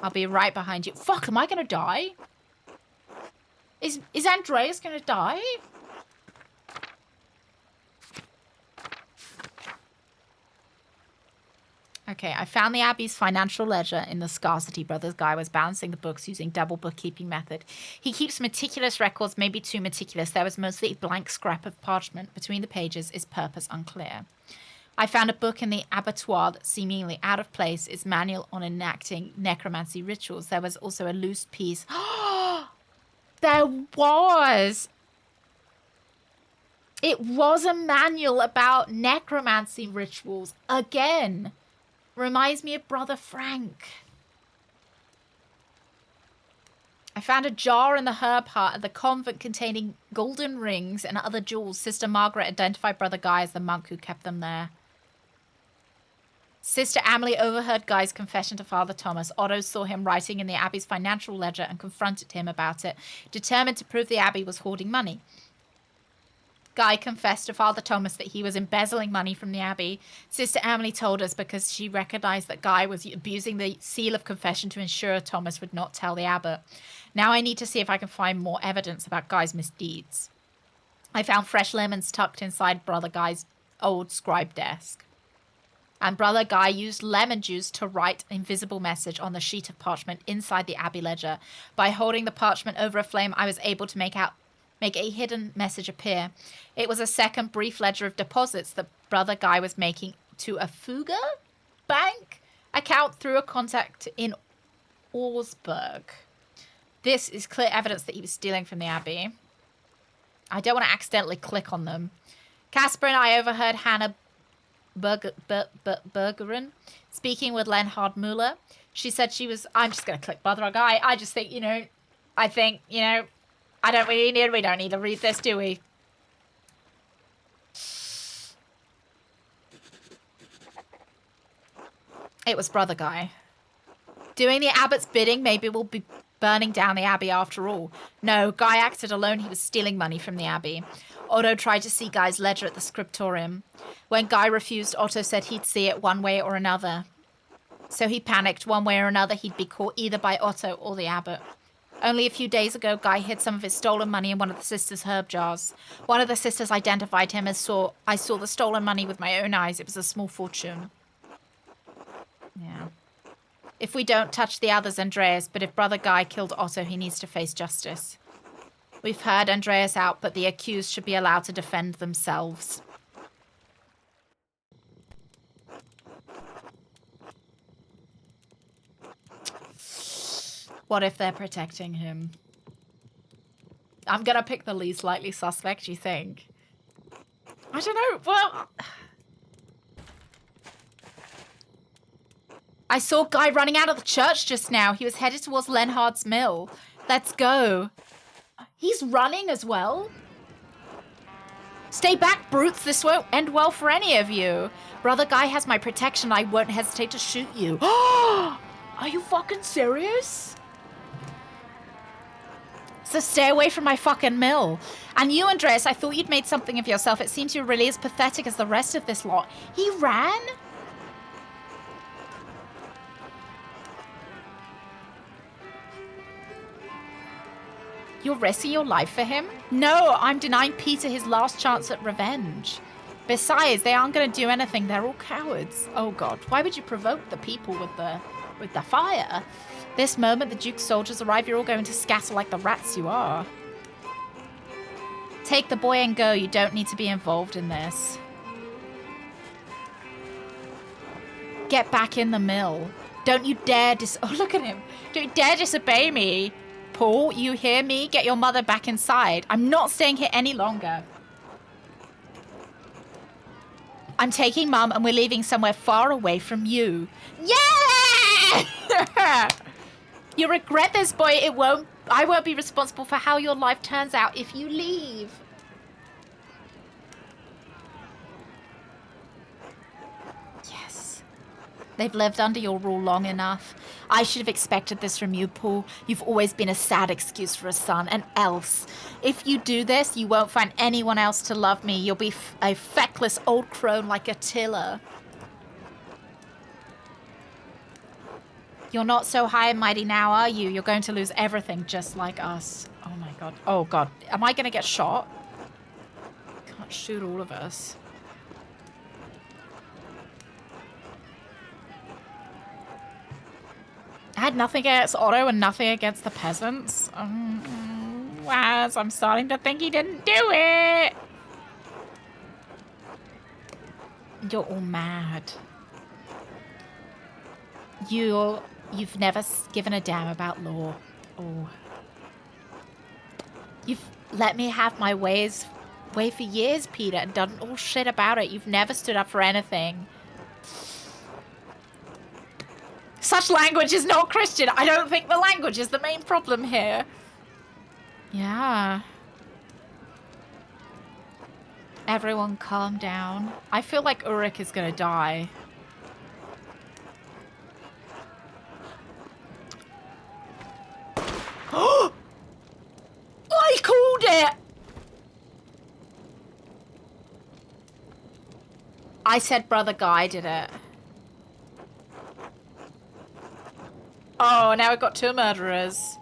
I'll be right behind you. Fuck, am I gonna die? Is Andreas gonna die? Okay, I found the Abbey's financial ledger in the Scarcity Brothers. Guy was balancing the books using double bookkeeping method. He keeps meticulous records, maybe too meticulous. There was mostly a blank scrap of parchment between the pages, his purpose unclear. I found a book in the abattoir that seemingly out of place, its manual on enacting necromancy rituals. There was also a loose piece. There was! It was a manual about necromancy rituals. Again! Reminds me of Brother Frank. I found a jar in the herb hut at the convent containing golden rings and other jewels. Sister Margaret identified Brother Guy as the monk who kept them there. Sister Amelie overheard Guy's confession to Father Thomas. Otto saw him writing in the Abbey's financial ledger and confronted him about it, determined to prove the Abbey was hoarding money. Guy confessed to Father Thomas that he was embezzling money from the Abbey. Sister Amelie told us because she recognized that Guy was abusing the seal of confession to ensure Thomas would not tell the abbot. Now I need to see if I can find more evidence about Guy's misdeeds. I found fresh lemons tucked inside Brother Guy's old scribe desk. And Brother Guy used lemon juice to write an invisible message on the sheet of parchment inside the Abbey ledger. By holding the parchment over a flame, I was able to make a hidden message appear. It was a second brief ledger of deposits that Brother Guy was making to a Fugger bank account through a contact in Augsburg. This is clear evidence that he was stealing from the Abbey. I don't want to accidentally click on them. Casper and I overheard Hannah Bergeron speaking with Lenhard Muller. She said she was... I'm just going to click Brother Guy. I just think, we don't need to read this, do we? It was Brother Guy. Doing the abbot's bidding, maybe we'll be burning down the Abbey after all. No, Guy acted alone. He was stealing money from the Abbey. Otto tried to see Guy's ledger at the scriptorium. When Guy refused, Otto said he'd see it one way or another. So he panicked. One way or another, he'd be caught either by Otto or the abbot. Only a few days ago, Guy hid some of his stolen money in one of the sisters' herb jars. One of the sisters identified him as I saw the stolen money with my own eyes. It was a small fortune. Yeah. If we don't touch the others, Andreas, but if Brother Guy killed Otto, he needs to face justice. We've heard Andreas out, but the accused should be allowed to defend themselves. What if they're protecting him? I'm going to pick the least likely suspect, you think? I don't know. Well... I saw Guy running out of the church just now. He was headed towards Lenhard's mill. Let's go. He's running as well. Stay back, brutes. This won't end well for any of you. Brother Guy has my protection. I won't hesitate to shoot you. Are you fucking serious? So stay away from my fucking mill. And you, Andreas, I thought you'd made something of yourself. It seems you're really as pathetic as the rest of this lot. He ran? You're risking your life for him? No, I'm denying Peter his last chance at revenge. Besides, they aren't going to do anything. They're all cowards. Oh, God. Why would you provoke the people with the fire? This moment the Duke's soldiers arrive, you're all going to scatter like the rats you are. Take the boy and go. You don't need to be involved in this. Get back in the mill. Don't you dare oh, look at him. Don't you dare disobey me. Paul, you hear me? Get your mother back inside. I'm not staying here any longer. I'm taking Mum and we're leaving somewhere far away from you. Yeah! You regret this, boy. I won't be responsible for how your life turns out if you leave. Yes. They've lived under your rule long enough. I should have expected this from you, Paul. You've always been a sad excuse for a son, and else. If you do this, you won't find anyone else to love me. You'll be a feckless old crone like Attila. You're not so high and mighty now, are you? You're going to lose everything just like us. Oh my god. Oh god. Am I going to get shot? Can't shoot all of us. I had nothing against Otto and nothing against the peasants. Waz, I'm starting to think he didn't do it. You're all mad. You've never given a damn about law. Oh. You've let me have my way for years, Peter, and done all shit about it. You've never stood up for anything. Such language is not Christian. I don't think the language is the main problem here. Yeah. Everyone calm down. I feel like Ulrich is gonna die. I called it! I said Brother Guy did it. Oh, now we've got two murderers.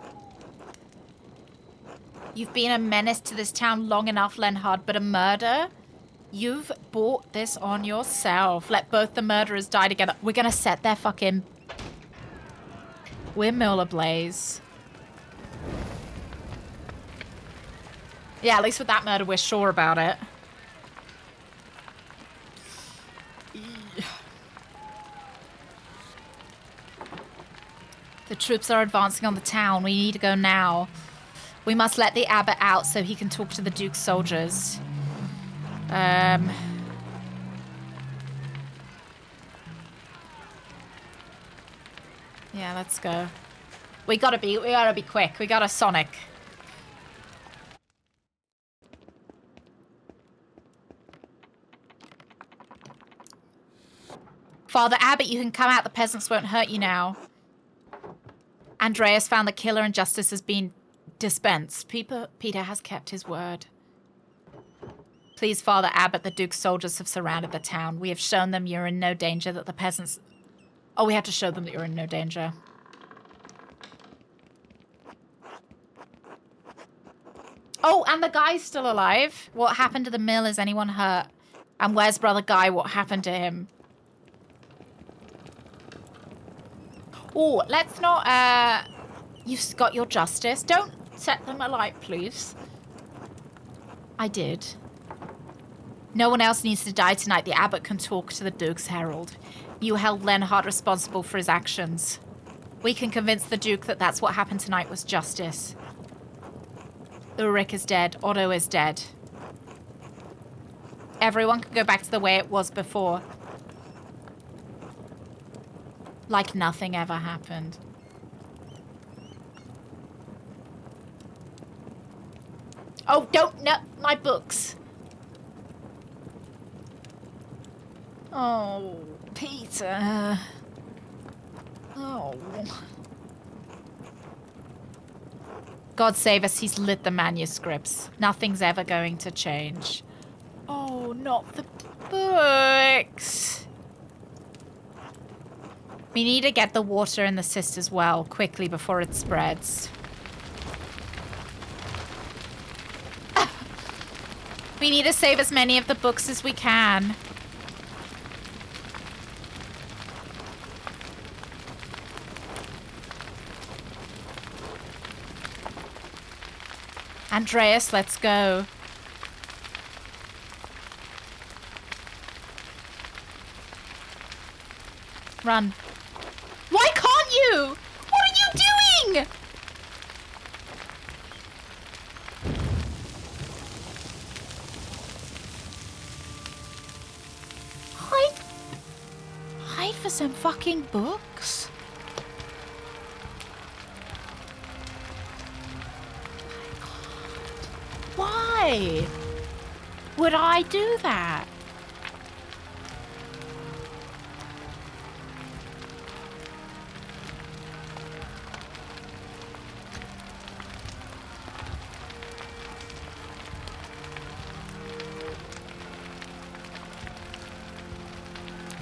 You've been a menace to this town long enough, Lenhard, but a murder? You've bought this on yourself. Let both the murderers die together. We're gonna set their fucking windmill ablaze. Yeah, at least with that murder, we're sure about it. The troops are advancing on the town. We need to go now. We must let the abbot out so he can talk to the Duke's soldiers. Yeah, let's go. We gotta be quick. We gotta Sonic. Father Abbot, you can come out. The peasants won't hurt you now. Andreas found the killer and justice has been dispensed. Peter has kept his word. Please, Father Abbot, the Duke's soldiers have surrounded the town. We have shown them you're in no danger, that the peasants... Oh, we have to show them that you're in no danger. Oh, and the guy's still alive. What happened to the mill? Is anyone hurt? And where's Brother Guy? What happened to him? Oh, let's not, you've got your justice. Don't set them alight, please. I did. No one else needs to die tonight. The abbot can talk to the Duke's herald. You held Lenhard responsible for his actions. We can convince the Duke that that's what happened tonight was justice. Ulrich is dead. Otto is dead. Everyone can go back to the way it was before. Like nothing ever happened. Oh, don't, no, my books. Oh, Peter. Oh. God save us, he's lit the manuscripts. Nothing's ever going to change. Oh, not the books. We need to get the water in the sister's well quickly before it spreads. We need to save as many of the books as we can. Andreas, let's go. Run. Why can't you? What are you doing? Hide for some fucking books? Why would I do that?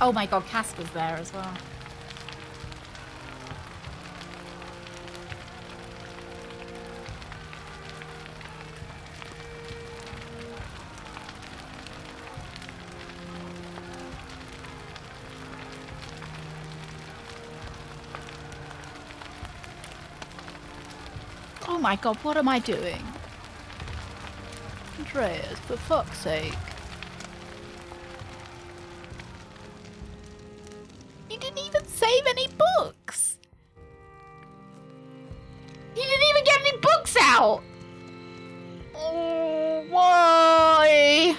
Oh my god, Casper's there as well. Oh my god, what am I doing? Andreas, for fuck's sake. You didn't even save any books. You didn't even get any books out. Oh, why?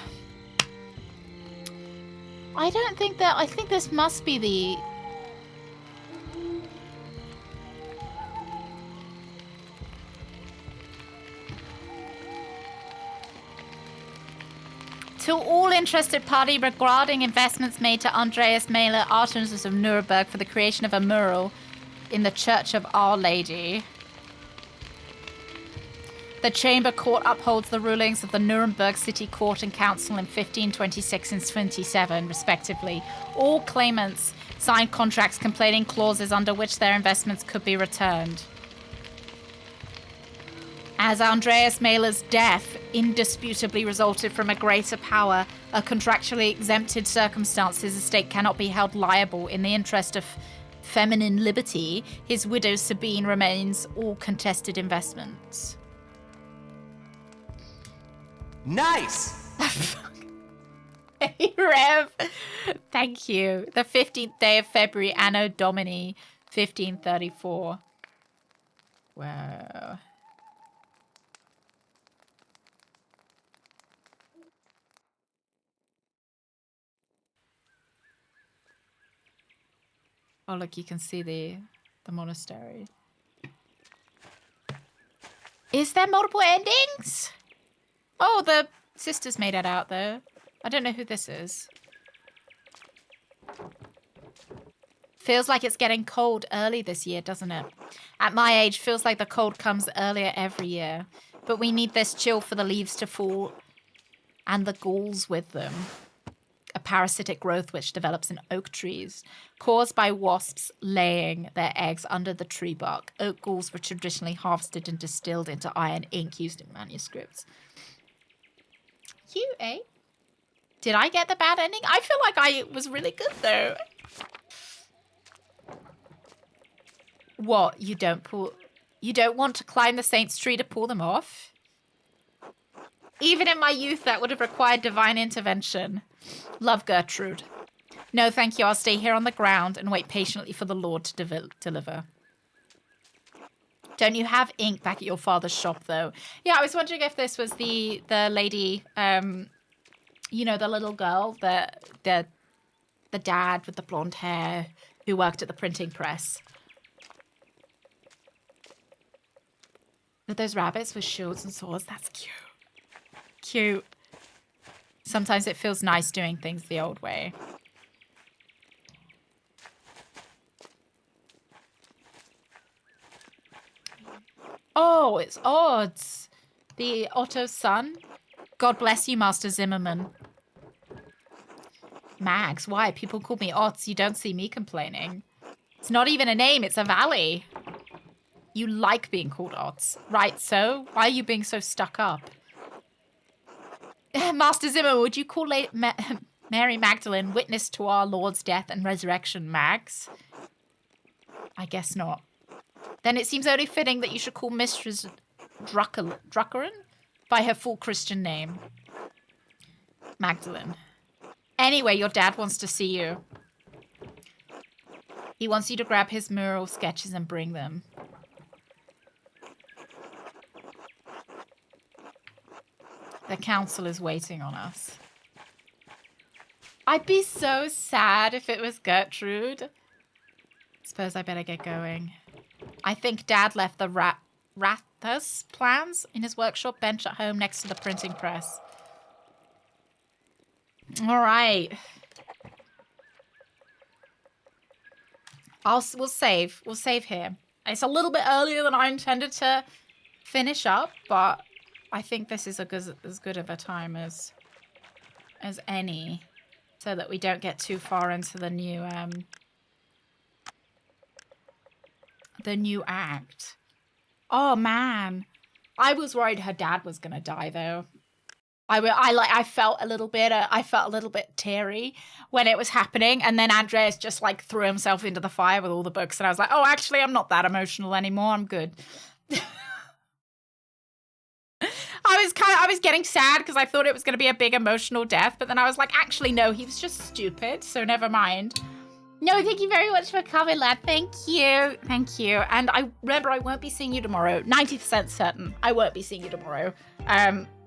I don't think that... I think this must be the... To all interested party regarding investments made to Andreas Mahler, artisans of Nuremberg, for the creation of a mural in the Church of Our Lady. The Chamber Court upholds the rulings of the Nuremberg City Court and Council in 1526 and 27, respectively. All claimants signed contracts containing clauses under which their investments could be returned. As Andreas Mailer's death indisputably resulted from a greater power, a contractually exempted circumstance, his estate cannot be held liable in the interest of feminine liberty. His widow Sabine remains all contested investments. Nice! Hey, Rev. Thank you. The 15th day of February, Anno Domini, 1534. Wow. Oh, look, you can see the monastery. Is there multiple endings? Oh, the sisters made it out, though. I don't know who this is. Feels like it's getting cold early this year, doesn't it? At my age, feels like the cold comes earlier every year. But we need this chill for the leaves to fall and the galls with them. A parasitic growth which develops in oak trees, caused by wasps laying their eggs under the tree bark. Oak galls were traditionally harvested and distilled into iron ink used in manuscripts. You, eh? Did I get the bad ending? I feel like I was really good, though. What? You don't want to climb the saint's tree to pull them off? Even in my youth, that would have required divine intervention. Love, Gertrude. No, thank you. I'll stay here on the ground and wait patiently for the Lord to deliver. Don't you have ink back at your father's shop, though? Yeah, I was wondering if this was the lady, you know, the little girl, the dad with the blonde hair who worked at the printing press. With those rabbits with shields and swords, that's cute. Cute. Sometimes it feels nice doing things the old way. Oh, it's Odds. The Otto's son. God bless you, Master Zimmerman. Mags, why? People call me Otz. You don't see me complaining. It's not even a name, it's a valley. You like being called Otz. Right, so? Why are you being so stuck up? Master Zimmer, would you call Mary Magdalene witness to our Lord's death and resurrection, Mags? I guess not. Then it seems only fitting that you should call Mistress Druckeren by her full Christian name. Magdalene. Anyway, your dad wants to see you. He wants you to grab his mural sketches and bring them. The council is waiting on us. I'd be so sad if it was Gertrude. Suppose I better get going. I think Dad left the Rathus plans in his workshop bench at home next to the printing press. All right. We'll save. We'll save here. It's a little bit earlier than I intended to finish up, but I think this is as good of a time as any, so that we don't get too far into the new act. Oh man, I was worried her dad was gonna die though. I felt a little bit teary when it was happening, and then Andreas just like threw himself into the fire with all the books, and I was like, oh, actually, I'm not that emotional anymore. I'm good. I was getting sad because I thought it was going to be a big emotional death, but then I was like, actually, no, he was just stupid, so never mind. No, thank you very much for coming, lad. Thank you. Thank you. And I won't be seeing you tomorrow. 90% certain I won't be seeing you tomorrow.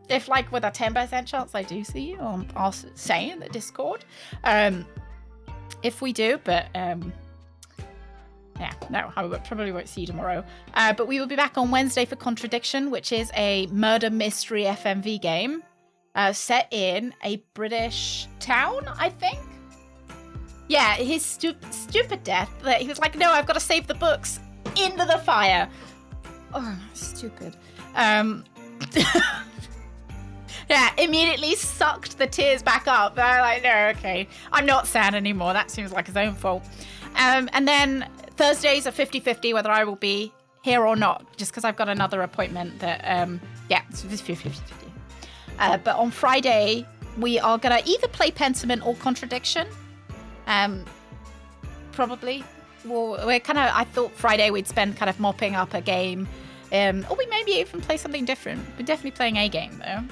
If, like, with a 10% chance I do see you, I'll say in the Discord. If we do, but... yeah, no, I probably won't see you tomorrow. But we will be back on Wednesday for Contradiction, which is a murder mystery FMV game set in a British town, I think. Yeah, his stupid death. He was like, no, I've got to save the books. Into the fire. Oh, stupid. Yeah, immediately sucked the tears back up. I'm like, no, okay. I'm not sad anymore. That seems like his own fault. And then... Thursdays are 50-50 whether I will be here or not, just because I've got another appointment that, yeah, it's 50-50. But on Friday, we are going to either play Pentiment or Contradiction. Probably. Well, we're kind of, I thought Friday we'd spend kind of mopping up a game. Or we maybe even play something different. We're definitely playing a game, though.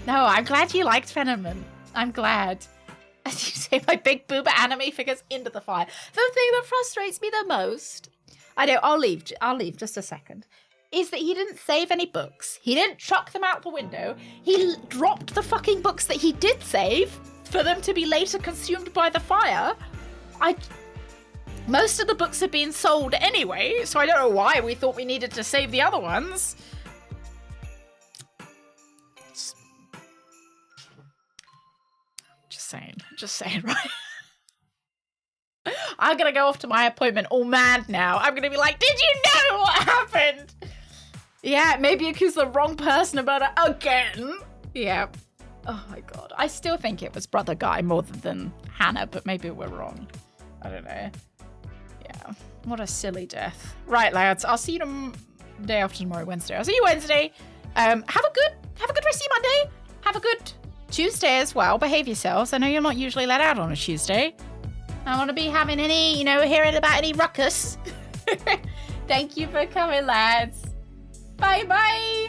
No, I'm glad you liked Pentiment. I'm glad. As you say, my big booba anime figures into the fire. The thing that frustrates me the most, I know, I'll leave just a second, is that he didn't save any books. He didn't chuck them out the window. He dropped the fucking books that he did save for them to be later consumed by the fire. Most of the books have been sold anyway, so I don't know why we thought we needed to save the other ones. Just saying, right? I'm gonna go off to my appointment all mad now. I'm gonna be like, did you know what happened? Yeah, maybe accuse the wrong person about it again. Yeah. Oh my god. I still think it was Brother Guy more than Hannah, but maybe we're wrong. I don't know. Yeah. What a silly death. Right, lads. I'll see you day after tomorrow, Wednesday. I'll see you Wednesday. Have a good rest of your Monday. Have a good Tuesday as well. Behave yourselves. I know you're not usually let out on a Tuesday. I don't want to be having any, hearing about any ruckus. Thank you for coming, lads. Bye-bye.